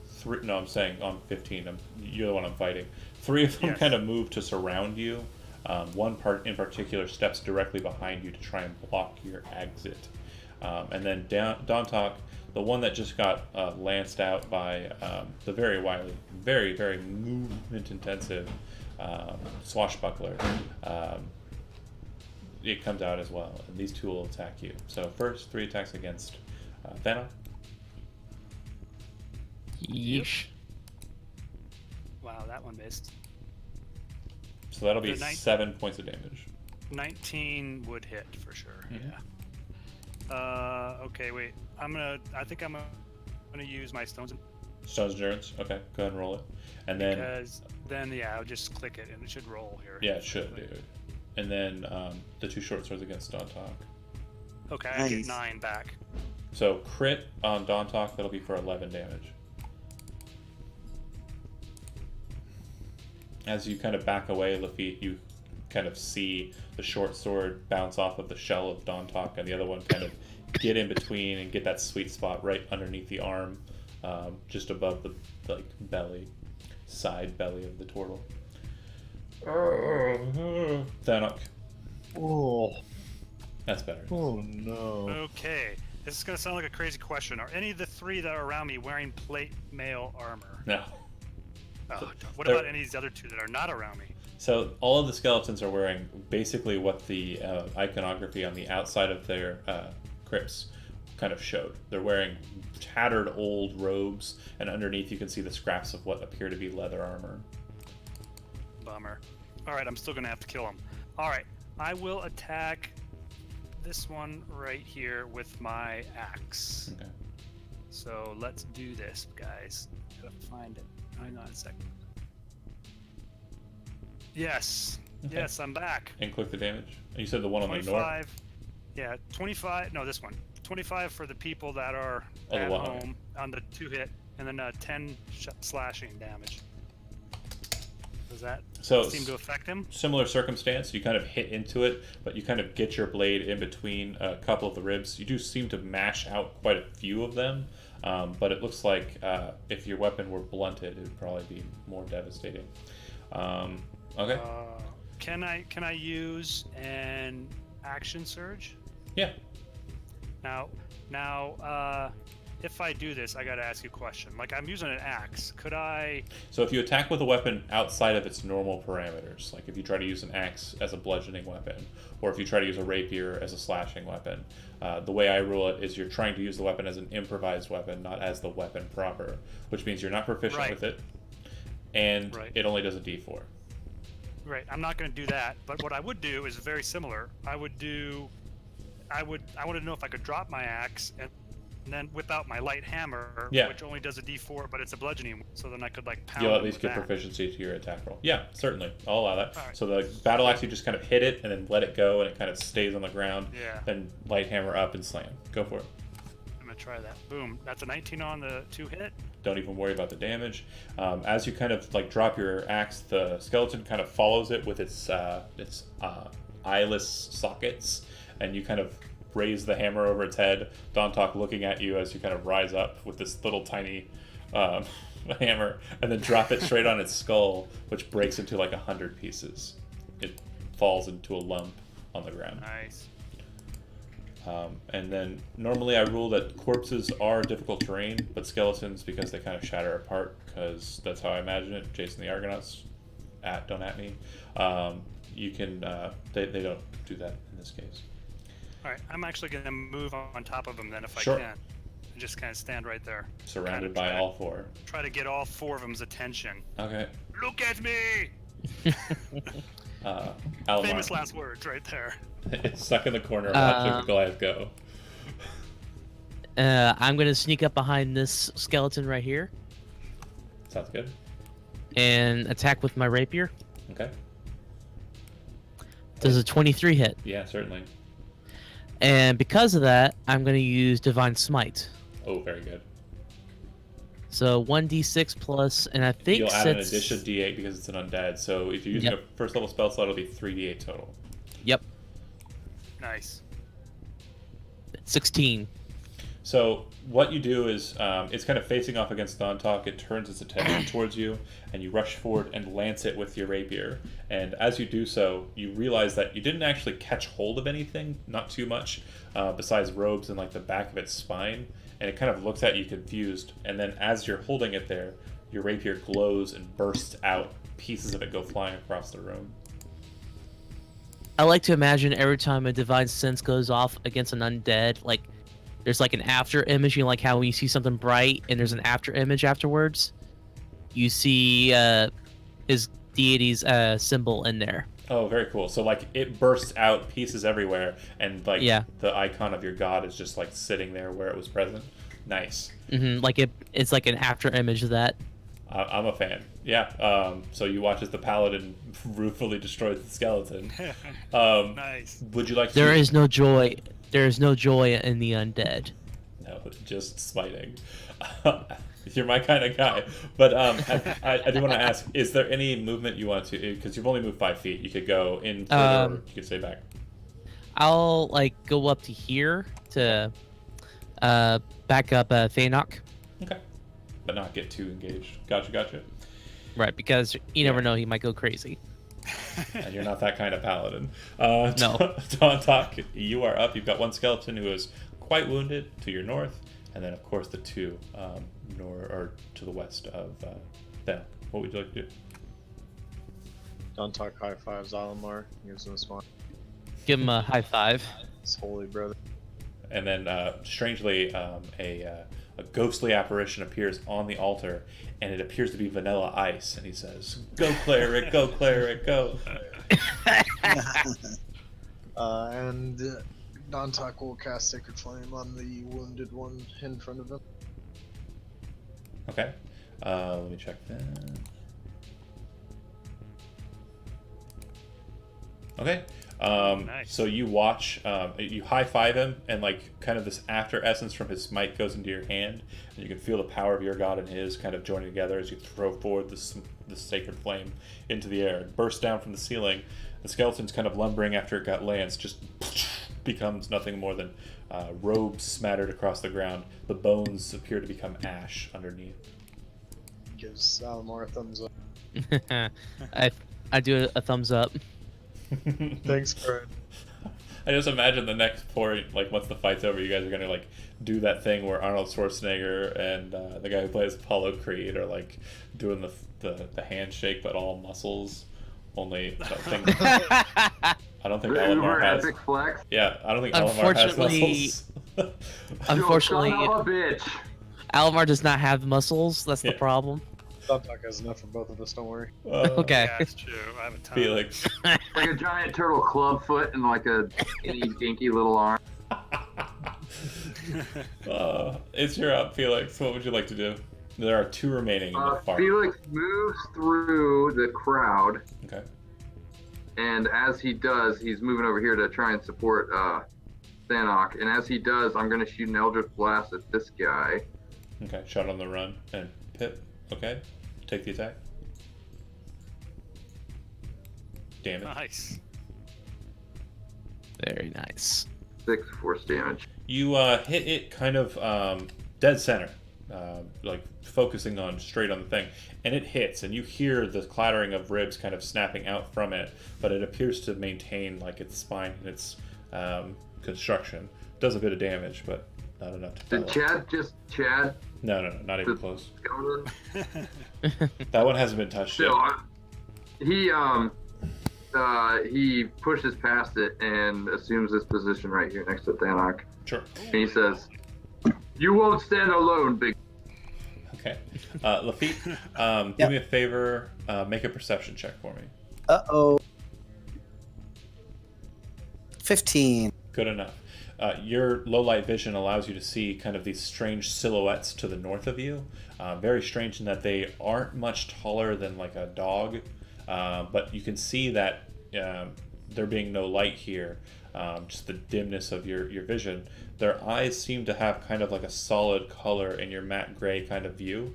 S1: three. No, I'm saying on 15. You're the one I'm fighting. 3 of them
S5: Yes.
S1: kind of move to surround you. One part in particular steps directly behind you to try and block your exit. And then Dontok, the one that just got lanced out by the very wily, very, very movement intensive swashbuckler, it comes out as well. And these two will attack you. So first, 3 attacks against Venom.
S2: Yeesh.
S5: Wow, that one missed.
S1: So that'll be
S5: The
S1: 7 points of damage.
S5: 19 would hit for sure.
S1: Mhm.
S5: Yeah. Okay, wait. I think I'm gonna use my stones
S1: Stone's endurance. Okay, go ahead and roll it. And then
S5: because then I'll just click it and it should roll here.
S1: yeah, it should do. And then the 2 short swords against Dontok.
S5: Okay, I get
S3: Nice.
S5: 9 back.
S1: So crit on Dontok, that'll be for 11 damage. As you kind of back away, Lafitte, you kind of see the short sword bounce off of the shell of Dontok, and the other one kind of get in between and get that sweet spot right underneath the arm, just above the side belly of the turtle. Thanok.
S4: Oh,
S1: That's better.
S4: oh no.
S5: Okay, this is gonna sound like a crazy question. Are any of the 3 that are around me wearing plate mail armor?
S1: No.
S5: Oh, what
S1: they're-
S5: about any of these other 2 that are not around me?
S1: So all of the skeletons are wearing basically what the iconography on the outside of their crypts kind of showed. They're wearing tattered old robes, and underneath you can see the scraps of what appear to be leather armor.
S5: Bummer. All right, I'm still gonna have to kill him. All right, I will attack this one right here with my axe.
S1: Okay.
S5: So let's do this, guys. Gotta find it. Hang on a second. Yes.
S1: Okay.
S5: Yes, I'm back.
S1: And click the damage. And you said the one on the north?
S5: 25. Yeah, 25. No, this one. 25 for the people that are
S1: Oh, the
S5: at
S1: one.
S5: home on the 2 hit, and then 10 slashing damage. Does that
S1: So
S5: seem to affect him?
S1: similar circumstance, you kind of hit into it, but you kind of get your blade in between a couple of the ribs. You do seem to mash out quite a few of them, but it looks like if your weapon were blunted, it would probably be more devastating. Okay.
S5: Can I use an action surge?
S1: Yeah.
S5: Now, if I do this, I gotta ask you a question. Like, I'm using an axe. Could I?
S1: So if you attack with a weapon outside of its normal parameters, like if you try to use an axe as a bludgeoning weapon, or if you try to use a rapier as a slashing weapon, the way I rule it is you're trying to use the weapon as an improvised weapon, not as the weapon proper, which means you're not proficient
S5: Right.
S1: with it, and
S5: Right.
S1: it only does a D4.
S5: Right. I'm not gonna do that. But what I would do is very similar. I want to know if I could drop my axe and then whip out my light hammer,
S1: Yeah.
S5: which only does a D4, but it's a bludgeoning. So then I could like pound.
S1: You'll at
S5: him
S1: least
S5: with
S1: get
S5: that.
S1: proficiency to your attack roll. Yeah, certainly. I'll allow that.
S5: Alright.
S1: So the battle axe, you just kind of hit it and then let it go, and it kind of stays on the ground.
S5: Yeah.
S1: Then light hammer up and slam. Go for it.
S5: I'm gonna try that. Boom. That's a 19 on the 2 hit.
S1: Don't even worry about the damage. As you kind of like drop your axe, the skeleton kind of follows it with its eyeless sockets, and you kind of raise the hammer over its head. Dontok looking at you as you kind of rise up with this little tiny hammer, and then drop it straight on its skull, which breaks into like 100 pieces. It falls into a lump on the ground.
S5: Nice.
S1: And then normally I rule that corpses are difficult terrain, but skeletons, because they kind of shatter apart, because that's how I imagine it. Jason the Argonauts, don't at me. You can, they don't do that in this case.
S5: All right. I'm actually gonna move on top of him then if
S1: Sure.
S5: I can. And just kind of stand right there.
S1: Surrounded
S5: Kinda
S1: by all 4.
S5: Try to get all 4 of them's attention.
S1: Okay.
S5: Look at me!
S1: Alamar.
S5: Famous last words right there.
S1: It's stuck in the corner watching the Goliath go.
S2: I'm gonna sneak up behind this skeleton right here
S1: Sounds good.
S2: and attack with my rapier.
S1: Okay.
S2: Does a 23 hit?
S1: Yeah, certainly.
S2: And because of that, I'm gonna use Divine Smite.
S1: Oh, very good.
S2: So 1d6 plus, and I think
S1: You'll add an
S2: since-
S1: addition D8 because it's an undead. So if you're using
S2: Yep.
S1: a first level spell slot, it'll be 3d8 total.
S2: Yep,
S5: Nice.
S2: 16.
S1: So what you do is it's kind of facing off against Thontok. It turns its attention towards you, and you rush forward and lance it with your rapier. And as you do so, you realize that you didn't actually catch hold of anything, not too much, besides robes and like the back of its spine. And it kind of looks at you confused. And then as you're holding it there, your rapier glows and bursts out. Pieces of it go flying across the room.
S2: I like to imagine every time a divine sense goes off against an undead, like there's like an after image, you know, like how when you see something bright and there's an after image afterwards, you see his deity's symbol in there.
S1: Oh, very cool. So like it bursts out, pieces everywhere, and like the icon of your god is just like sitting there where it was present. Nice.
S2: Like it's like an after image of that.
S1: I'm a fan. Yeah. So you watch as the paladin ruefully destroys the skeleton.
S5: Nice.
S1: Would you like to?
S2: There is no joy. There is no joy in the undead.
S1: No, just smiting. You're my kind of guy. But I do want to ask: is there any movement you want to? Because you've only moved 5 feet. You could go in further, or you could stay back.
S2: I'll like go up to here to back up Thanok.
S1: Okay. But not get too engaged. Gotcha.
S2: Right, because you never know, he might go crazy.
S1: And you're not that kind of paladin.
S2: No.
S1: Thontok, you are up. You've got one skeleton who is quite wounded to your north, and then of course the two to the west of them. What would you like to do?
S4: Thontok high fives Alamar, gives him a smile.
S2: Give him a high five.
S4: It's holy brother.
S1: And then strangely, a ghostly apparition appears on the altar, and it appears to be Vanilla Ice, and he says, "Go cleric, go cleric, go."
S4: And Thontok will cast Sacred Flame on the wounded one in front of him.
S1: Okay. Let me check that. Okay.
S5: Nice.
S1: So you watch, you high-five him, and like kind of this after essence from his smite goes into your hand, and you can feel the power of your god and his kind of joining together as you throw forward the sacred flame into the air. It bursts down from the ceiling. The skeleton's kind of lumbering after it got lanced, just becomes nothing more than robes smattered across the ground. The bones appear to become ash underneath.
S4: Gives Alamar a thumbs up.
S2: I do a thumbs up.
S4: Thanks, Fred.
S1: I just imagine the next point, like once the fight's over, you guys are gonna like do that thing where Arnold Schwarzenegger and the guy who plays Apollo Creed are like doing the handshake, but all muscles. Only I don't think Alamar has.
S6: Epic flex.
S1: Yeah, I don't think Alamar has muscles.
S2: Unfortunately,
S6: Yo, son of a bitch.
S2: Alamar does not have muscles. That's the problem.
S4: Thontok has enough for both of us, don't worry.
S2: Okay.
S5: Yeah, that's true. I have a ton.
S1: Felix.
S6: Like a giant turtle club foot and like a skinny, dinky little arm.
S1: It's your up, Felix. What would you like to do? There are 2 remaining in the far.
S6: Felix moves through the crowd,
S1: Okay.
S6: and as he does, he's moving over here to try and support Thanok. And as he does, I'm going to shoot an Eldritch Blast at this guy.
S1: Okay. Shot on the run and Pip. Okay. Take the attack. Damn it.
S5: Nice.
S2: Very nice.
S6: 6 force damage.
S1: You hit it kind of dead center, like focusing on straight on the thing, and it hits, and you hear the clattering of ribs kind of snapping out from it, but it appears to maintain like its spine and its construction. Does a bit of damage, but not enough to
S6: Did
S1: tell.
S6: Chad?
S1: No, not even close.
S6: Skeleton?
S1: That one hasn't been touched yet.
S6: So he pushes past it and assumes this position right here next to Thanok.
S1: Sure.
S6: And he says, "You won't stand alone, big."
S1: Okay. Lafitte, do me a favor. Make a perception check for me.
S3: Uh-oh. 15.
S1: Good enough. Your low light vision allows you to see kind of these strange silhouettes to the north of you. Very strange in that they aren't much taller than like a dog, but you can see that there being no light here, just the dimness of your vision. Their eyes seem to have kind of like a solid color in your matte gray kind of view,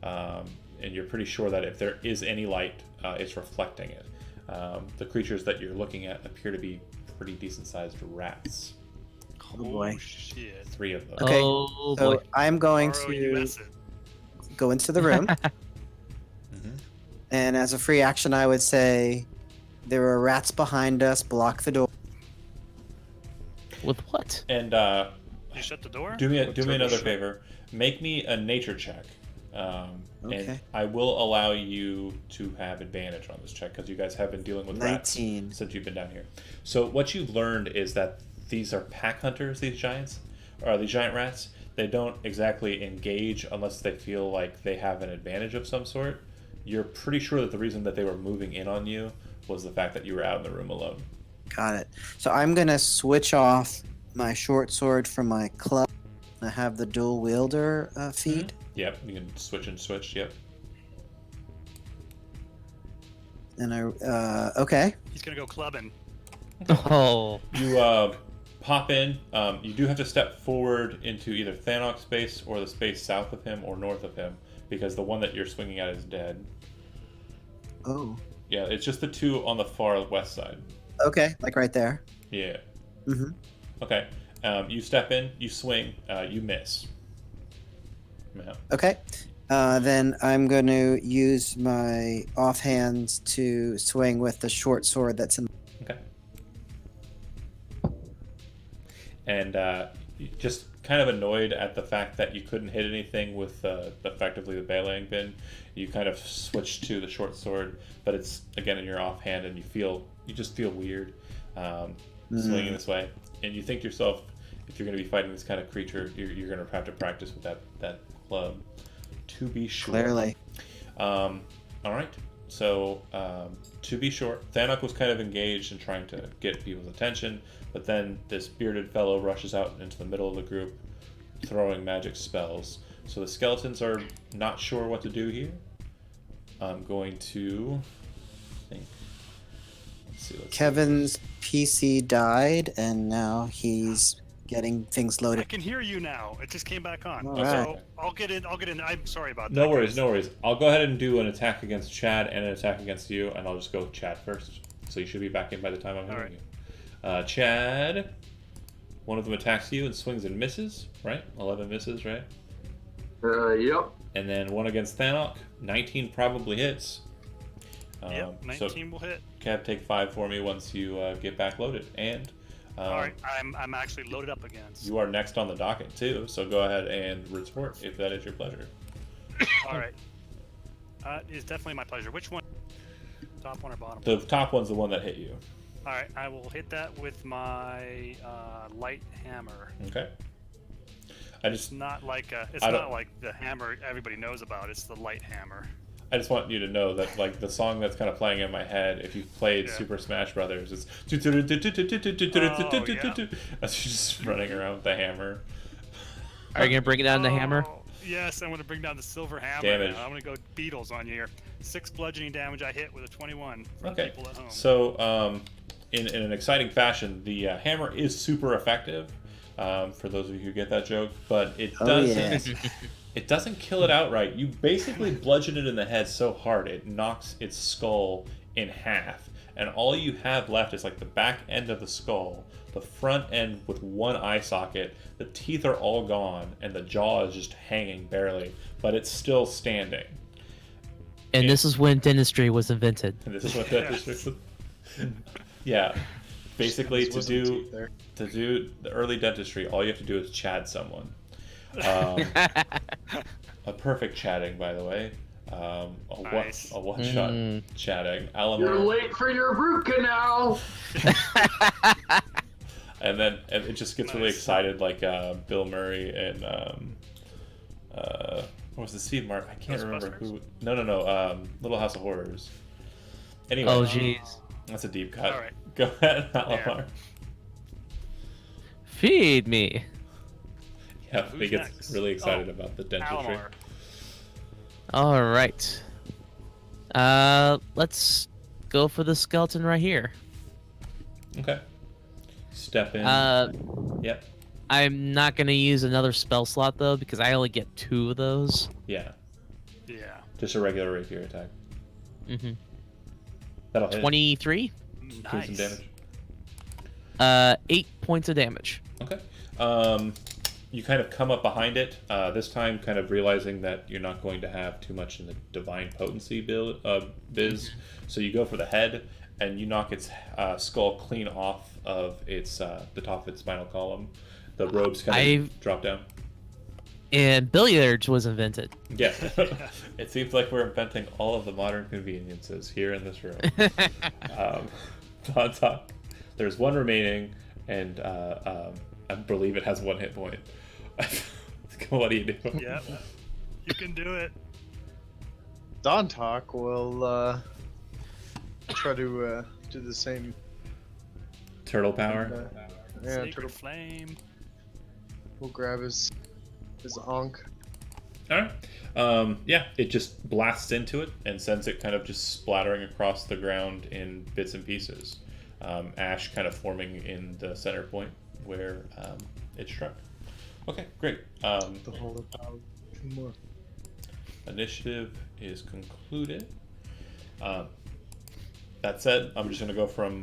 S1: and you're pretty sure that if there is any light, it's reflecting it. The creatures that you're looking at appear to be pretty decent sized rats.
S3: Oh boy.
S5: Shit.
S1: 3 of them.
S3: Okay,
S2: Oh
S3: So
S2: boy.
S3: I'm going
S5: R-O-U-S
S3: to
S5: it.
S3: go into the room,
S1: Mhm.
S3: and as a free action, I would say there are rats behind us. Block the door.
S2: With what?
S1: And
S5: You shut the door?
S1: do me
S4: What's
S1: another
S4: our-
S1: favor. Make me a nature check. And
S3: Okay.
S1: I will allow you to have advantage on this check because you guys have been dealing with rats
S3: 19.
S1: since you've been down here. So what you've learned is that these are pack hunters. These giants, or these giant rats. They don't exactly engage unless they feel like they have an advantage of some sort. You're pretty sure that the reason that they were moving in on you was the fact that you were out in the room alone.
S3: Got it. So I'm gonna switch off my short sword from my club. I have the dual wielder feat.
S1: Yep, you can switch and switch. Yep.
S3: And I okay.
S5: He's gonna go clubbing.
S2: Oh.
S1: You pop in. You do have to step forward into either Thanok's space or the space south of him or north of him because the one that you're swinging at is dead.
S3: Oh.
S1: Yeah, it's just the 2 on the far west side.
S3: Okay, like right there.
S1: Yeah.
S3: Mhm.
S1: Okay. You step in, you swing, you miss. Yeah.
S3: Okay. Then I'm going to use my offhands to swing with the short sword that's in.
S1: Okay. And you're just kind of annoyed at the fact that you couldn't hit anything with effectively the bailing pin. You kind of switch to the short sword, but it's again in your offhand, and you just feel weird swinging this way. And you think to yourself, if you're going to be fighting this kind of creature, you're going to have to practice with that club. To be sure.
S3: Clearly.
S1: All right. So, to be sure, Thanok was kind of engaged in trying to get people's attention, but then this bearded fellow rushes out into the middle of the group, throwing magic spells. So the skeletons are not sure what to do here. I'm going to think. Let's see.
S3: Kevin's PC died, and now he's getting things
S5: I
S3: loaded.
S5: can hear you now. It just came back on.
S3: All
S5: So
S3: right.
S5: I'll get in. I'm sorry about that.
S1: No worries,
S5: guys.
S1: no worries. I'll go ahead and do an attack against Chad and an attack against you, and I'll just go Chad first. So you should be back in by the time I'm hitting
S5: Alright.
S1: you. Chad, one of them attacks you and swings and misses, right? 11 misses, right?
S6: Yep.
S1: And then one against Thanok, 19 probably hits.
S5: Yep,
S1: So
S5: 19 will hit.
S1: Cab, take 5 for me once you get back loaded. And
S5: All right, I'm actually loaded up again. So-
S1: you are next on the docket too, so go ahead and retort if that is your pleasure.
S5: All right. It's definitely my pleasure. Which one? Top one or bottom?
S1: The top one's the one that hit you.
S5: All right, I will hit that with my light hammer.
S1: Okay.
S5: It's not like it's
S1: I don't-
S5: not like the hammer everybody knows about. It's the light hammer.
S1: I just want you to know that, like, the song that's kind of playing in my head, if you've played
S5: Yeah.
S1: Super Smash Brothers, it's
S5: yeah.
S1: as you're just running around with the hammer.
S2: Are you gonna bring it down the hammer?
S5: Oh, yes, I'm going to bring down the silver hammer.
S1: Damage.
S5: Now. I'm going to go Beatles on you here. 6 bludgeoning damage I hit with a 21 for the
S1: Okay.
S5: people at home.
S1: So, in an exciting fashion, the hammer is super effective. For those of you who get that joke, but it doesn't. It doesn't kill it outright. You basically bludgeon it in the head so hard it knocks its skull in half, and all you have left is like the back end of the skull, the front end with one eye socket. The teeth are all gone, and the jaw is just hanging barely, but it's still standing.
S2: And this is when dentistry was invented.
S1: And this is what yeah. Basically,
S4: Just
S1: to
S4: wisdom
S1: do
S4: teeth there.
S1: the early dentistry, all you have to do is Chad someone. A perfect chatting, by the way.
S5: Nice.
S1: A one shot chatting. Alamar.
S6: You're late for your root canal.
S1: And it just gets really
S5: Nice.
S1: excited, like Bill Murray and what was the Steve Martin? I can't remember who. No. Little House of Horrors. Anyway,
S2: Oh jeez.
S1: that's a deep cut.
S5: All right.
S1: Go ahead, Alamar.
S2: Feed me.
S1: Yeah,
S5: Who's
S1: he gets
S5: next?
S1: really excited about the dentistry.
S5: Alamar.
S2: All right. Let's go for the skeleton right here.
S1: Okay. Step in. Yep.
S2: I'm not gonna use another spell slot though because I only get 2 of those.
S1: Yeah.
S5: Yeah.
S1: Just a regular rapier attack.
S2: Mm-hmm.
S1: That'll hit.
S2: 23.
S1: Do some
S5: Nice.
S1: damage.
S2: 8 points of damage.
S1: Okay. You kind of come up behind it, this time kind of realizing that you're not going to have too much in the divine potency biz. So you go for the head, and you knock its skull clean off of its the top of its spinal column. The robes kind of drop down.
S2: And billiards was invented.
S1: Yeah. It seems like we're inventing all of the modern conveniences here in this room. Talk. There's one remaining, and I believe it has 1 hit point. What do you do?
S5: Yep. You can do it.
S4: Dontalk will try to do the same.
S1: Turtle power?
S4: Yeah,
S5: Sacred
S4: turtle
S5: flame.
S4: will grab his Ankh.
S1: Alright. Yeah, it just blasts into it and sends it kind of just splattering across the ground in bits and pieces. Ash kind of forming in the center point where it struck. Okay, great.
S4: The whole power. 2 more.
S1: Initiative is concluded. That said, I'm just going to go from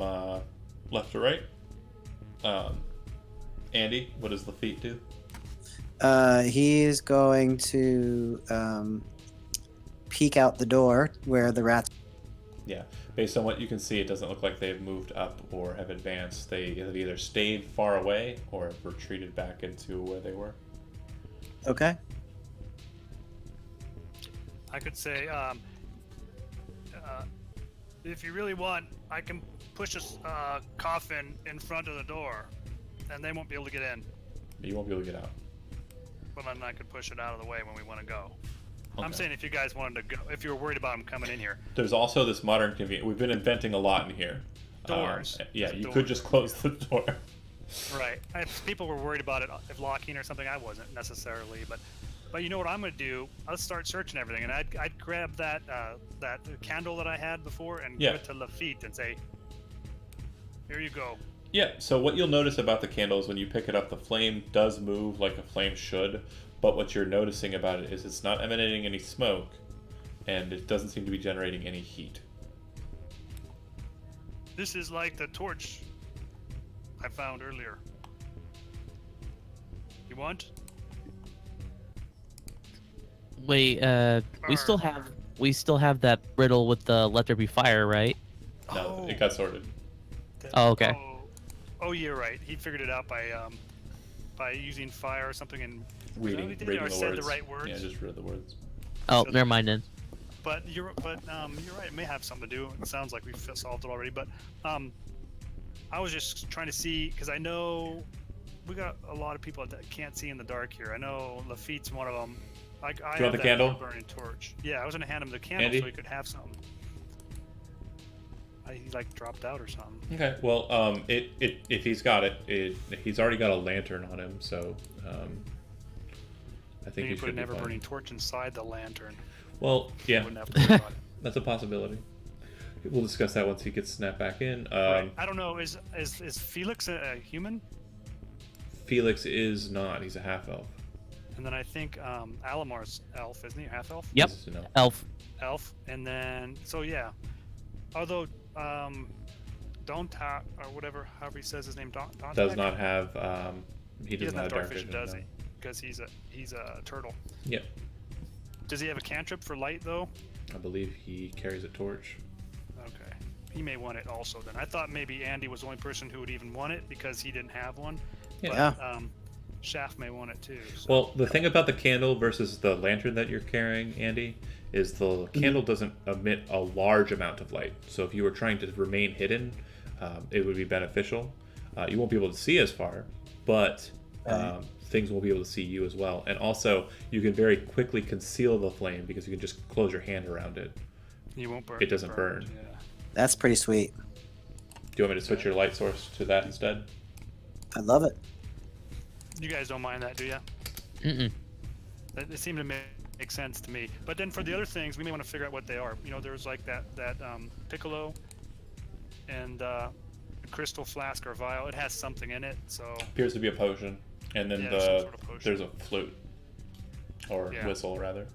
S1: left to right. Andy, what does Lafitte do?
S3: He's going to peek out the door where the rats.
S1: Yeah, based on what you can see, it doesn't look like they've moved up or have advanced. They have either stayed far away or have retreated back into where they were.
S3: Okay.
S5: I could say, if you really want, I can push a coffin in front of the door, and they won't be able to get in.
S1: You won't be able to get out.
S5: But then I could push it out of the way when we want to go.
S1: Okay.
S5: I'm saying if you guys wanted to go, if you were worried about them coming in here.
S1: There's also this modern convenience. We've been inventing a lot in here.
S5: Doors.
S1: Yeah, you
S5: Doors.
S1: could just close the door.
S5: Right. If people were worried about it, if locking or something, I wasn't necessarily. But you know what I'm going to do? I'll start searching everything, and I'd grab that that candle that I had before and give it to Lafitte and say, "Here you go."
S1: Yeah, so what you'll notice about the candle is when you pick it up, the flame does move like a flame should, but what you're noticing about it is it's not emanating any smoke, and it doesn't seem to be generating any heat.
S5: This is like the torch I found earlier. You want?
S2: Wait, we still have that riddle with the let there be fire, right?
S1: No, it got sorted.
S2: Oh, okay.
S5: Oh, you're right. He figured it out by using fire or something and
S1: Reading
S5: or
S1: the
S5: said
S1: words.
S5: the right words.
S1: Yeah, just read the words.
S2: Oh,
S5: So-
S2: never mind then.
S5: But you're right. It may have something to do. It sounds like we've solved it already. But I was just trying to see because I know we got a lot of people that can't see in the dark here. I know Lafitte's one of them. I
S1: want
S5: have
S1: the
S5: that
S1: candle?
S5: burning torch. Yeah, I was gonna hand him the candle
S1: Andy?
S5: so he could have something. He like dropped out or something.
S1: Okay, well, if he's got it, he's already got a lantern on him, so I think
S5: You
S1: he
S5: put
S1: should
S5: an
S1: be fine.
S5: ever-burning torch inside the lantern.
S1: Well,
S5: You
S1: yeah,
S5: wouldn't have to worry about it.
S1: that's a possibility. We'll discuss that once he gets snapped back in.
S5: Right. I don't know. Is Felix a human?
S1: Felix is not. He's a half-elf.
S5: And then I think Alamar's elf, isn't he? Half elf.
S2: Yep.
S1: This is an elf.
S2: Elf.
S5: Elf. And then so yeah. Although Don'ta or whatever, however he says his name, Don'ta
S1: Does not have. He
S5: He
S1: does
S5: doesn't
S1: not
S5: have
S1: have
S5: dark vision, does
S1: no.
S5: he? Because he's a turtle.
S1: Yep.
S5: Does he have a cantrip for light though?
S1: I believe he carries a torch.
S5: Okay. He may want it also then. I thought maybe Andy was the only person who would even want it because he didn't have one.
S3: Yeah.
S5: But, Shaft may want it too. So.
S1: Well, the thing about the candle versus the lantern that you're carrying, Andy, is the candle doesn't emit a large amount of light. So if you were trying to remain hidden, it would be beneficial. You won't be able to see as far, but things will be able to see you as well. And also, you can very quickly conceal the flame because you can just close your hand around it.
S5: He won't burn.
S1: It doesn't burn.
S5: Yeah.
S3: That's pretty sweet.
S1: Do you want me to switch your light source to that instead?
S3: I love it.
S5: You guys don't mind that, do you?
S2: Mm-mm.
S5: It seemed to make sense to me. But then for the other things, we may want to figure out what they are. You know, there's like that piccolo and a crystal flask or vial. It has something in it, so
S1: Appears to be a potion, and then
S5: Yeah, some sort of potion.
S1: there's a flute or
S5: Yeah.
S1: whistle rather.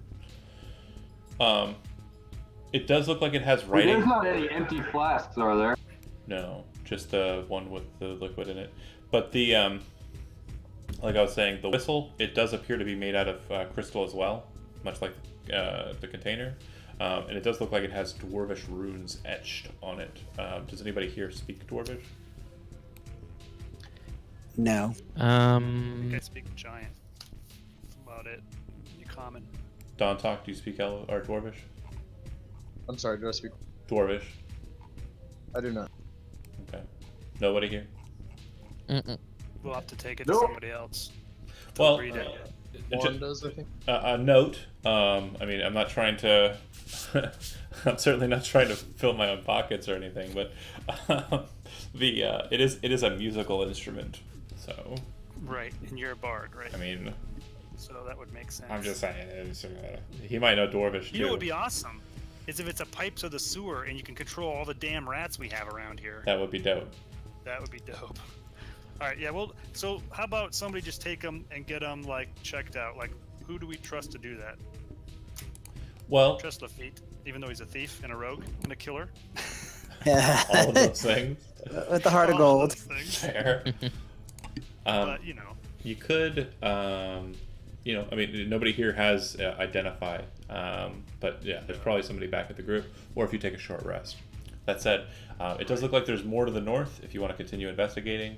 S1: It does look like it has
S6: But
S1: writing.
S6: there's not any empty flasks, are there?
S1: No, just the one with the liquid in it. But the like I was saying, the whistle, it does appear to be made out of crystal as well, much like the container. And it does look like it has Dwarvish runes etched on it. Does anybody here speak Dwarvish?
S3: No.
S5: I think I speak Giant. That's about it. You common.
S1: Don Talk, do you speak or Dwarvish?
S4: I'm sorry, do I speak?
S1: Dwarvish.
S4: I do not.
S1: Okay. Nobody here?
S2: Mm-mm.
S5: We'll have to take it
S6: Nope.
S5: to somebody else.
S1: Well,
S5: read it.
S4: Juan does, I think.
S1: a note. I mean, I'm not trying to. I'm certainly not trying to fill my own pockets or anything, but it is a musical instrument. So.
S5: Right, and you're a bard, right?
S1: I mean,
S5: So that would make sense.
S1: I'm just saying. He might know Dwarvish too.
S5: You know what would be awesome? Is if it's a pipe to the sewer and you can control all the damn rats we have around here.
S1: That would be dope.
S5: That would be dope. All right, yeah. Well, so how about somebody just take them and get them like checked out? Like, who do we trust to do that?
S1: Well,
S5: Trust Lafitte, even though he's a thief and a rogue and a killer.
S1: all of those things.
S3: With the heart of
S5: All
S3: gold.
S5: those things.
S1: Fair.
S5: But you know,
S1: You could, you know, I mean, nobody here has identify, but yeah, there's probably somebody back at the group, or if you take a short rest. That said, it does look like there's more to the north if you want to continue investigating.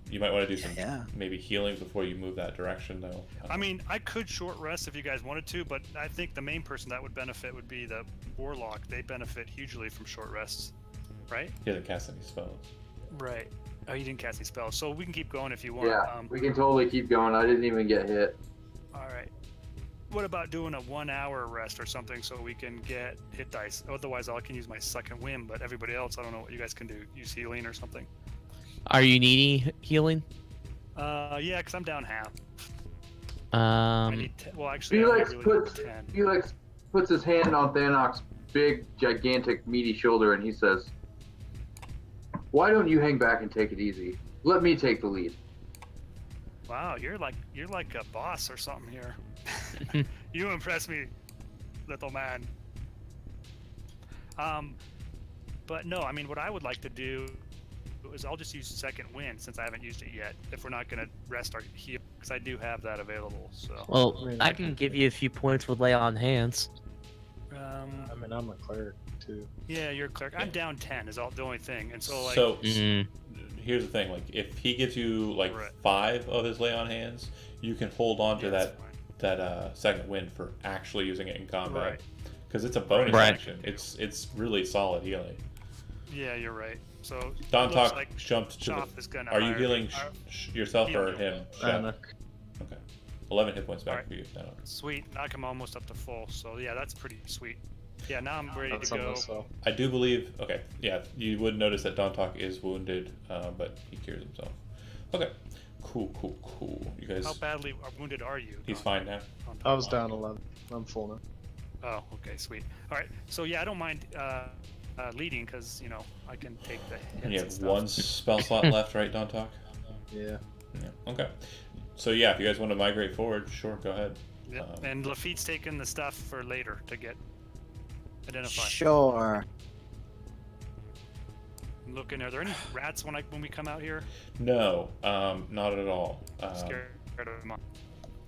S1: You might want to do some maybe healing before you move that direction, though.
S5: I mean, I could short rest if you guys wanted to, but I think the main person that would benefit would be the warlock. They benefit hugely from short rests, right?
S1: He doesn't cast any spells.
S5: Right. Oh, you didn't cast any spells, so we can keep going if you want.
S6: Yeah, we can totally keep going. I didn't even get hit.
S5: All right. What about doing a 1 hour rest or something so we can get hit dice? Otherwise, I can use my second whim, but everybody else, I don't know what you guys can do. Use healing or something.
S2: Are you needing healing?
S5: Yeah, because I'm down half. I need well, actually,
S6: Felix
S5: I really
S6: puts
S5: need 10.
S6: Felix puts his hand on Thanok's big, gigantic, meaty shoulder, and he says, "Why don't you hang back and take it easy? Let me take the lead."
S5: Wow, you're like a boss or something here. You impress me, little man. But no, I mean, what I would like to do is I'll just use second wind since I haven't used it yet. If we're not gonna rest our heal, because I do have that available. So.
S2: Well, I can give you a few points with lay on hands.
S4: I mean, I'm a cleric too.
S5: Yeah, you're a cleric. I'm down 10 is all the only thing, and so like.
S1: So here's the thing: like, if he gives you like 5 of his lay on hands, you can hold on to that second wind for actually using it in combat, because it's a bonus action. It's really solid healing.
S5: Yeah, you're right. So
S1: Don Talk
S5: like
S1: jumped to
S5: Chop is gonna
S1: Are you
S5: hire
S1: healing
S5: me.
S1: yourself or
S5: Heal.
S1: him?
S4: Thanok.
S1: Okay, 11 hit points back
S5: Alright.
S1: for you. Thanok.
S5: Sweet, knock him almost up to full. So yeah, that's pretty sweet. Yeah, now I'm ready
S4: That's
S5: to go.
S4: something, so.
S1: I do believe. Okay, yeah, you would notice that Don Talk is wounded, but he cures himself. Okay, cool. You guys.
S5: How badly wounded are you?
S1: He's fine now.
S4: I was down 11. I'm full now.
S5: Oh, okay, sweet. All right, so yeah, I don't mind leading because you know I can take the hits
S1: And you
S5: and
S1: have
S5: stuff.
S1: 1 spell slot left, right, Don Talk?
S4: Yeah.
S1: Yeah. Okay. So yeah, if you guys want to migrate forward, sure, go ahead.
S5: Yep. And Lafitte's taking the stuff for later to get identified.
S3: Sure.
S5: I'm looking. Are there any rats when we come out here?
S1: No, not at all.
S5: Scared of them.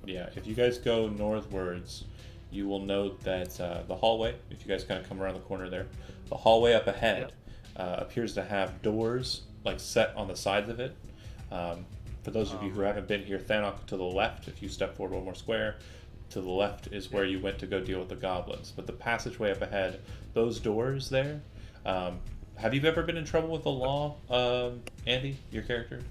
S1: Yeah, if you guys go northwards, you will note that the hallway, if you guys kind of come around the corner there, the hallway up ahead appears to have doors like set on the sides of it. For those of you who haven't been here, Thanok to the left, if you step forward 1 more square, to the left is where you went to go deal with the goblins. But the passageway up ahead, those doors there, have you ever been in trouble with the law, Andy, your character?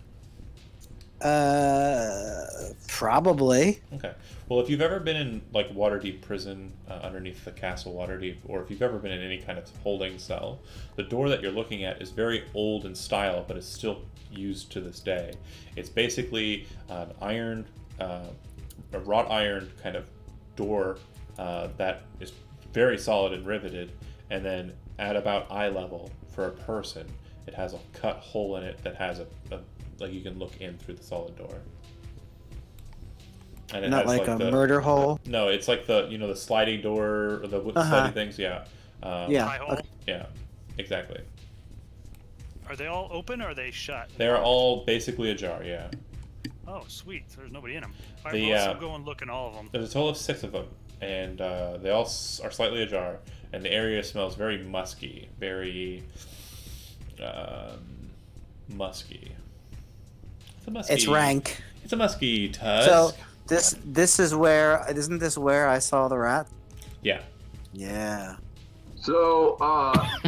S3: Probably.
S1: Okay. Well, if you've ever been in like Waterdeep prison underneath the castle Waterdeep, or if you've ever been in any kind of holding cell, the door that you're looking at is very old in style, but it's still used to this day. It's basically an iron, a wrought iron kind of door that is very solid and riveted, and then at about eye level for a person, it has a cut hole in it that has a like you can look in through the solid door. And it
S3: Not
S1: has
S3: like a
S1: the
S3: murder hole.
S1: No, it's like the the sliding door or the sliding things. Yeah.
S3: Yeah.
S5: High hole.
S3: Okay.
S1: Yeah. Exactly.
S5: Are they all open or are they shut?
S1: They're all basically ajar. Yeah.
S5: Oh, sweet. So there's nobody in them. All right,
S1: The,
S5: well, let's go and look in all of them.
S1: There's a total of 6 of them, and they all are slightly ajar, and the area smells very musky, very musky. It's a musky.
S3: It's rank.
S1: It's a musky tusk.
S3: So this is where isn't this where I saw the rat?
S1: Yeah.
S3: Yeah.
S6: So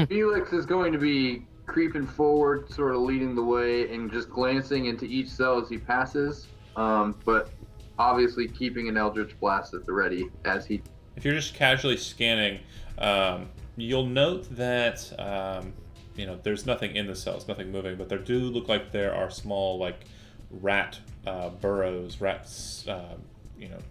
S6: Felix is going to be creeping forward, sort of leading the way, and just glancing into each cell as he passes. But obviously keeping an Eldritch Blast at the ready as he.
S1: If you're just casually scanning, you'll note that there's nothing in the cells, nothing moving, but there do look like there are small rat burrows, rats,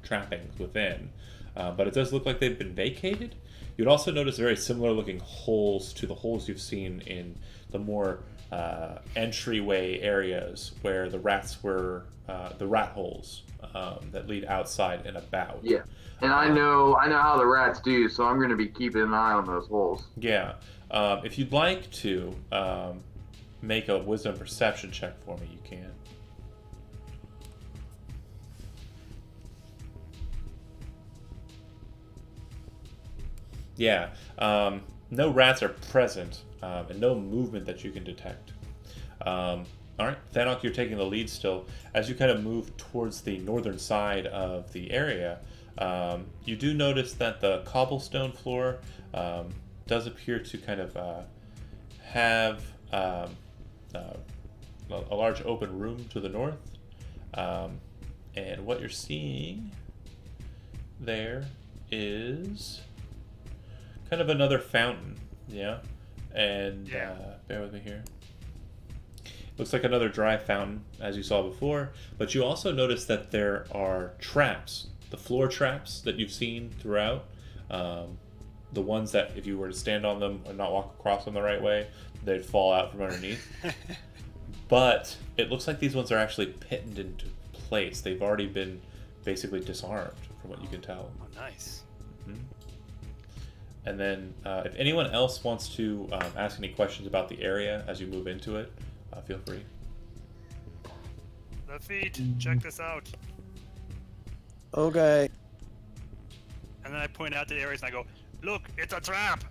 S1: trappings within. But it does look like they've been vacated. You'd also notice very similar looking holes to the holes you've seen in the more entryway areas where the rats were, the rat holes that lead outside and about.
S6: Yeah, and I know how the rats do, so I'm going to be keeping an eye on those holes.
S1: Yeah. If you'd like to make a wisdom perception check for me, you can. Yeah. No rats are present, and no movement that you can detect. All right, Thanok, you're taking the lead still. As you kind of move towards the northern side of the area, you do notice that the cobblestone floor does appear to kind of have a large open room to the north. And what you're seeing there is kind of another fountain, yeah? And bear with me here. Looks like another dry fountain, as you saw before, but you also notice that there are traps, the floor traps that you've seen throughout, the ones that if you were to stand on them or not walk across them the right way, they'd fall out from underneath. But it looks like these ones are actually pitted into place. They've already been basically disarmed, from what you can tell.
S5: Oh, nice.
S1: Mm-hmm. And then if anyone else wants to ask any questions about the area as you move into it, feel free.
S5: The feet, check this out.
S3: Okay.
S5: And then I point out the areas and I go, look, it's a trap.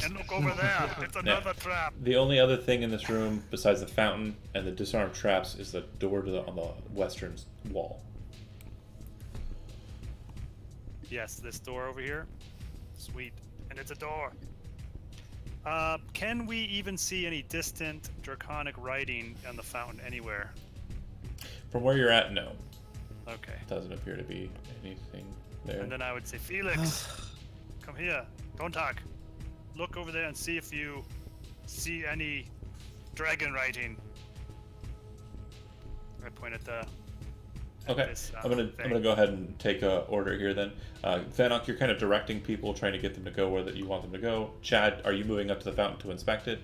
S5: And look over there, it's another trap.
S1: The only other thing in this room, besides the fountain and the disarmed traps, is the door on the western wall.
S5: Yes, this door over here. Sweet. And it's a door. Can we even see any distant draconic writing on the fountain anywhere?
S1: From where you're at, no.
S5: Okay.
S1: Doesn't appear to be anything there.
S5: And then I would say, Felix, come here. Don't talk. Look over there and see if you see any dragon writing. I point at the.
S1: Okay,
S5: This,
S1: I'm gonna go ahead and take a order here then. Thanok, you're kind of directing people, trying to get them to go where that you want them to go. Chad, are you moving up to the fountain to inspect it?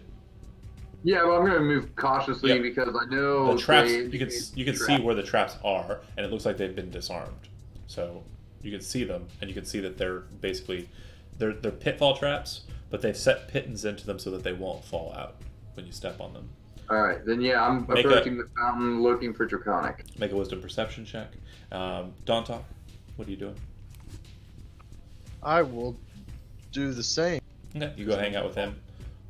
S6: Yeah, well, I'm going to move cautiously
S1: Yep.
S6: because I know
S1: The traps,
S6: they
S1: you can see where the traps are, and it looks like they've been disarmed. So you can see them, and you can see that they're basically they're pitfall traps, but they've set pittons into them so that they won't fall out when you step on them.
S6: All right, then yeah, I'm
S1: Make
S6: approaching the fountain looking for draconic.
S1: Make a wisdom perception check. Dontok, what are you doing?
S4: I will do the same.
S1: Okay, you go hang out with him.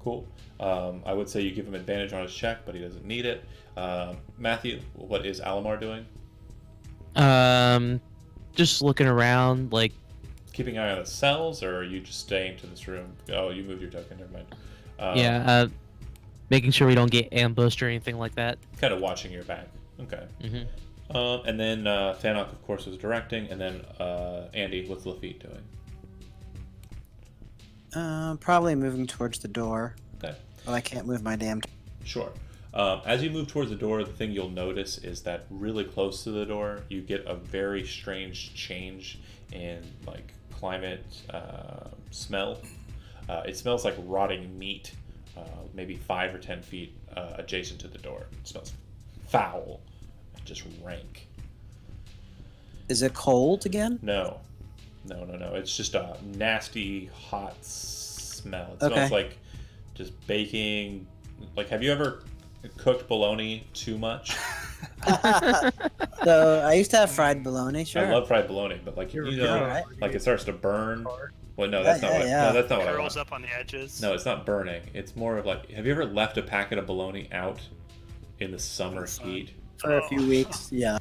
S1: Cool. I would say you give him advantage on his check, but he doesn't need it. Matthew, what is Alamar doing?
S2: Just looking around, like.
S1: Keeping an eye on the cells, or are you just staying to this room? Oh, you moved your token. Never mind.
S2: Making sure we don't get ambushed or anything like that.
S1: Kind of watching your back. Okay.
S2: Mm-hmm.
S1: And then Thanok, of course, was directing, and then Andy, what's Lafitte doing?
S3: Probably moving towards the door.
S1: Okay.
S3: Well, I can't move my damn.
S1: Sure. As you move towards the door, the thing you'll notice is that really close to the door, you get a very strange change in climate smell. It smells like rotting meat, maybe 5 or 10 feet adjacent to the door. It smells foul, and just rank.
S3: Is it cold again?
S1: No. It's just a nasty, hot smell. It
S3: Okay.
S1: smells like just baking. Have you ever cooked bologna too much
S3: So I used to have fried bologna. Sure.
S1: I love fried bologna, but like you know,
S3: right.
S1: like it starts to burn. Well, no,
S3: Yeah,
S1: that's not what.
S3: yeah.
S1: No, that's not what I
S5: Curls
S1: want.
S5: up on the edges.
S1: No, it's not burning. It's more of like, have you ever left a packet of bologna out in the summer heat?
S3: For a few weeks. Yeah.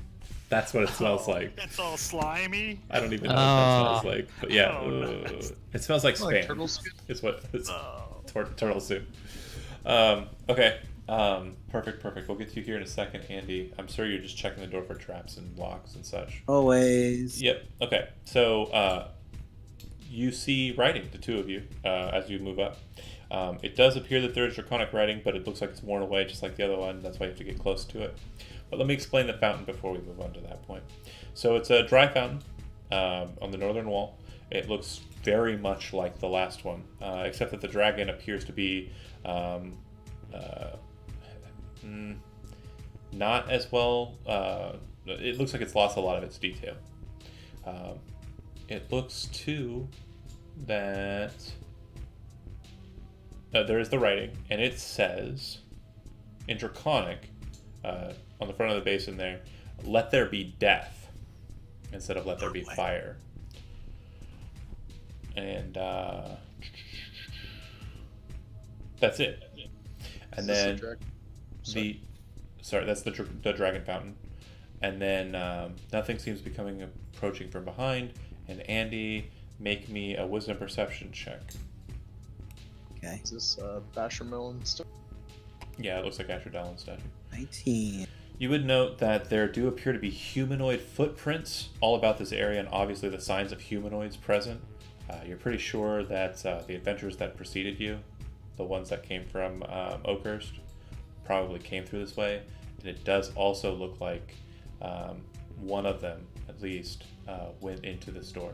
S1: That's what it smells like.
S5: It's all slimy.
S1: I don't even know what that
S2: Oh.
S1: smells like, but yeah,
S5: Oh, nice.
S1: it smells like
S4: Like
S1: spam.
S4: turtle soup?
S1: It's what it's
S5: Oh.
S1: turtle soup. Okay. Perfect. We'll get to you here in a second, Andy. I'm sure you're just checking the door for traps and locks and such.
S3: Always.
S1: Yep. Okay. So you see writing, the two of you, as you move up. It does appear that there is draconic writing, but it looks like it's worn away just like the other one. That's why you have to get close to it. But let me explain the fountain before we move on to that point. So it's a dry fountain on the northern wall. It looks very much like the last one, except that the dragon appears to be not as well. It looks like it's lost a lot of its detail. It looks too that there is the writing, and it says in Draconic on the front of the basin there, "Let there be death," instead of "Let there be fire." And that's it. And then that's the dragon fountain. And then nothing seems to be approaching from behind. And Andy, make me a wisdom perception check.
S3: Okay.
S4: Is this Basher Mill and stuff?
S1: Yeah, it looks like Asher Dallin statue.
S3: 19.
S1: You would note that there do appear to be humanoid footprints all about this area, and obviously the signs of humanoids present. You're pretty sure that the adventurers that preceded you, the ones that came from Oakhurst, probably came through this way. And it does also look like one of them, at least, went into this door.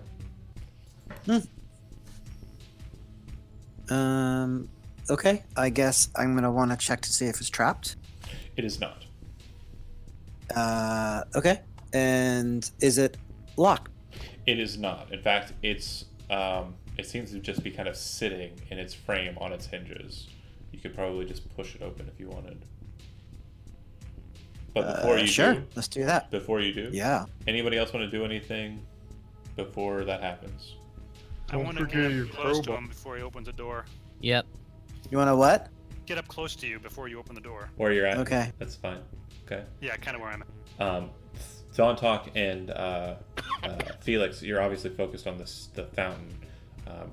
S3: Okay. I guess I'm gonna want to check to see if it's trapped.
S1: It is not.
S3: Okay. And is it locked?
S1: It is not. In fact, it seems to just be kind of sitting in its frame on its hinges. You could probably just push it open if you wanted. But before you
S3: sure.
S1: do,
S3: Let's do that.
S1: before you do,
S3: Yeah.
S1: anybody else want to do anything before that happens?
S5: I want to get up close to him before he opens the door.
S2: Yep.
S3: You want to what?
S5: Get up close to you before you open the door.
S1: Where you're at?
S3: Okay.
S1: That's fine. Okay.
S5: Yeah, kind of where I'm at.
S1: Zontalk and Felix, you're obviously focused on the fountain,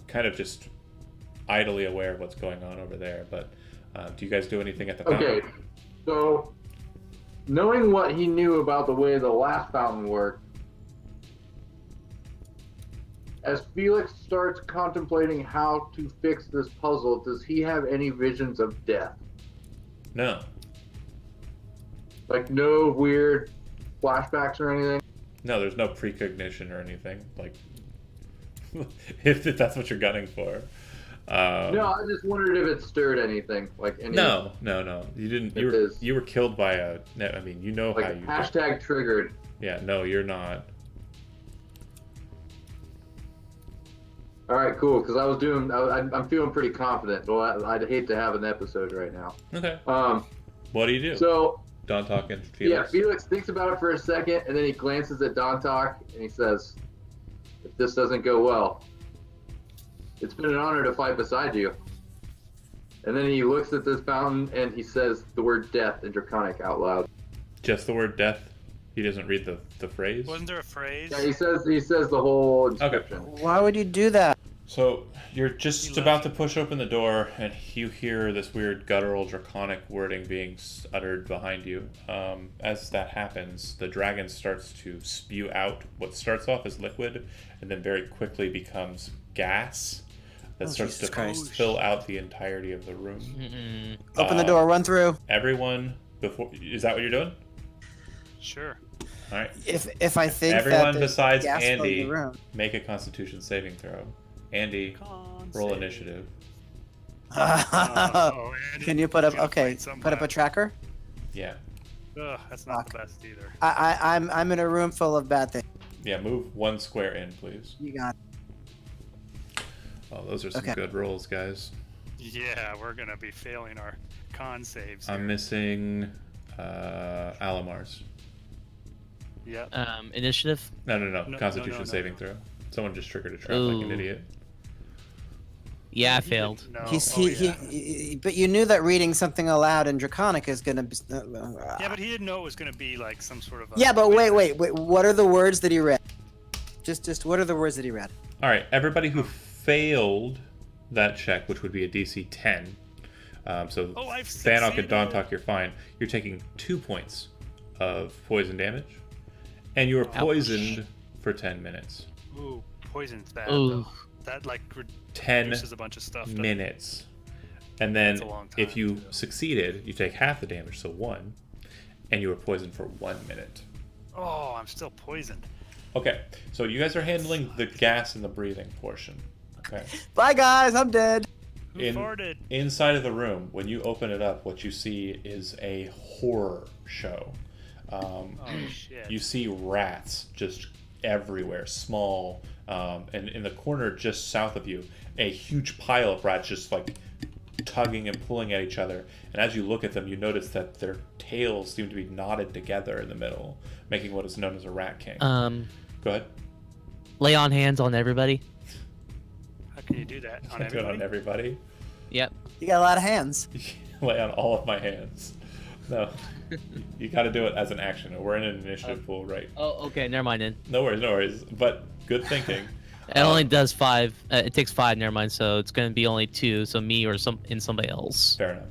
S1: kind of just idly aware of what's going on over there. But do you guys do anything at the fountain?
S6: Okay, so knowing what he knew about the way the last fountain worked, as Felix starts contemplating how to fix this puzzle, does he have any visions of death?
S1: No.
S6: Like no weird flashbacks or anything?
S1: No, there's no precognition or anything. Like, if that's what you're gunning for.
S6: No, I just wondered if it stirred anything. Like any,
S1: No. You didn't. You were killed by a. I mean, you know
S6: like
S1: how you.
S6: hashtag triggered.
S1: Yeah. No, you're not.
S6: All right, cool. Because I'm feeling pretty confident. Well, I'd hate to have an episode right now.
S1: Okay.
S6: Um.
S1: What do you do?
S6: So
S1: Don talking.
S6: yeah,
S1: Felix.
S6: Felix thinks about it for a second, and then he glances at Dontok and he says, "If this doesn't go well, it's been an honor to fight beside you." And then he looks at this fountain and he says the word "death" in Draconic out loud.
S1: Just the word death. He doesn't read the phrase.
S5: Wasn't there a phrase?
S6: Yeah, he says the whole inscription.
S3: Why would you do that?
S1: So you're just
S5: He
S1: about
S5: loves
S1: to push open the door, and you hear this weird guttural draconic wording being uttered behind you. As that happens, the dragon starts to spew out what starts off as liquid, and then very quickly becomes gas that starts
S3: Jesus
S1: to
S3: Christ.
S1: fill out the entirety of the room.
S2: Mm-mm.
S3: Open the door, run through.
S1: Everyone, is that what you're doing?
S5: Sure.
S1: All right.
S3: If I think
S1: Everyone
S3: that
S1: besides
S3: gas filling
S1: Andy,
S3: the room.
S1: make a Constitution saving throw. Andy, roll initiative.
S5: Oh, Andy,
S3: Can you put up?
S5: gotta
S3: Okay,
S5: fight
S3: put up a
S5: somebody.
S3: tracker.
S1: Yeah.
S5: Ugh, that's not
S3: Fuck.
S5: the best either.
S3: I'm in a room full of bad things.
S1: Yeah, move one square in, please.
S3: You got.
S1: Oh, those are some
S3: Okay.
S1: good rolls, guys.
S5: Yeah, we're gonna be failing our con saves.
S1: I'm
S5: here.
S1: missing Alamar's.
S5: Yeah.
S2: Initiative.
S1: No. Constitution
S5: no.
S1: saving throw. Someone just triggered a trap like an
S2: Ooh.
S1: idiot.
S2: Yeah, I
S5: He
S2: failed.
S5: didn't know.
S3: He's,
S5: Oh,
S3: but you knew that reading something aloud in Draconic is gonna be.
S5: Yeah, but he didn't know it was gonna be like some sort of.
S3: Yeah, but wait. What are the words that he read? Just what are the words that he read?
S1: All right, everybody who failed that check, which would be a DC 10. So
S5: Oh, I've
S1: Thanok and
S5: succeeded.
S1: Dawntalk, you're fine. You're taking 2 points of poison damage, and you are poisoned for 10 minutes.
S5: Ooh, poison's bad.
S2: Ooh.
S5: Though. That like
S1: 10
S5: reduces a bunch of stuff.
S1: minutes. And then
S5: That's a long
S1: if
S5: time,
S1: you
S5: too.
S1: succeeded, you take half the damage, so 1, and you were poisoned for 1 minute.
S5: Oh, I'm still poisoned.
S1: Okay, so you guys are handling the gas and the breathing portion. Okay.
S3: Bye guys, I'm dead.
S5: Who
S1: In-
S5: farted?
S1: Inside of the room, when you open it up, what you see is a horror show.
S5: Oh shit.
S1: You see rats just everywhere, small, and in the corner just south of you, a huge pile of rats just like tugging and pulling at each other. And as you look at them, you notice that their tails seem to be knotted together in the middle, making what is known as a rat king. Go ahead.
S2: Lay on hands on everybody.
S5: How can you do that on
S1: Do it on
S5: everybody?
S1: everybody.
S2: Yep.
S3: You got a lot of hands.
S1: Lay on all of my hands. No. You got to do it as an action. We're in an initiative pool, right?
S2: Oh, okay. Never mind then.
S1: No worries. But good thinking.
S2: It only does 5. It takes 5. Never mind. So it's gonna be only 2. So me or somebody else.
S1: Fair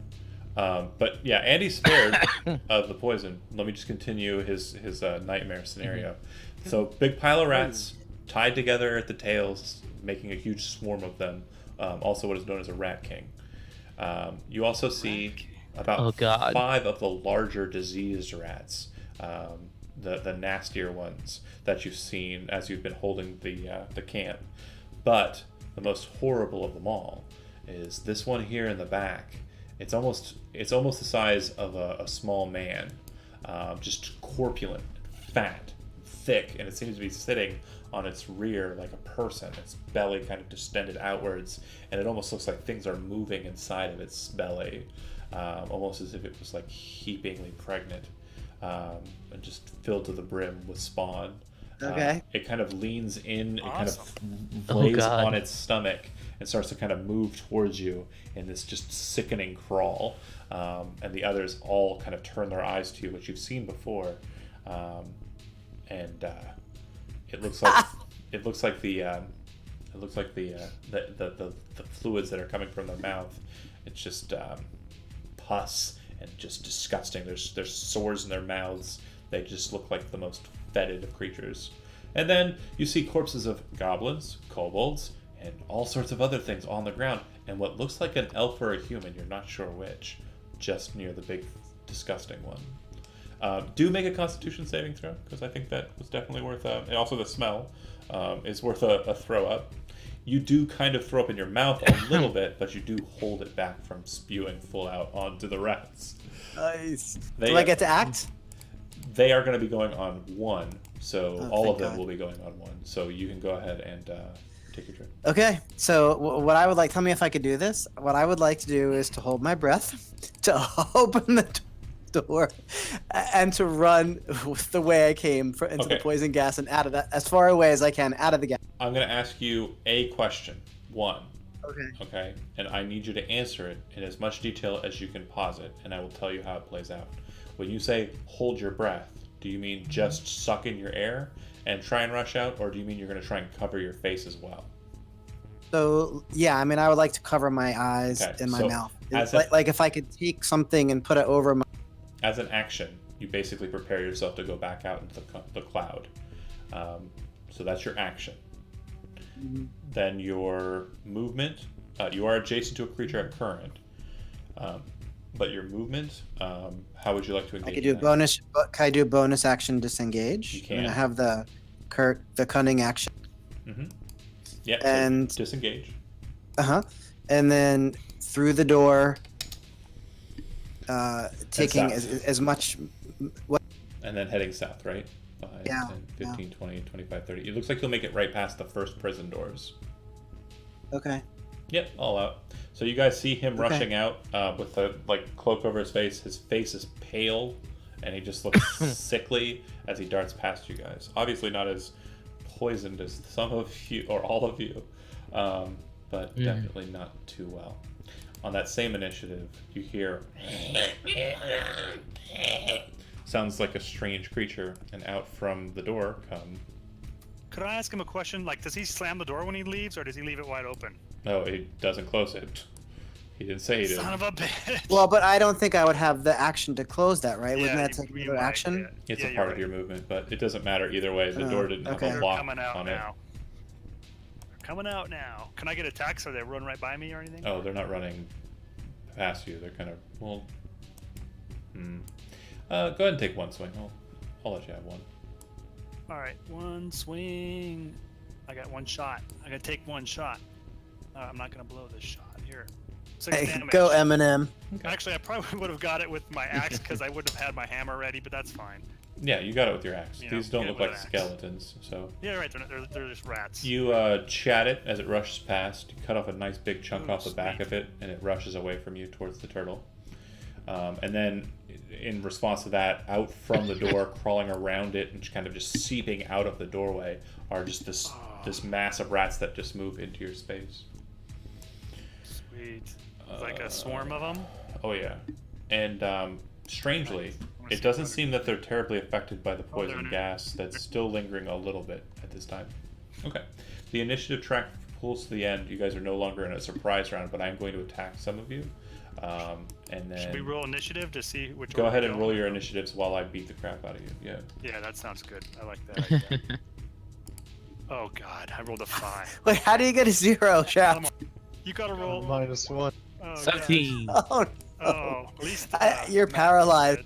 S1: enough. But yeah, Andy's spared of the poison. Let me just continue his nightmare scenario. So big pile of rats tied together at the tails, making a huge swarm of them. Also, what is known as a rat king. You also see about
S2: Oh, God.
S1: 5 of the larger diseased rats, the nastier ones that you've seen as you've been holding the camp. But the most horrible of them all is this one here in the back. It's almost the size of a small man, just corpulent, fat, thick, and it seems to be sitting on its rear like a person. Its belly kind of distended outwards, and it almost looks like things are moving inside of its belly, almost as if it was like heapingly pregnant, and just filled to the brim with spawn.
S3: Okay.
S1: It kind of leans in, it kind of
S2: Oh,
S1: lays
S2: God.
S1: on its stomach and starts to kind of move towards you in this just sickening crawl. And the others all kind of turn their eyes to you, which you've seen before. And it looks like the fluids that are coming from their mouth. It's just pus and just disgusting. There's sores in their mouths. They just look like the most fetid of creatures. And then you see corpses of goblins, kobolds, and all sorts of other things on the ground. And what looks like an elf or a human, you're not sure which, just near the big, disgusting one. Do make a Constitution saving throw, because I think that was definitely worth and also the smell is worth a throw up. You do kind of throw up in your mouth a little bit, but you do hold it back from spewing full out onto the rats.
S3: Nice.
S1: They-
S3: Do I get to act?
S1: They are going to be going on 1, so
S3: Oh,
S1: all
S3: thank
S1: of them
S3: God.
S1: will be going on 1. So you can go ahead and take your turn.
S3: Okay, so what I would like, tell me if I could do this. What I would like to do is to hold my breath, to open the door, and to run the way I came into the
S1: Okay.
S3: poison gas and out of that, as far away as I can, out of the gas.
S1: I'm going to ask you a question. 1.
S3: Okay.
S1: Okay? And I need you to answer it in as much detail as you can posit, and I will tell you how it plays out. When you say hold your breath, do you mean just suck in your air and try and rush out, or do you mean you're going to try and cover your face as well?
S3: So, yeah, I mean, I would like to cover my eyes
S1: Okay,
S3: and my
S1: so
S3: mouth.
S1: as
S3: Like if I could take something and put it over my...
S1: As an action, you basically prepare yourself to go back out into the cloud. So that's your action. Then your movement, you are adjacent to a creature at current. But your movement, how would you like to engage?
S3: I could do
S1: in that?
S3: bonus. Can I do bonus action disengage?
S1: You can.
S3: And I have the cunning action.
S1: Yeah,
S3: And-
S1: so disengage.
S3: And then through the door, taking
S1: south.
S3: as much. What?
S1: And then heading south, right? 5,
S3: Yeah,
S1: 10, 15, 20, 25, 30. It looks like you'll make it right past the first prison doors.
S3: Okay.
S1: Yep, all out. So you guys see him
S3: Okay.
S1: rushing out with the cloak over his face. His face is pale and he just looks sickly as he darts past you guys. Obviously not as poisoned as some of you or all of you, but definitely not too well. On that same initiative, you hear sounds like a strange creature, and out from the door come.
S5: Could I ask him a question? Like, does he slam the door when he leaves, or does he leave it wide open?
S1: No, he doesn't close it. He didn't say he did.
S5: Son of a bitch.
S3: Well, but I don't think I would have the action to close that, right? Wouldn't that
S5: you-
S3: take
S5: you
S3: another
S5: might,
S3: action?
S5: yeah.
S1: It's
S5: Yeah,
S1: a
S5: you're
S1: part of
S5: right.
S1: your movement, but it doesn't matter either way. The door didn't
S3: okay.
S1: have a
S5: They're
S1: lock
S5: coming out
S1: on it.
S5: now. They're coming out now. Can I get attacks? Are they run right by me or anything?
S1: Oh, they're not running past you. They're kind of well. Go ahead and take one swing. I'll let you have one.
S5: All right, one swing. I got one shot. I gotta take one shot. I'm not gonna blow this shot. Here, 6
S3: Hey,
S5: damage.
S3: go Eminem.
S5: Actually, I probably would have got it with my axe because I wouldn't have had my hammer ready, but that's fine.
S1: Yeah, you got it with your axe.
S5: You know,
S1: These don't
S5: get it
S1: look
S5: with
S1: like
S5: an axe.
S1: skeletons, so.
S5: Yeah, right. They're just rats.
S1: You chat it as it rushes past. You cut off a nice big chunk
S5: Ooh,
S1: off the back
S5: sweet.
S1: of it, and it rushes away from you towards the turtle. And then, in response to that, out from the door, crawling around it and kind of just seeping out of the doorway, are just this mass of rats that just move into your space.
S5: Sweet. It's like a swarm of them.
S1: Oh yeah, and strangely,
S5: Nice. I wanna
S1: it
S5: see
S1: doesn't
S5: if I
S1: seem that they're terribly affected by the
S5: they're
S1: poison
S5: not.
S1: gas that's still lingering a little bit at this time. Okay, the initiative track pulls to the end. You guys are no longer in a surprise round, but I'm going to attack some of you, and then
S5: Should we roll initiative to see which?
S1: go
S5: order
S1: ahead
S5: we
S1: and
S5: go?
S1: roll your initiatives while I beat the crap out of you. Yeah.
S5: Yeah, that sounds good. I like that idea. Oh God, I rolled a 5.
S3: Wait, how do you get a 0, Shaft?
S5: You gotta roll.
S4: -1.
S5: Oh,
S2: 17.
S3: Oh,
S5: Oh, at least
S3: you're
S5: math is
S3: paralyzed.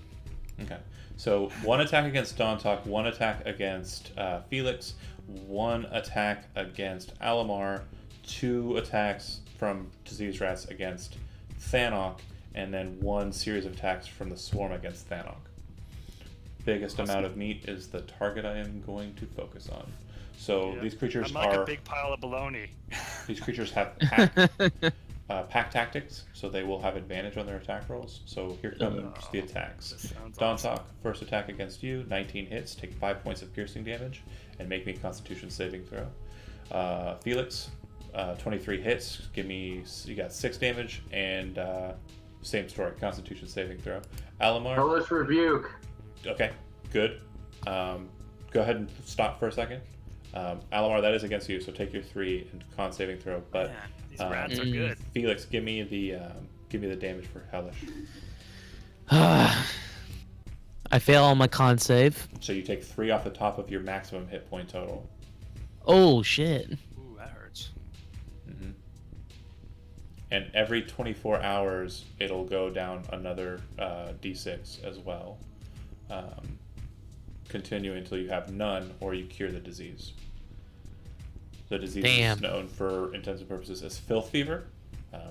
S5: good.
S1: Okay. So one attack against Dawntalk, one attack against Felix, one attack against Alamar, 2 attacks from Disease Rats against Thanok, and then 1 series of attacks from the Swarm against Thanok. Biggest amount of meat is the target I am going to focus on. So
S5: Yeah.
S1: these creatures
S5: I'm like
S1: are
S5: a big pile of baloney.
S1: these creatures have pack tactics, so they will have advantage on their attack rolls. So here comes the attacks.
S5: This sounds
S1: Dawntalk,
S5: awesome.
S1: first attack against you, 19 hits, take 5 points of piercing damage, and make me a Constitution saving throw. Felix, 23 hits, you got 6 damage, and same story, Constitution saving throw. Alamar,
S6: Hellish rebuke.
S1: okay, good. Go ahead and stop for a second. Alamar, that is against you, so take your 3 and con saving throw. But
S5: Man, these rats are good.
S1: Felix, give me the damage for Hellish.
S2: I fail on my con save.
S1: So you take 3 off the top of your maximum hit point total.
S2: Oh shit.
S5: Ooh, that hurts.
S1: hmm And every 24 hours, it'll go down another d6 as well, continuing until you have none or you cure the disease. The disease
S2: Damn.
S1: is known for intensive purposes as filth fever.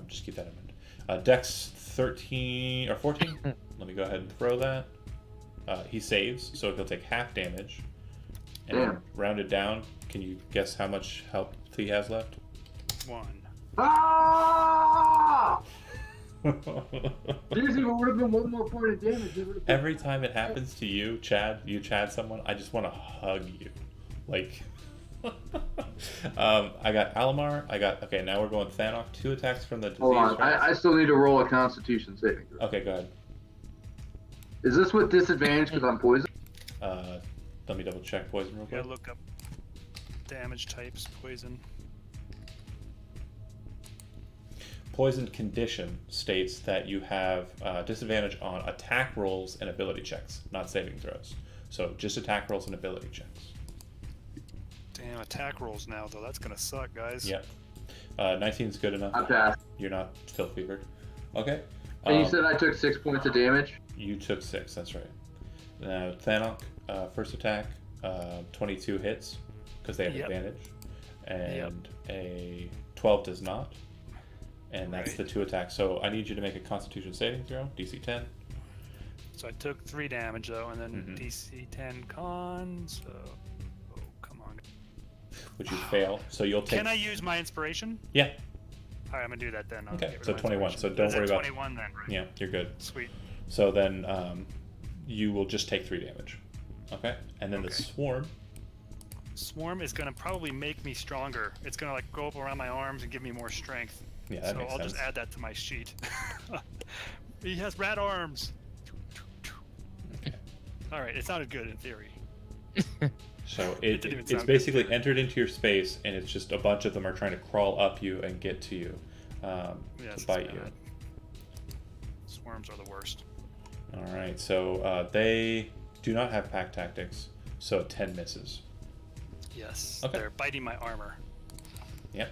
S1: Just keep that in mind. Dex 13 or 14. Let me go ahead and throw that. He saves, so he'll take half damage. And
S6: Damn.
S1: rounded down, can you guess how much health he has left?
S5: 1.
S6: Ah! Seriously, it would have been 1 more point of damage. It would've been-
S1: Every time it happens to you, Chad someone, I just want to hug you. Like, I got Alamar. Okay, now we're going Thanok. 2 attacks from the disease.
S6: Hold on,
S1: rats.
S6: I still need to roll a Constitution saving throw.
S1: Okay, go ahead.
S6: Is this with disadvantage because I'm poisoned?
S1: Let me double check poison real quick.
S5: Gotta look up damage types, poison.
S1: Poisoned condition states that you have disadvantage on attack rolls and ability checks, not saving throws. So just attack rolls and ability checks.
S5: Damn, attack rolls now though. That's gonna suck, guys.
S1: Yep. 19 is good enough.
S6: I passed.
S1: You're not still fevered. Okay.
S6: And you said I took 6 points of damage?
S1: You took 6, that's right. Now, Thanok, first attack, 22 hits, because they have
S5: Yep.
S1: advantage. And a 12 does not. And that's
S5: Right.
S1: the 2 attacks. So I need you to make a Constitution saving throw, DC 10.
S5: So I took 3 damage though, and then
S1: Mhm.
S5: DC 10 con. So, oh come on.
S1: Which you fail. So you'll take.
S5: Can I use my inspiration?
S1: Yeah.
S5: All right, I'm gonna do that then. I'll
S1: Okay,
S5: get rid
S1: so
S5: of my
S1: 21,
S5: inspiration.
S1: so don't
S5: Is it
S1: worry about-
S5: 21 then, right?
S1: Yeah, you're good.
S5: Sweet.
S1: So then you will just take 3 damage. Okay, and then the swarm.
S5: Swarm is gonna probably make me stronger. It's gonna like go up around my arms and give me more strength.
S1: Yeah, that
S5: so
S1: makes
S5: I'll
S1: sense.
S5: just add that to my sheet. He has rat arms. All right, it sounded good in theory.
S1: So
S5: It didn't even
S1: it's
S5: sound
S1: basically
S5: good.
S1: entered into your space, and it's just a bunch of them are trying to crawl up you and get to you
S5: Yes,
S1: to bite you.
S5: bad. Swarms are the worst.
S1: All right, so they do not have pack tactics, so 10 misses.
S5: Yes,
S1: Okay.
S5: they're biting my armor.
S1: Yep,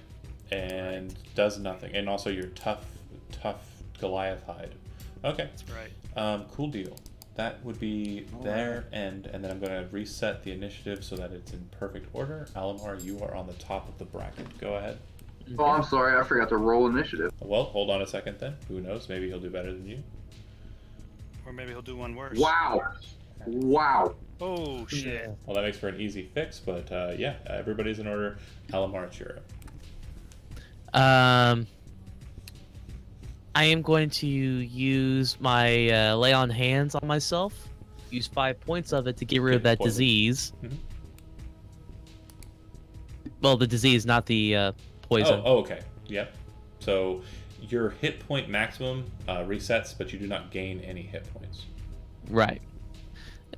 S1: and does nothing. And also your tough Goliath hide. Okay,
S5: That's right.
S1: cool deal. That would be their end, and then I'm going to reset the initiative so that it's in perfect order. Alamar, you are on the top of the bracket. Go ahead.
S6: Oh, I'm sorry, I forgot to roll initiative.
S1: Well, hold on a second then. Who knows? Maybe he'll do better than you.
S5: Or maybe he'll do one worse.
S6: Wow.
S5: Oh shit.
S1: Well, that makes for an easy fix, but yeah, everybody's in order. Alamar, it's your
S2: I am going to use my lay on hands on myself. Use 5 points of it to get rid of that
S1: Poison.
S2: disease.
S1: Mhm.
S2: Well, the disease, not the poison.
S1: Oh, okay. Yep. So your hit point maximum resets, but you do not gain any hit points.
S2: Right.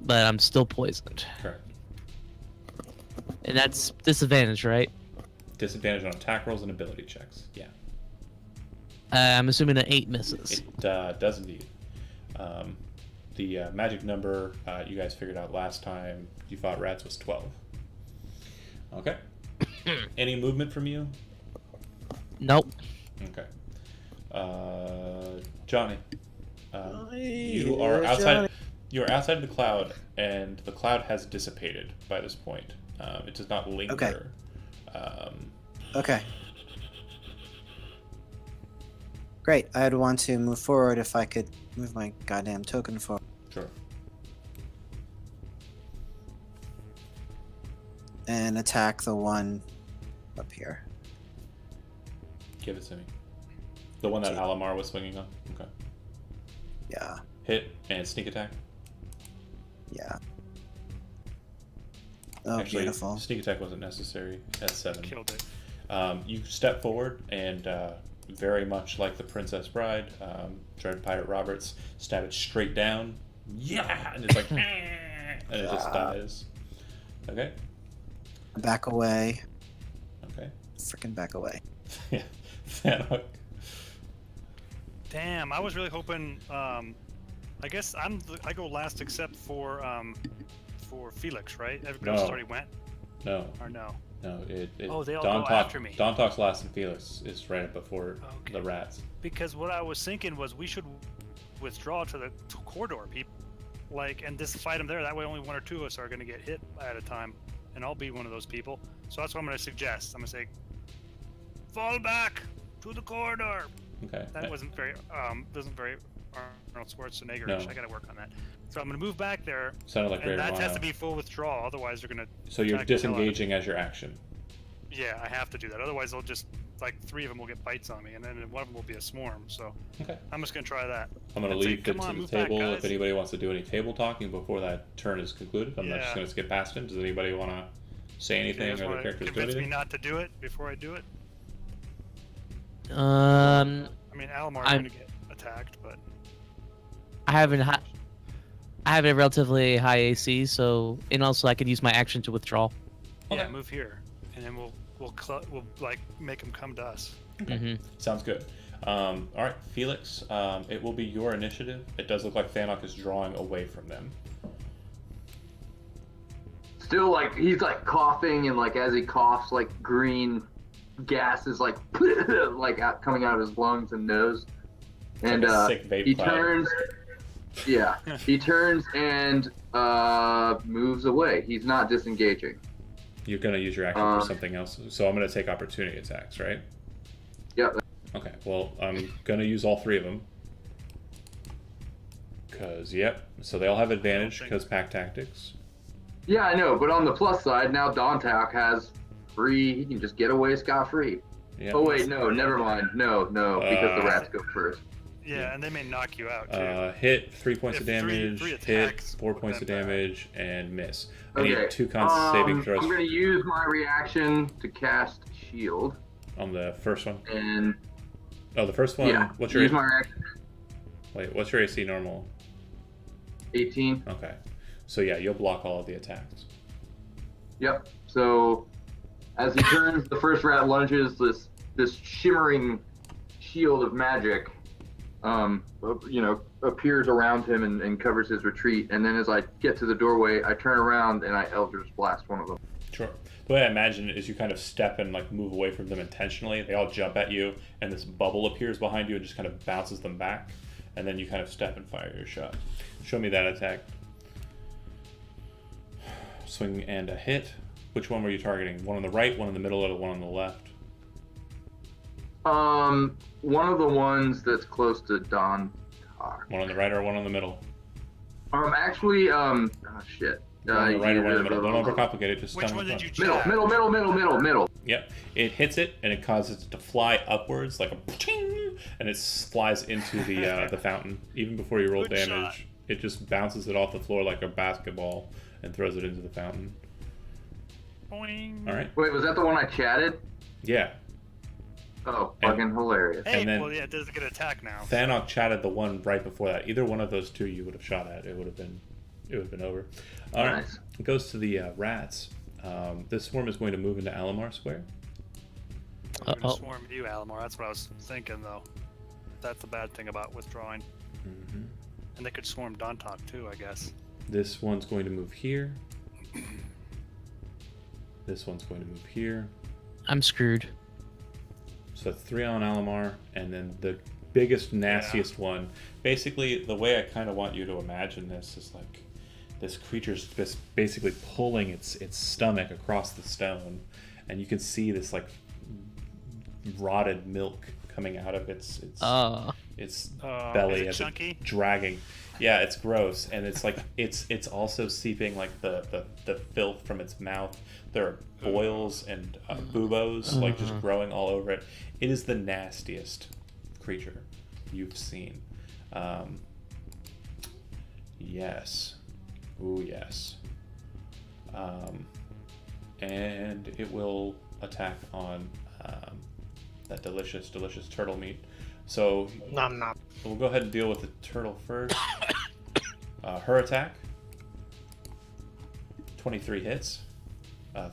S2: But I'm still poisoned.
S1: Correct.
S2: And that's disadvantage, right?
S1: Disadvantage on attack rolls and ability checks. Yeah.
S2: I'm assuming an 8 misses.
S1: It does indeed. The magic number you guys figured out last time you fought rats was 12. Okay. Any movement from you?
S2: Nope.
S1: Okay. Johnny, you are outside. You are outside the cloud, and the cloud has dissipated by this point. It does not linger.
S3: Okay. Okay. Great. I'd want to move forward if I could move my goddamn token forward.
S1: Sure.
S3: And attack the one up here.
S1: Give it to me. The one that Alamar was swinging on. Okay.
S3: Yeah.
S1: Hit and sneak attack.
S3: Yeah. Oh,
S1: Actually,
S3: beautiful.
S1: sneak attack wasn't necessary at 7.
S5: Killed it.
S1: You step forward and very much like the Princess Bride, Dread Pirate Roberts, stab it straight down. Yeah, and it's like, and it just dies. Okay.
S3: Back away.
S1: Okay.
S3: Freaking back away.
S1: Yeah. Thanos.
S5: Damn, I was really hoping. I guess I go last except for Felix, right? Everybody else
S1: No.
S5: already went,
S1: No,
S5: or no?
S1: no. It
S5: Oh, they all
S1: Dawn
S5: go
S1: Talk,
S5: after me.
S1: Dawn Talk's last and Felix is right before
S5: Okay.
S1: the rats.
S5: Because what I was thinking was we should withdraw to the corridor, people. Like, and just fight them there. That way, only 1 or 2 of us are going to get hit at a time, and I'll be one of those people. So that's what I'm going to suggest. I'm going to say, fall back to the corridor.
S1: Okay.
S5: That wasn't very Arnold Schwarzenegger.
S1: No.
S5: I got to work on that. So I'm going to move back there,
S1: Sounded like
S5: and
S1: Ray
S5: that has
S1: Romano.
S5: to be full withdrawal. Otherwise, they're going to.
S1: So you're
S5: attack the hell out of me.
S1: disengaging as your action.
S5: Yeah, I have to do that. Otherwise, they'll just like 3 of them will get bites on me, and then one of them will be a swarm. So
S1: Okay.
S5: I'm just going to try that.
S1: I'm going to
S5: I'd say,
S1: leave it
S5: "Come
S1: to
S5: on,
S1: the
S5: move back,
S1: table if
S5: guys."
S1: anybody wants to do any table talking before that turn is concluded. I'm not just
S5: Yeah.
S1: going to skip past him. Does anybody want to say
S5: Do you
S1: anything
S5: guys
S1: or the
S5: want to
S1: characters do
S5: convince me
S1: anything?
S5: not to do it before I do it?
S2: Um,
S5: I mean, Alamar's
S2: I'm-
S5: going to get attacked, but
S2: I have a relatively high AC, so and also I could use my action to withdraw.
S5: yeah,
S1: Okay.
S5: move here, and then we'll like make them come to us.
S2: Mm-hmm.
S1: Sounds good. All right, Felix, it will be your initiative. It does look like Thanok is drawing away from them.
S6: Still, like, he's like coughing, and like as he coughs, like green gas is like like coming out of his lungs and nose. And
S1: like a sick vape
S6: he
S1: cloud.
S6: turns. Yeah, he turns and moves away. He's not disengaging.
S1: You're going to use your action for something else. So I'm going to take opportunity attacks, right?
S6: Yep.
S1: Okay, well, I'm going to use all 3 of them. Because, yep. So they all have advantage because pack tactics.
S6: Yeah, I know, but on the plus side, now Dontak has free. He can just get away scot-free.
S1: Yeah.
S6: Oh wait, no, never mind. No, because the rats go first.
S5: Yeah, and they may knock you out too.
S1: Hit 3 points of
S5: If
S1: damage,
S5: three
S1: hit
S5: attacks
S1: 4 points of
S5: would have been
S1: damage, and miss. I
S6: Okay.
S1: need 2 con saving throws
S6: I'm gonna use my reaction to cast shield.
S1: on the first one.
S6: And
S1: Oh, the first one.
S6: yeah,
S1: What's your
S6: use my reaction.
S1: wait? What's your AC normal?
S6: 18.
S1: Okay, so yeah, you'll block all of the attacks.
S6: Yep. So as he turns, the first rat lunges. This shimmering shield of magic, appears around him and covers his retreat. And then as I get to the doorway, I turn around and I Eldritch Blast one of them.
S1: Sure. The way I imagine it is you kind of step and like move away from them intentionally. They all jump at you, and this bubble appears behind you and just kind of bounces them back. And then you kind of step and fire your shot. Show me that attack. Swing and a hit. Which one were you targeting? One on the right, one in the middle, or the one on the left?
S6: One of the ones that's close to Don.
S1: One on the right or one on the middle?
S6: Actually, shit.
S1: One on the right or one in the middle? Don't overcomplicate it. Just
S5: Which
S1: stun
S5: one
S1: with
S5: did
S1: fun.
S5: you check?
S6: Middle.
S1: Yep. It hits it and it causes it to fly upwards like a ching, and it flies into the fountain. Even before you roll
S5: Good
S1: damage,
S5: shot.
S1: it just bounces it off the floor like a basketball and throws it into the fountain.
S5: Boing.
S1: All right.
S6: Wait, was that the one I chatted?
S1: Yeah.
S6: Oh,
S1: And-
S6: fucking hilarious.
S5: Hey,
S1: And then-
S5: well, yeah, it doesn't get an attack now.
S1: Thanok chatted the one right before that. Either one of those two you would have shot at. It would have been over. All right.
S6: Nice.
S1: It goes to the rats. This swarm is going to move into Alamar Square.
S5: I'm gonna swarm you, Alamar. That's what I was thinking, though. That's the bad thing about withdrawing.
S1: Mm-hmm.
S5: And they could swarm Dontok too, I guess.
S1: This one's going to move here. This one's going to move here.
S2: I'm screwed.
S1: So 3 on Alamar, and then the biggest, nastiest one. Basically, the way I kind of want you to imagine this is like this creature's just basically pulling its stomach across the stone, and you can see this like rotted milk coming out of its belly
S5: Is it
S1: as
S5: chunky?
S1: it dragging. Yeah, it's gross, and it's like it's also seeping like the filth from its mouth. There are boils and buboes like just growing all over it. It is the nastiest creature you've seen. Yes. Ooh, yes. And it will attack on that delicious turtle meat. So
S3: Nom nom.
S1: we'll go ahead and deal with the turtle first. Her attack, 23 hits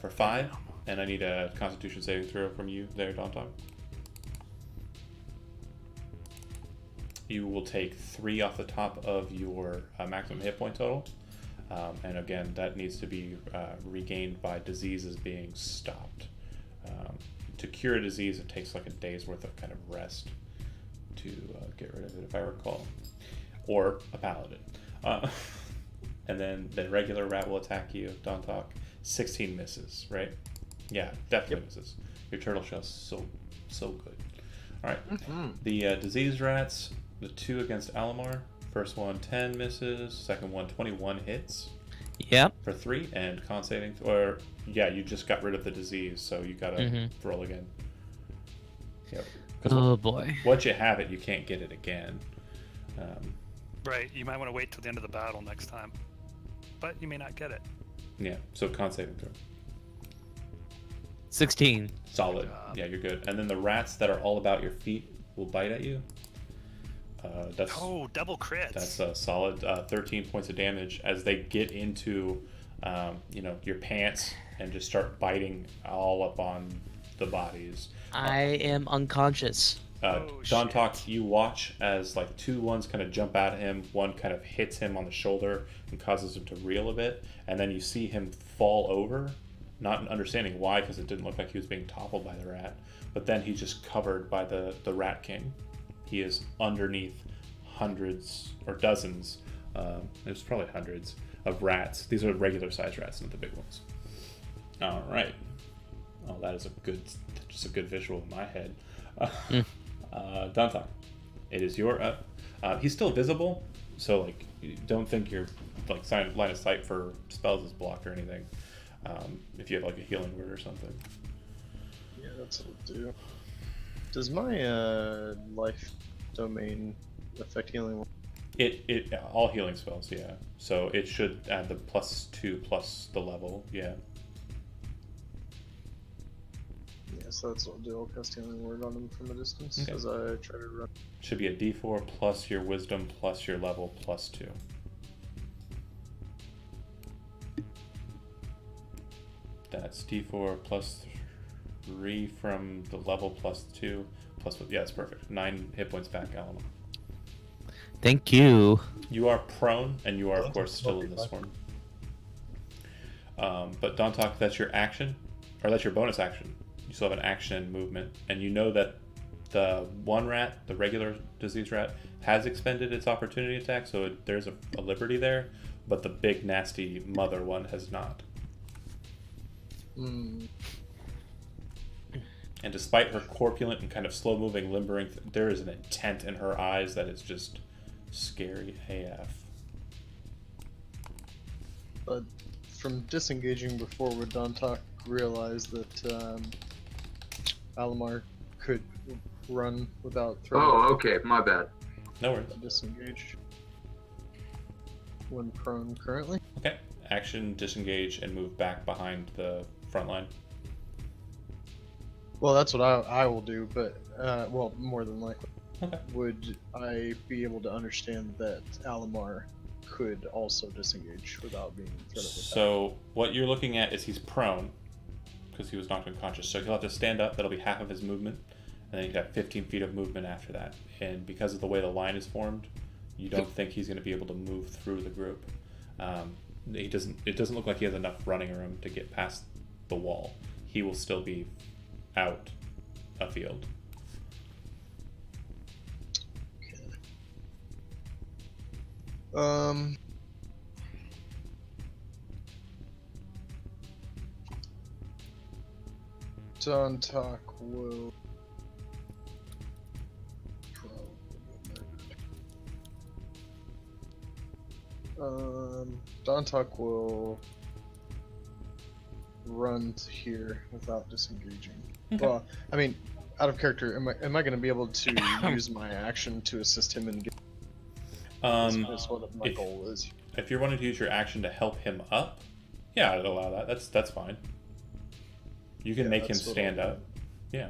S1: for 5, and I need a Constitution saving throw from you there, Dontok. You will take 3 off the top of your maximum hit point total, and again, that needs to be regained by diseases being stopped. To cure a disease, it takes like a day's worth of kind of rest to get rid of it, if I recall, or a paladin. And then the regular rat will attack you, Dontok. 16 misses, right? Yeah, definitely misses. Your turtle shell's so good. All right, the disease rats, the 2 against Alamar. First one 10 misses, second one 21 hits
S2: Yep.
S1: for 3, and con saving, or yeah, you just got rid of the disease, so you gotta roll again. Yep. 'Cause
S2: Oh boy.
S1: once you have it, you can't get it again.
S5: Right, you might want to wait till the end of the battle next time. But you may not get it.
S1: Yeah, so con saving throw.
S2: 16.
S1: Solid. Yeah, you're good. And then the rats that are all about your feet will bite at you. That's
S5: Double crits.
S1: that's a solid 13 points of damage as they get into your pants and just start biting all up on the bodies.
S2: I am unconscious.
S1: Dontok, you watch as like 2 ones kind of jump at him, one kind of hits him on the shoulder and causes him to reel a bit, and then you see him fall over, not understanding why, because it didn't look like he was being toppled by the rat, but then he's just covered by the Rat King. He is underneath hundreds or dozens, there's probably hundreds of rats. These are regular sized rats, not the big ones. All right. Oh, that is just a good visual in my head. Dontok, it is your up. He's still visible, so like you don't think your like line of sight for spells is blocked or anything. If you have like a healing word or something.
S4: Yeah, that's what I'll do. Does my life domain affect healing?
S1: It all healing spells, yeah. So it should add the +2 plus the level, yeah.
S4: Yeah, so that's what I'll do. I'll cast healing word on him from a distance
S1: Okay.
S4: as I try to run.
S1: Should be a D4 plus your wisdom plus your level +2. That's D4 plus 3 from the level +2 plus, yeah, it's perfect. 9 hit points back, Alamo.
S2: Thank you.
S1: You are prone, and you are, of course, still in this form. But Dontok, that's your action, or that's your bonus action. You still have an action and movement, and you know that the one rat, the regular disease rat, has expended its opportunity attack, so there's a liberty there, but the big, nasty mother one has not.
S4: Mm.
S1: And despite her corpulent and kind of slow-moving, limbering, there is an intent in her eyes that is just scary AF.
S4: But from disengaging before, would Dontok realize that Alamar could run without throwing?
S6: Oh, okay, my bad.
S1: No worries.
S4: Disengage when prone currently.
S1: Okay. Action, disengage, and move back behind the front line.
S4: Well, that's what I will do, but well, more than likely.
S1: Okay.
S4: Would I be able to understand that Alamar could also disengage without being threatened with
S1: So what you're looking at is he's prone because he was knocked unconscious. So he'll have to stand up. That'll be half of his movement, and then he'd have 15 feet of movement after that. And because of the way the line is formed, you don't think he's going to be able to move through the group. He doesn't. It doesn't look like he has enough running room to get past the wall. He will still be out afield.
S4: that? Dontok will Dontok will run to here without disengaging.
S1: Okay.
S4: Well, I mean, out of character, am I going to be able to use my action to assist him in getting? That's what my goal is.
S1: If you're wanting to use your action to help him up, yeah, I'd allow that. That's fine. You can make him stand up. Yeah.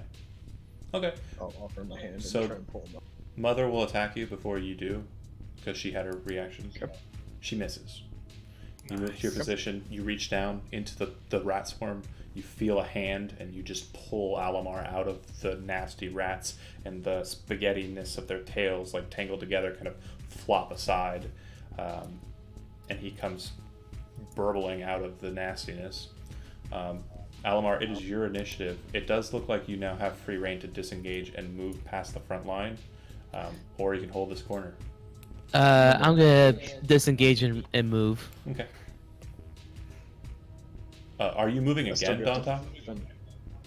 S1: Okay.
S4: I'll offer my hand and
S1: So-
S4: try and pull him up.
S1: Mother will attack you before you do, because she had her reaction.
S4: Okay.
S1: She misses. You move to your position. You reach down into the rat swarm. You feel a hand, and you just pull Alamar out of the nasty rats, and the spaghetti-ness of their tails, like tangled together, kind of flop aside, and he comes burbling out of the nastiness. Alamar, it is your initiative. It does look like you now have free reign to disengage and move past the front line, or you can hold this corner.
S2: I'm gonna disengage and move.
S1: Okay. Are you moving
S4: I still
S1: again,
S4: get to
S1: Dontok?
S4: defend.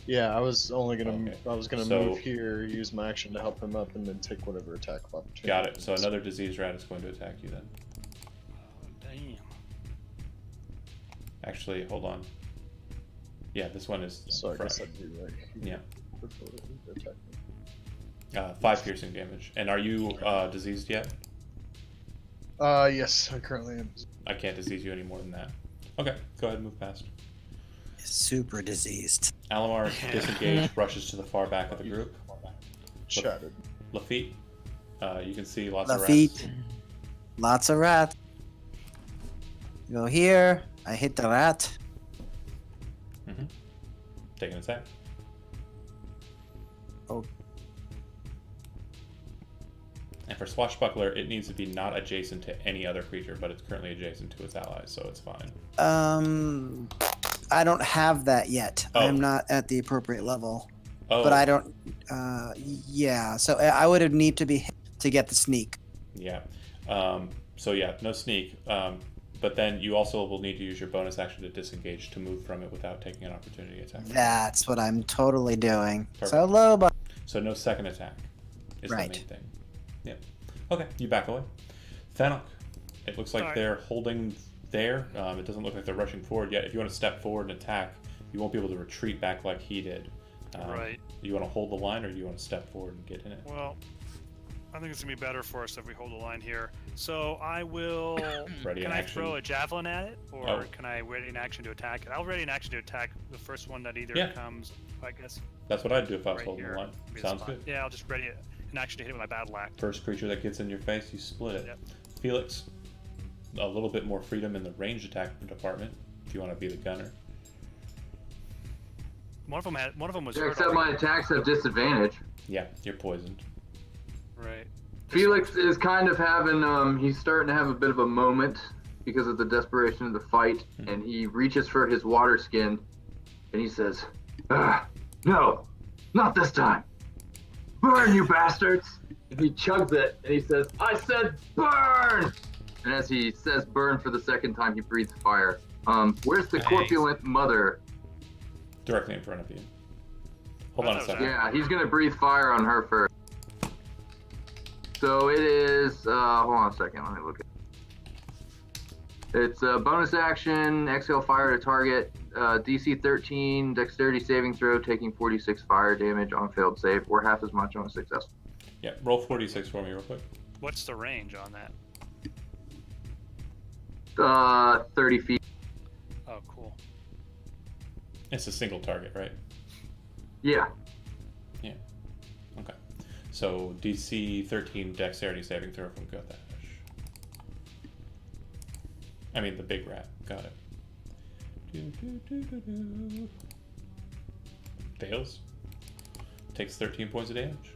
S4: Yeah, I was only gonna.
S1: Okay.
S4: I was gonna
S1: So-
S4: move here, use my action to help him up, and then take whatever attack of opportunity.
S1: Got it. So another disease rat is going to attack you then.
S5: Damn.
S1: Actually, hold on. Yeah, this one is
S4: So I
S1: fresh.
S4: guess I'd do right.
S1: Yeah.
S4: Before they attack me.
S1: 5 piercing damage. And are you diseased yet?
S4: Yes, I currently am.
S1: I can't disease you any more than that. Okay, go ahead and move past.
S3: Super diseased.
S1: Alamar, disengaged, rushes to the far back of the group.
S4: Shattered.
S1: Lafitte, you can see lots of
S3: Lafitte.
S1: rats.
S3: Lots of rats. Go here. I hit the rat.
S1: Take an attack.
S3: Oh.
S1: And for Swashbuckler, it needs to be not adjacent to any other creature, but it's currently adjacent to its allies, so it's fine.
S3: I don't have that yet.
S1: Oh.
S3: I'm not at the appropriate level.
S1: Oh,
S3: But I don't. Yeah. So I would have need to be hit to get the sneak.
S1: yeah. So yeah, no sneak. But then you also will need to use your bonus action to disengage to move from it without taking an opportunity attack.
S3: That's what I'm totally doing.
S1: Perfect.
S3: So low, but
S1: So no second attack is
S3: Right.
S1: the main thing. Yep. Okay, you back away. Thanok, it looks like
S5: Alright.
S1: they're holding there. It doesn't look like they're rushing forward yet. If you want to step forward and attack, you won't be able to retreat back like he did.
S5: Right.
S1: You want to hold the line, or do you want to step forward and get in it?
S5: Well, I think it's gonna be better for us if we hold the line here. So I will.
S1: Ready
S5: Can
S1: in
S5: I
S1: action.
S5: throw a javelin at it, or
S1: Oh.
S5: can I ready in action to attack it? I'll ready in action to attack the first one that either
S1: Yeah.
S5: comes. I guess
S1: That's what I'd do if I was
S5: right
S1: holding
S5: here.
S1: the line.
S5: would be the
S1: Sounds
S5: spot.
S1: good.
S5: Yeah, I'll just ready it in action to hit it with my battle axe.
S1: First creature that gets in your face, you split it.
S5: Yep.
S1: Felix, a little bit more freedom in the ranged attack department if you want to be the gunner.
S5: One of them was
S6: Yeah,
S5: hurt
S6: except my
S5: already.
S6: attacks have disadvantage.
S1: Yeah, you're poisoned.
S5: Right.
S6: Felix is kind of having, he's starting to have a bit of a moment because of the desperation of the fight, and he reaches for his water skin, and he says, no, not this time. Burn, you bastards! And he chugs it, and he says, I said burn! And as he says burn for the second time, he breathes fire. Where's the
S2: Nice.
S6: corpulent mother?
S1: Directly in front of you. Hold on a second.
S6: Yeah, he's gonna breathe fire on her first. So it is, hold on a second, let me look at it. It's a bonus action, exhale fire to target, DC 13, dexterity saving throw, taking 46 fire damage on failed save, or half as much on a successful.
S1: Yeah, roll 46 for me real quick.
S5: What's the range on that?
S6: 30 feet.
S5: Oh, cool.
S1: It's a single target, right?
S6: Yeah.
S1: Yeah. Okay. So DC 13 dexterity saving throw from Gothash. I mean the big rat. Got it. Fails. Takes 13 points of damage.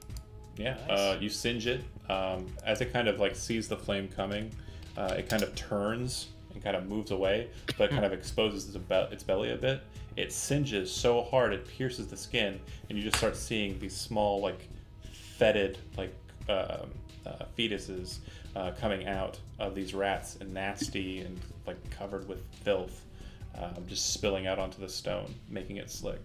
S1: Yeah.
S5: Nice.
S1: You singe it. As it kind of like sees the flame coming, it kind of turns and kind of moves away, but kind of exposes its belly a bit. It singes so hard it pierces the skin, and you just start seeing these small, like, fetid, like, fetuses coming out of these rats, and nasty and like covered with filth, just spilling out onto the stone, making it slick.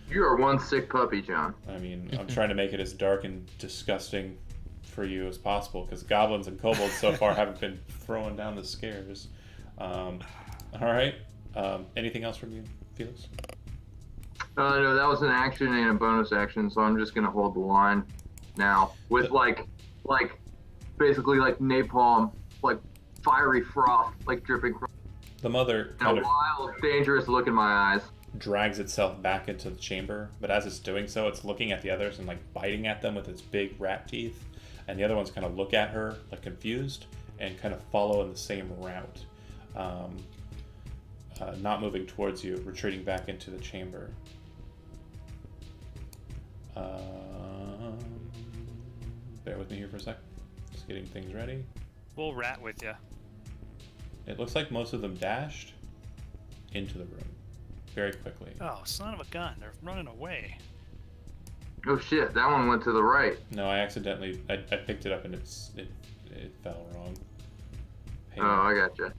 S6: You are one sick puppy, John.
S1: I mean, I'm trying to make it as dark and disgusting for you as possible, because goblins and kobolds so far haven't been throwing down the scares. All right. Anything else from you, Felix?
S6: No, that was an action and a bonus action, so I'm just gonna hold the line now with like basically like napalm, like fiery froth, like dripping from
S1: The mother
S6: and
S1: kind
S6: a
S1: of
S6: wild, dangerous look in my eyes.
S1: drags itself back into the chamber, but as it's doing so, it's looking at the others and like biting at them with its big rat teeth, and the other ones kind of look at her like confused and kind of follow in the same route, not moving towards you, retreating back into the chamber. Bear with me here for a sec. Just getting things ready.
S5: We'll rat with you.
S1: It looks like most of them dashed into the room very quickly.
S5: Oh, son of a gun! They're running away.
S6: Oh shit, that one went to the right.
S1: No, I accidentally I picked it up and it fell wrong. Hang
S6: Oh,
S1: on.
S6: I gotcha.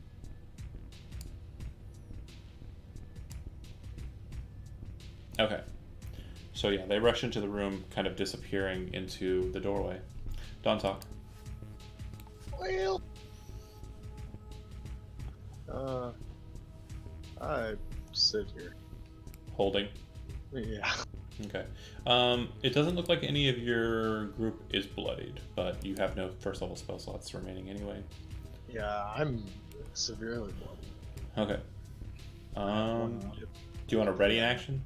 S1: Okay. So yeah, they rush into the room, kind of disappearing into the doorway. Don't talk.
S4: Well, I sit here.
S1: Holding.
S4: Yeah.
S1: Okay. It doesn't look like any of your group is bloodied, but you have no first level spell slots remaining anyway.
S4: Yeah, I'm severely bloody.
S1: Okay. Do you want a ready in action?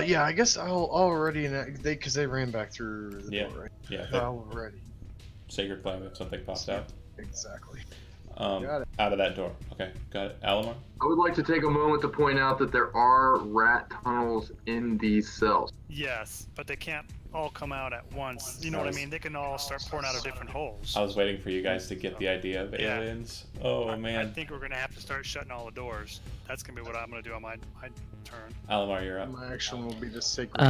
S4: Yeah, I guess I'll already because they ran back through the
S1: Yeah.
S4: door, right?
S1: Yeah.
S4: Already.
S1: Sacred Flame if something pops out.
S4: Exactly. Got it.
S1: Out of that door. Okay, got it. Alamar?
S6: I would like to take a moment to point out that there are rat tunnels in these cells.
S5: Yes, but they can't all come out at once. You know what I mean? They can all start pouring out of different holes.
S1: I was waiting for you guys to get the idea of
S5: Yeah.
S1: aliens. Oh,
S5: I
S1: man.
S5: think we're gonna have to start shutting all the doors. That's gonna be what I'm gonna do on my turn.
S1: Alamar, you're up.
S4: My action will be to sacred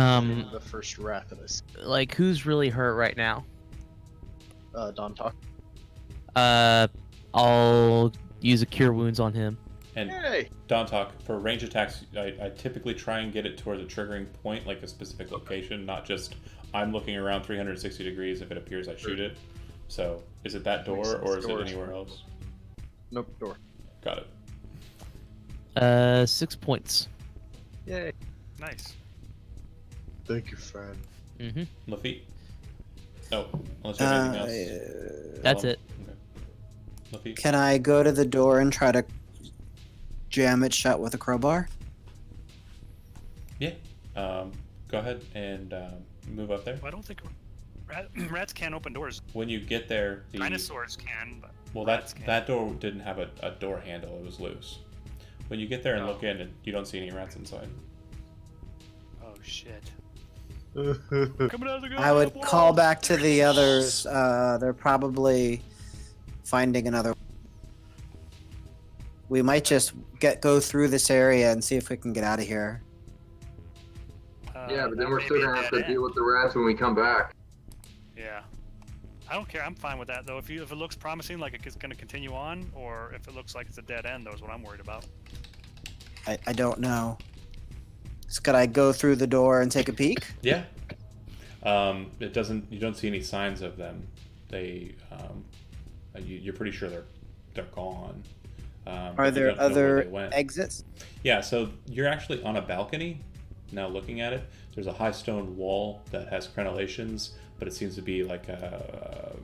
S4: the first rat that I see.
S2: Like, who's really hurt right now?
S4: Don talk.
S2: I'll use a cure wounds on him.
S1: And
S4: Hey.
S1: Don't talk. For range attacks, I typically try and get it towards a triggering point, like a specific location, not just I'm looking around 360 degrees. If it appears, I shoot it. So, is it that door
S4: Makes sense.
S1: or is it
S4: Doors.
S1: anywhere else?
S4: Nope. Door.
S1: Got it.
S2: 6 points.
S4: Yay.
S5: Nice.
S4: Thank you, friend.
S2: Mm-hmm.
S1: Lafitte? No, unless you have anything else.
S2: That's it.
S1: Okay. Lafitte?
S3: Can I go to the door and try to jam it shut with a crowbar?
S1: Yeah. Go ahead and move up there.
S5: Well, I don't think rats can't open doors.
S1: When you get there,
S5: Dinosaurs can, but
S1: well,
S5: rats can't.
S1: that door didn't have a door handle; it was loose. When you get there and
S5: Oh.
S1: look in, and you don't see any rats inside.
S5: Oh shit! Coming out of the
S3: I would
S5: goddamn
S3: call
S5: walls.
S3: back to the others. They're probably finding another. We might just go through this area and see if we can get out of here.
S6: Yeah, but then
S5: that
S6: we're
S5: may
S6: still
S5: be a
S6: gonna have
S5: dead
S6: to deal
S5: end.
S6: with the rats when we come back.
S5: Yeah. I don't care. I'm fine with that though. If it looks promising, like it's going to continue on, or if it looks like it's a dead end, though, is what I'm worried about.
S3: I don't know. Could I go through the door and take a peek?
S1: Yeah. It doesn't. You don't see any signs of them. They. You're pretty sure they're gone.
S3: Are
S1: but you
S3: there
S1: don't know where
S3: other
S1: they went.
S3: exits?
S1: Yeah. So you're actually on a balcony. Now looking at it, there's a high stone wall that has crenellations, but it seems to be like a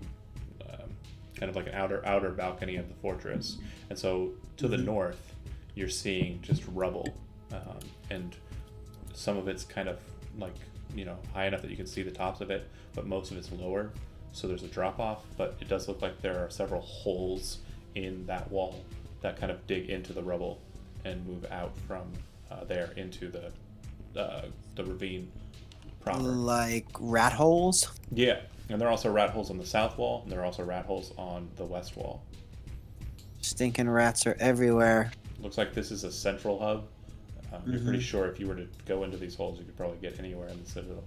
S1: kind of like an outer balcony of the fortress. And so to the north, you're seeing just rubble, and some of it's kind of like high enough that you can see the tops of it, but most of it's lower. So there's a drop off, but it does look like there are several holes in that wall that kind of dig into the rubble and move out from there into the ravine proper.
S3: Like rat holes?
S1: Yeah, and there are also rat holes on the south wall, and there are also rat holes on the west wall.
S3: Stinking rats are everywhere.
S1: Looks like this is a central hub. You're pretty sure if you were to go into these holes, you could probably get anywhere in the Citadel.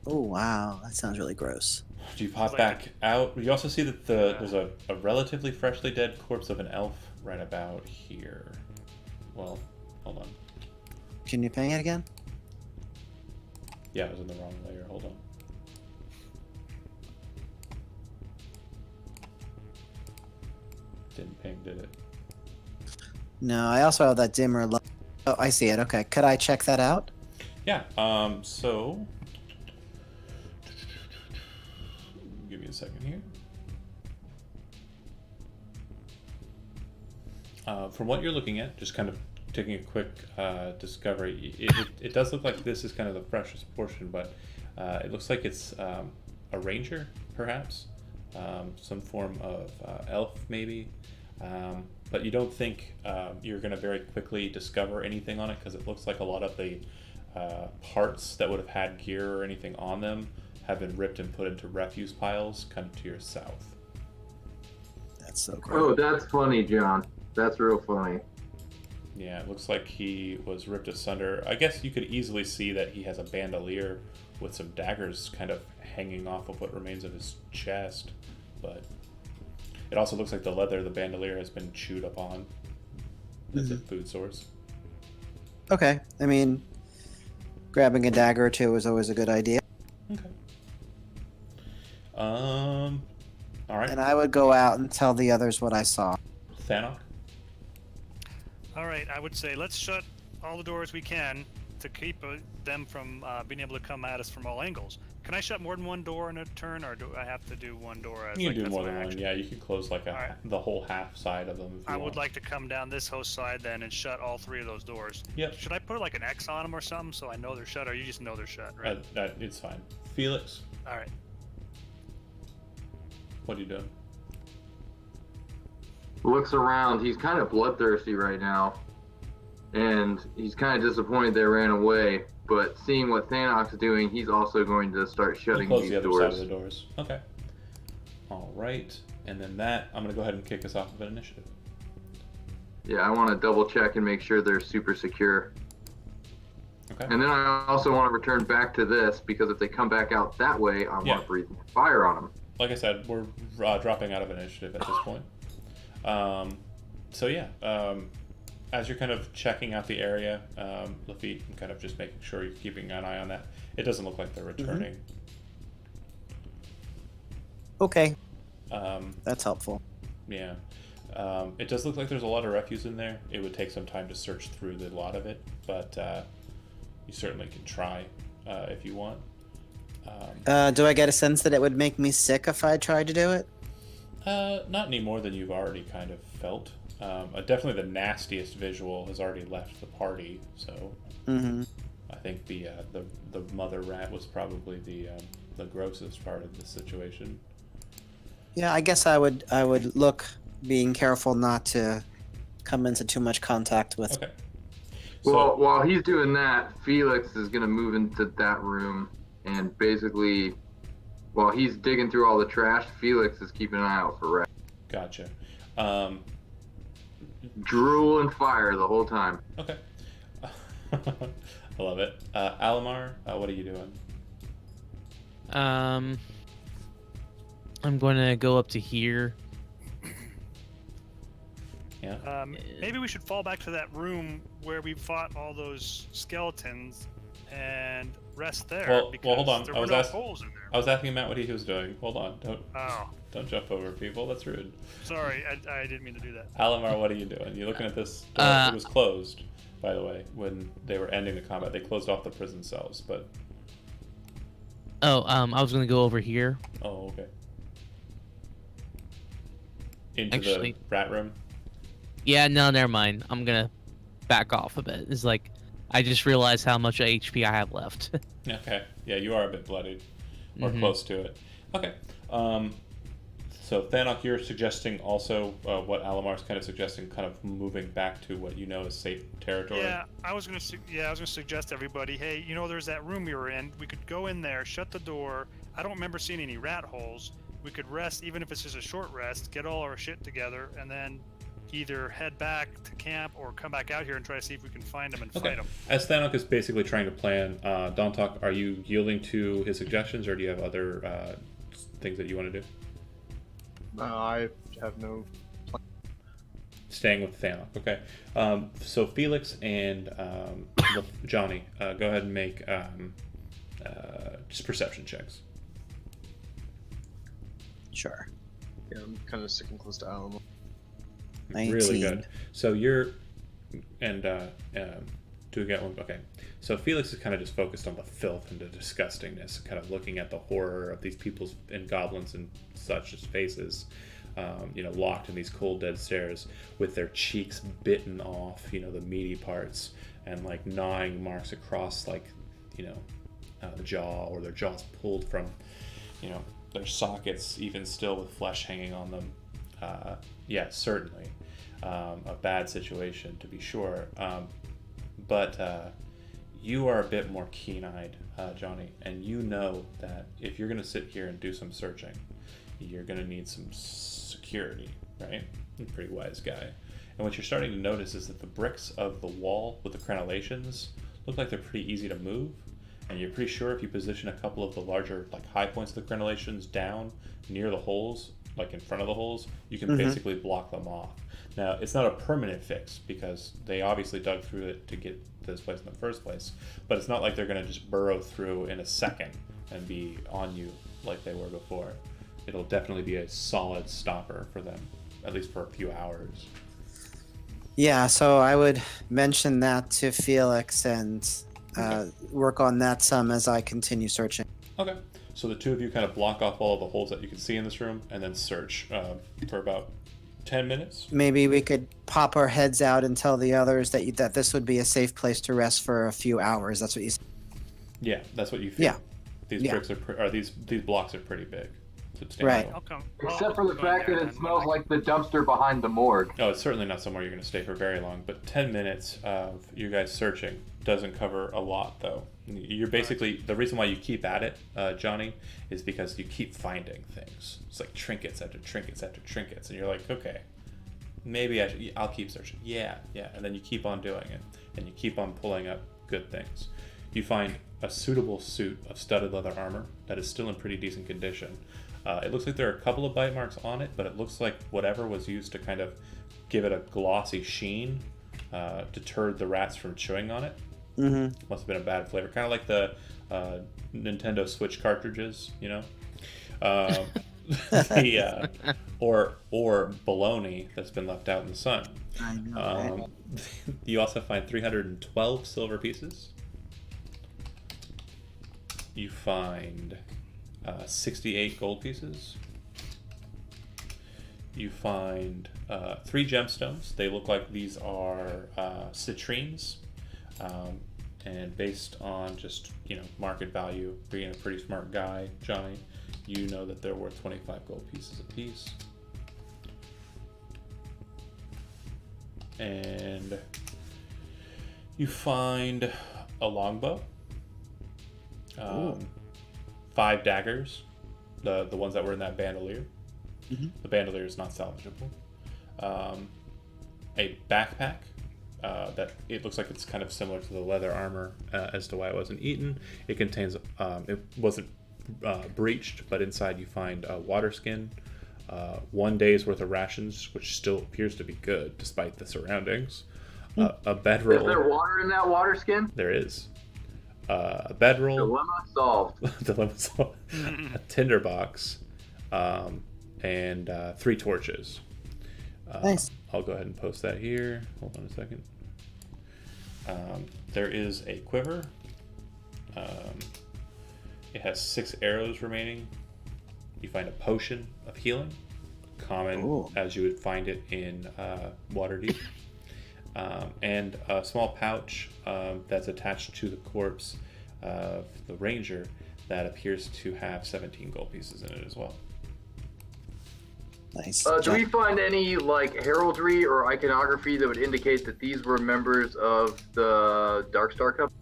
S3: Oh wow, that sounds really gross.
S1: Do you pop back out? You also see that there's a relatively freshly dead corpse of an elf right about here. Well, hold on.
S3: Can you ping it again?
S1: Yeah, I was in the wrong layer. Hold on. Didn't ping, did it?
S3: No, I also have that dimmer light. Oh, I see it. Okay, could I check that out?
S1: Yeah. So give me a second here. From what you're looking at, just kind of taking a quick discovery, it does look like this is kind of the freshest portion, but it looks like it's a ranger, perhaps, some form of elf, maybe. But you don't think you're going to very quickly discover anything on it, because it looks like a lot of the parts that would have had gear or anything on them have been ripped and put into refuse piles kind of to your south.
S3: That's so
S6: Oh,
S3: gross.
S6: that's funny, John. That's real funny.
S1: Yeah, it looks like he was ripped asunder. I guess you could easily see that he has a bandolier with some daggers kind of hanging off of what remains of his chest, but it also looks like the leather of the bandolier has been chewed upon. It's a food source.
S3: Okay, I mean, grabbing a dagger or two is always a good idea.
S1: Okay. All right.
S3: And I would go out and tell the others what I saw.
S1: Thanok?
S5: All right, I would say let's shut all the doors we can to keep them from being able to come at us from all angles. Can I shut more than one door in a turn, or do I have to do one door? As,
S1: You
S5: like,
S1: can do
S5: that's
S1: more
S5: my
S1: than one.
S5: action?
S1: Yeah, you can close like
S5: Alright.
S1: the whole half side of them if you
S5: I
S1: want.
S5: would like to come down this host side then and shut all three of those doors.
S1: Yep.
S5: Should I put like an X on them or something so I know they're shut, or you just know they're shut, right?
S1: It's fine. Felix,
S5: All right.
S1: what are you doing?
S6: Looks around. He's kind of bloodthirsty right now, and he's kind of disappointed they ran away. But seeing what Thanok's doing, he's also going to start
S1: We'll
S6: shutting
S1: close
S6: these
S1: the other
S6: doors.
S1: side of the doors. Okay. All right. And then I'm going to go ahead and kick us off of an initiative.
S6: Yeah, I want to double check and make sure they're super secure.
S1: Okay.
S6: And then I also want to return back to this, because if they come back out that way, I
S1: Yeah.
S6: want to breathe fire on them.
S1: Like I said, we're dropping out of initiative at this point. So yeah, as you're kind of checking out the area, Lafitte, and kind of just making sure you're keeping an eye on that. It doesn't look like they're returning.
S3: Okay,
S1: Um,
S3: that's helpful.
S1: yeah. It does look like there's a lot of refuse in there. It would take some time to search through the lot of it, but you certainly can try if you want.
S3: Do I get a sense that it would make me sick if I tried to do it?
S1: Not any more than you've already kind of felt. Definitely the nastiest visual has already left the party, so I think the mother rat was probably the grossest part of the situation.
S3: Yeah, I guess I would look, being careful not to come into too much contact with.
S1: Okay.
S6: Well, while he's doing that, Felix is gonna move into that room, and basically, while he's digging through all the trash, Felix is keeping an eye out for rats.
S1: Gotcha.
S6: Drool and fire the whole time.
S1: Okay. I love it. Alamar, what are you doing?
S2: I'm going to go up to here.
S1: Yeah.
S5: Maybe we should fall back to that room where we fought all those skeletons and rest there.
S1: Well,
S5: because
S1: hold on.
S5: There
S1: I
S5: were
S1: was
S5: no
S1: ask-
S5: holes in there.
S1: I was asking Matt what he was doing. Hold on.
S5: Oh,
S1: Don't jump over people. That's rude.
S5: sorry. I didn't mean to do that.
S1: Alamar, what are you doing? You looking at this door? It was closed, by the way, when they were ending the combat. They closed off the prison cells, but...
S2: Oh, I was going to go over here.
S1: Oh, okay. Into
S2: Actually-
S1: the rat room?
S2: Yeah, no, never mind. I'm going to back off a bit. It's like, I just realized how much HP I have left.
S1: Okay. Yeah, you are a bit bloodied. Or close to it. Okay. So, Thanok, you're suggesting also what Alamar's kind of suggesting, kind of moving back to what you know is safe territory?
S5: Yeah, I was gonna suggest everybody, hey, there's that room we were in. We could go in there, shut the door. I don't remember seeing any rat holes. We could rest, even if it's just a short rest, get all our shit together, and then either head back to camp or come back out here and try to see if we can find them and fight them.
S1: As Thanok is basically trying to plan, Dontok, are you yielding to his suggestions, or do you have other things that you want to do?
S4: I have no.
S1: Staying with Thanok, okay. So Felix and Johnny, go ahead and make just perception checks.
S3: Sure.
S4: Yeah, I'm kind of sticking close to Alamo.
S3: 19.
S1: Really good. So you're, and do we get one? Okay. So Felix is kind of just focused on the filth and the disgustingness, kind of looking at the horror of these people's and goblins and such as faces, locked in these cold, dead stares with their cheeks bitten off, the meaty parts, and like gnawing marks across, like, the jaw, or their jaws pulled from, their sockets, even still with flesh hanging on them. Yeah, certainly a bad situation, to be sure. But you are a bit more keen-eyed, Johnny, and you know that if you're going to sit here and do some searching, you're going to need some security, right? You're a pretty wise guy. And what you're starting to notice is that the bricks of the wall with the crenellations look like they're pretty easy to move, and you're pretty sure if you position a couple of the larger, like, high points of the crenellations down near the holes, like in front of the holes, you can basically block them off. Now, it's not a permanent fix because they obviously dug through it to get to this place in the first place, but it's not like they're going to just burrow through in a second and be on you like they were before. It'll definitely be a solid stopper for them, at least for a few hours.
S3: Yeah, so I would mention that to Felix and work on that some as I continue searching.
S1: Okay. So the two of you kind of block off all of the holes that you can see in this room and then search for about 10 minutes.
S3: Maybe we could pop our heads out and tell the others that this would be a safe place to rest for a few hours. That's what you said.
S1: Yeah, that's what you feel.
S3: Yeah.
S1: These
S3: Yeah.
S1: bricks are these blocks are pretty big. Substantial.
S3: Right.
S5: I'll come.
S6: Except for the fact that it smells like the dumpster behind the morgue.
S1: No, it's certainly not somewhere you're going to stay for very long, but 10 minutes of you guys searching doesn't cover a lot, though. You're basically, the reason why you keep at it, Johnny, is because you keep finding things. It's like trinkets after trinkets after trinkets, and you're like, okay, maybe I'll keep searching. Yeah, and then you keep on doing it, and you keep on pulling up good things. You find a suitable suit of studded leather armor that is still in pretty decent condition. It looks like there are a couple of bite marks on it, but it looks like whatever was used to kind of give it a glossy sheen deterred the rats from chewing on it.
S3: Mm-hmm.
S1: Must have been a bad flavor, kind of like the Nintendo Switch cartridges, or bologna that's been left out in the sun.
S3: I know.
S1: You also find 312 silver pieces. you find 68 gold pieces. You find 3 gemstones. They look like these are citrines. And based on just, market value, being a pretty smart guy, Johnny, you know that they're worth 25 gold pieces apiece. And you find a longbow, 5 daggers, the ones that were in that bandolier.
S3: Mm-hmm.
S1: The bandolier is not salvageable. A backpack that it looks like it's kind of similar to the leather armor as to why it wasn't eaten. It contains, it wasn't breached, but inside you find a water skin, 1 day's worth of rations, which still appears to be good despite the surroundings. A bedroll.
S6: Is there water in that water skin?
S1: There is. A bedroll.
S6: Dilemma solved.
S1: Dilemma solved. A tinderbox, and 3 torches.
S3: Nice.
S1: I'll go ahead and post that here. Hold on a second. There is a quiver. It has 6 arrows remaining. You find a potion of healing, common
S3: Ooh.
S1: as you would find it in Waterdeep. And a small pouch that's attached to the corpse of the ranger that appears to have 17 gold pieces in it as well.
S3: Nice.
S6: Do we find any heraldry or iconography that would indicate that these were members of the Darkstar Company?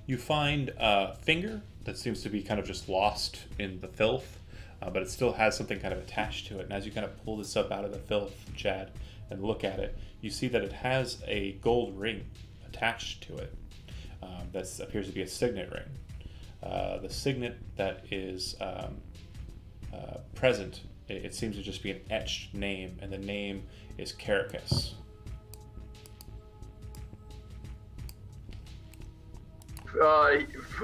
S1: You find a finger that seems to be kind of just lost in the filth, but it still has something kind of attached to it. And as you kind of pull this up out of the filth, Chad, and look at it, you see that it has a gold ring attached to it. That appears to be a signet ring. The signet that is present, it seems to just be an etched name, and the name is Caracas.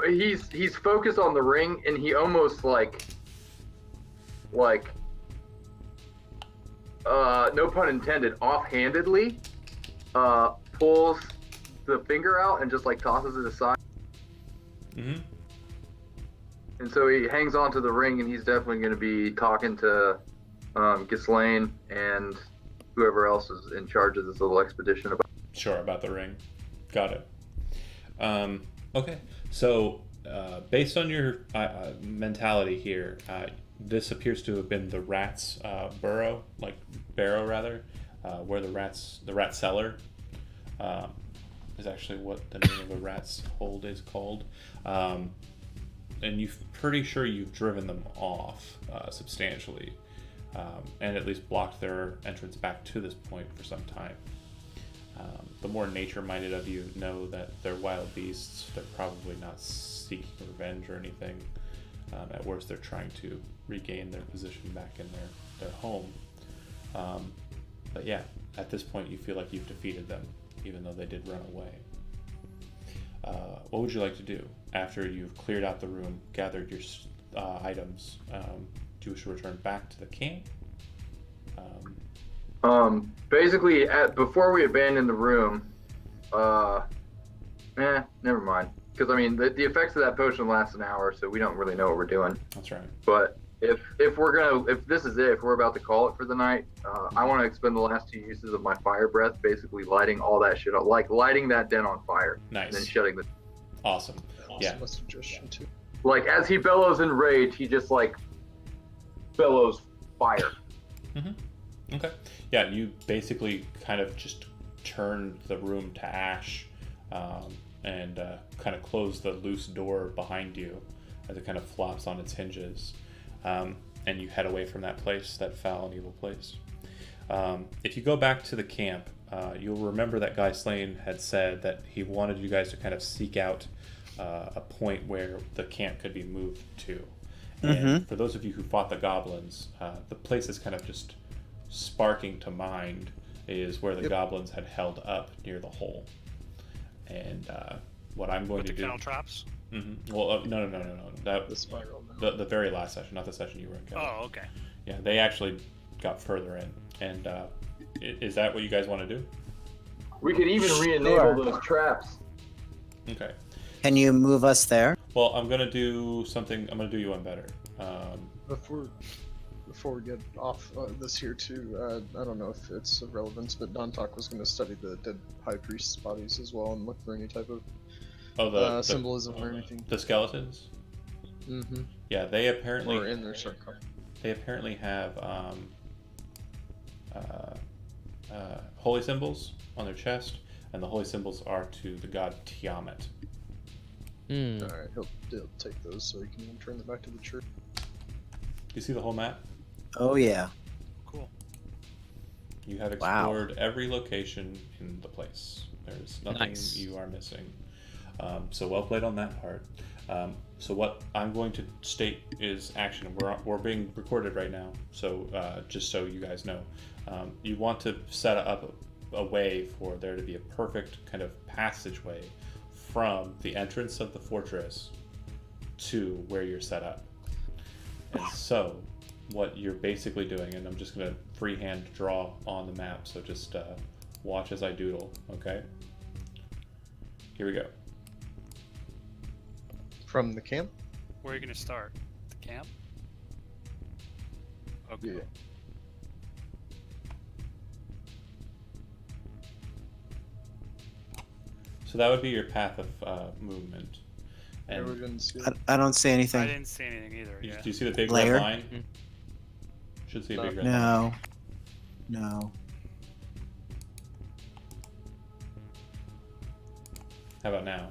S6: He's focused on the ring, and he almost no pun intended, offhandedly pulls the finger out and just tosses it aside.
S1: Mm-hmm.
S6: And so he hangs on to the ring, and he's definitely going to be talking to Ghislaine and whoever else is in charge of this little expedition
S1: about the ring. Got it. Okay, so based on your mentality here, this appears to have been the rat's barrow, where the rat cellar is actually what the name of the rat's hold is called. And you're pretty sure you've driven them off substantially, and at least blocked their entrance back to this point for some time. The more nature-minded of you know that they're wild beasts. They're probably not seeking revenge or anything. At worst, they're trying to regain their position back in their home. But yeah, at this point, you feel like you've defeated them, even though they did run away. What would you like to do after you've cleared out the room, gathered your items? Do you wish to return back to the camp?
S6: Basically, before we abandon the room, never mind. Because the effects of that potion last an hour, so we don't really know what we're doing.
S1: That's right.
S6: But if this is it, if we're about to call it for the night, I want to expend the last 2 uses of my fire breath, basically lighting all that shit up, lighting that den on fire.
S1: Nice.
S6: And then shutting the.
S1: Awesome. Yeah.
S4: A suggestion too.
S6: As he bellows in rage, he just bellows fire.
S1: Mm-hmm. Okay. Yeah, you basically kind of just turn the room to ash, and kind of close the loose door behind you as it kind of flops on its hinges, and you head away from that place, that foul and evil place. If you go back to the camp, you'll remember that Guy Slane had said that he wanted you guys to kind of seek out a point where the camp could be moved to. And for those of you who fought the goblins, the place is kind of just sparking to mind is where the goblins had held up near the hole. And what I'm going to do...
S5: Kennel traps?
S1: Mm-hmm. Well, no. That
S4: The spiral.
S1: the very last session, not the session you were in. Kevin.
S5: Oh, okay.
S1: Yeah, they actually got further in. And is that what you guys want to do?
S6: We could even re-enable those traps.
S1: Okay.
S3: Can you move us there?
S1: Well, I'm gonna do something. I'm gonna do you one better.
S4: Before we get off this here too, I don't know if it's of relevance, but Dontok was going to study the dead high priest's bodies as well and look for any type of symbolism or anything.
S1: The skeletons.
S4: Mm-hmm.
S1: Yeah, they apparently.
S4: Or in their sarcophagus.
S1: They apparently have holy symbols on their chest, and the holy symbols are to the god Tiamat.
S4: Alright, he'll take those so he can return them back to the church.
S1: Do you see the whole map?
S3: Oh yeah.
S5: Cool.
S1: You have explored every location in the place. There's nothing you are missing. So well played on that part. So what I'm going to state is action. We're being recorded right now, so just so you guys know, you want to set up a way for there to be a perfect kind of passageway from the entrance of the fortress to where you're set up. And so what you're basically doing, and I'm just going to freehand draw on the map, so just watch as I doodle, okay? Here we go.
S4: From the camp?
S5: Where are you gonna start? The camp? Okay.
S4: Yeah.
S1: So that would be your path of movement. And
S4: we didn't see
S3: I don't see
S5: I
S3: anything.
S5: didn't see anything either.
S1: do
S5: Yeah.
S1: you see the big
S3: Layer?
S1: red line? Should see a big red line.
S3: No. No.
S1: How about now?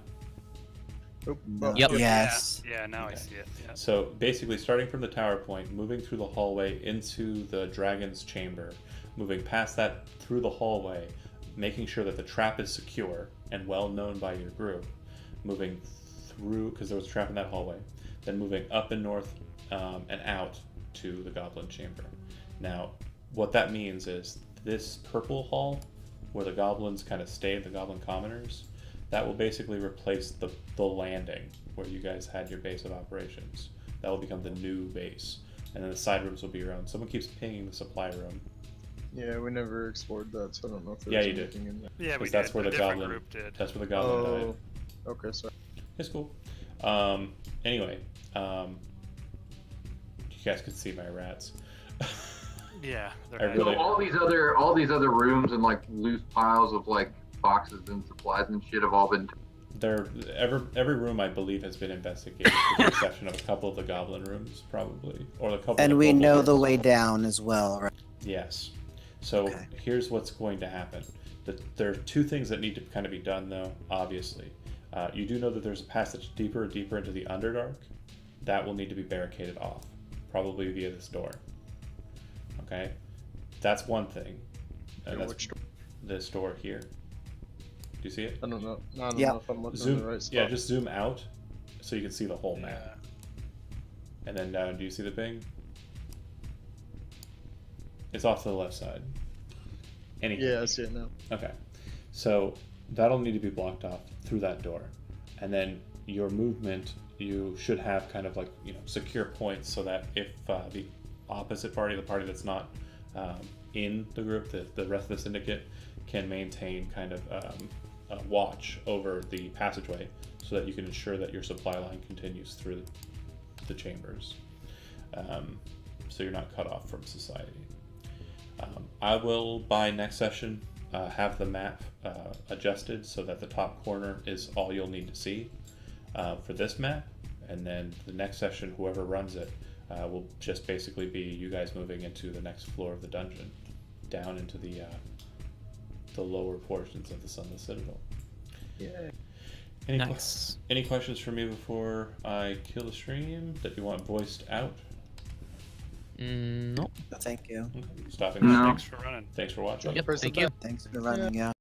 S4: Oh,
S3: No.
S2: Yep.
S3: Yes.
S5: Yeah. Now I
S1: Okay.
S5: see it. Yeah.
S1: So basically, starting from the tower point, moving through the hallway into the dragon's chamber, moving past that through the hallway, making sure that the trap is secure and well known by your group, moving through, because there was a trap in that hallway, then moving up and north and out to the goblin chamber. Now, what that means is this purple hall, where the goblins kind of stayed, the goblin commoners, that will basically replace the landing where you guys had your base of operations. That will become the new base. And then the side rooms will be your own. Someone keeps pinging the supply room.
S4: Yeah, we never explored that, so I don't know if there's
S1: Yeah, you did.
S4: anything in there.
S5: Yeah, we
S1: That's
S5: did.
S1: where
S5: A
S1: the
S5: different
S1: goblin-
S5: group did.
S1: That's where the goblin died.
S4: Okay, sorry.
S1: It's cool. Anyway, you guys can see my rats.
S5: Yeah. They're
S1: I
S5: nice.
S1: really-
S6: So all these other rooms and like loose piles of like boxes and supplies and shit have all been.
S1: Every room I believe has been investigated, with the exception of a couple of the goblin rooms, probably, or a couple.
S3: And
S1: of
S3: we
S1: kobold
S3: know the
S1: rooms.
S3: way down as well, right?
S1: Yes. So
S3: Okay.
S1: here's what's going to happen. There are two things that need to kind of be done, though. Obviously, you do know that there's a passage deeper and deeper into the Underdark. That will need to be barricaded off, probably via this door. Okay, that's one thing. And that's
S4: Which door?
S1: this door here. Do you see it?
S4: I don't know. I don't
S3: Yeah.
S4: know if I'm looking
S1: Zoom.
S4: in the right spot.
S1: Yeah, just zoom out so you can see the whole map.
S5: Yeah.
S1: And then do you see the ping? It's off to the left side.
S4: Yeah, I see it now.
S1: Okay. So that'll need to be blocked off through that door. And then your movement, you should have kind of like, secure points so that if the opposite party, the party that's not in the group, the rest of the syndicate, can maintain kind of a watch over the passageway so that you can ensure that your supply line continues through the chambers. So you're not cut off from society. I will, by next session, have the map adjusted so that the top corner is all you'll need to see for this map, and then the next session, whoever runs it, will just basically be you guys moving into the next floor of the dungeon, down into the lower portions of the Sunless Citadel.
S4: Yeah.
S2: Nice.
S1: Any questions for me before I kill the stream that you want voiced out?
S2: Nope.
S3: Thank you.
S1: Okay. Stopping.
S6: No.
S5: Thanks for running.
S1: Thanks for watching.
S2: Yep.
S4: Press the
S2: Thank you.
S4: button.
S3: Thanks for running. Yeah.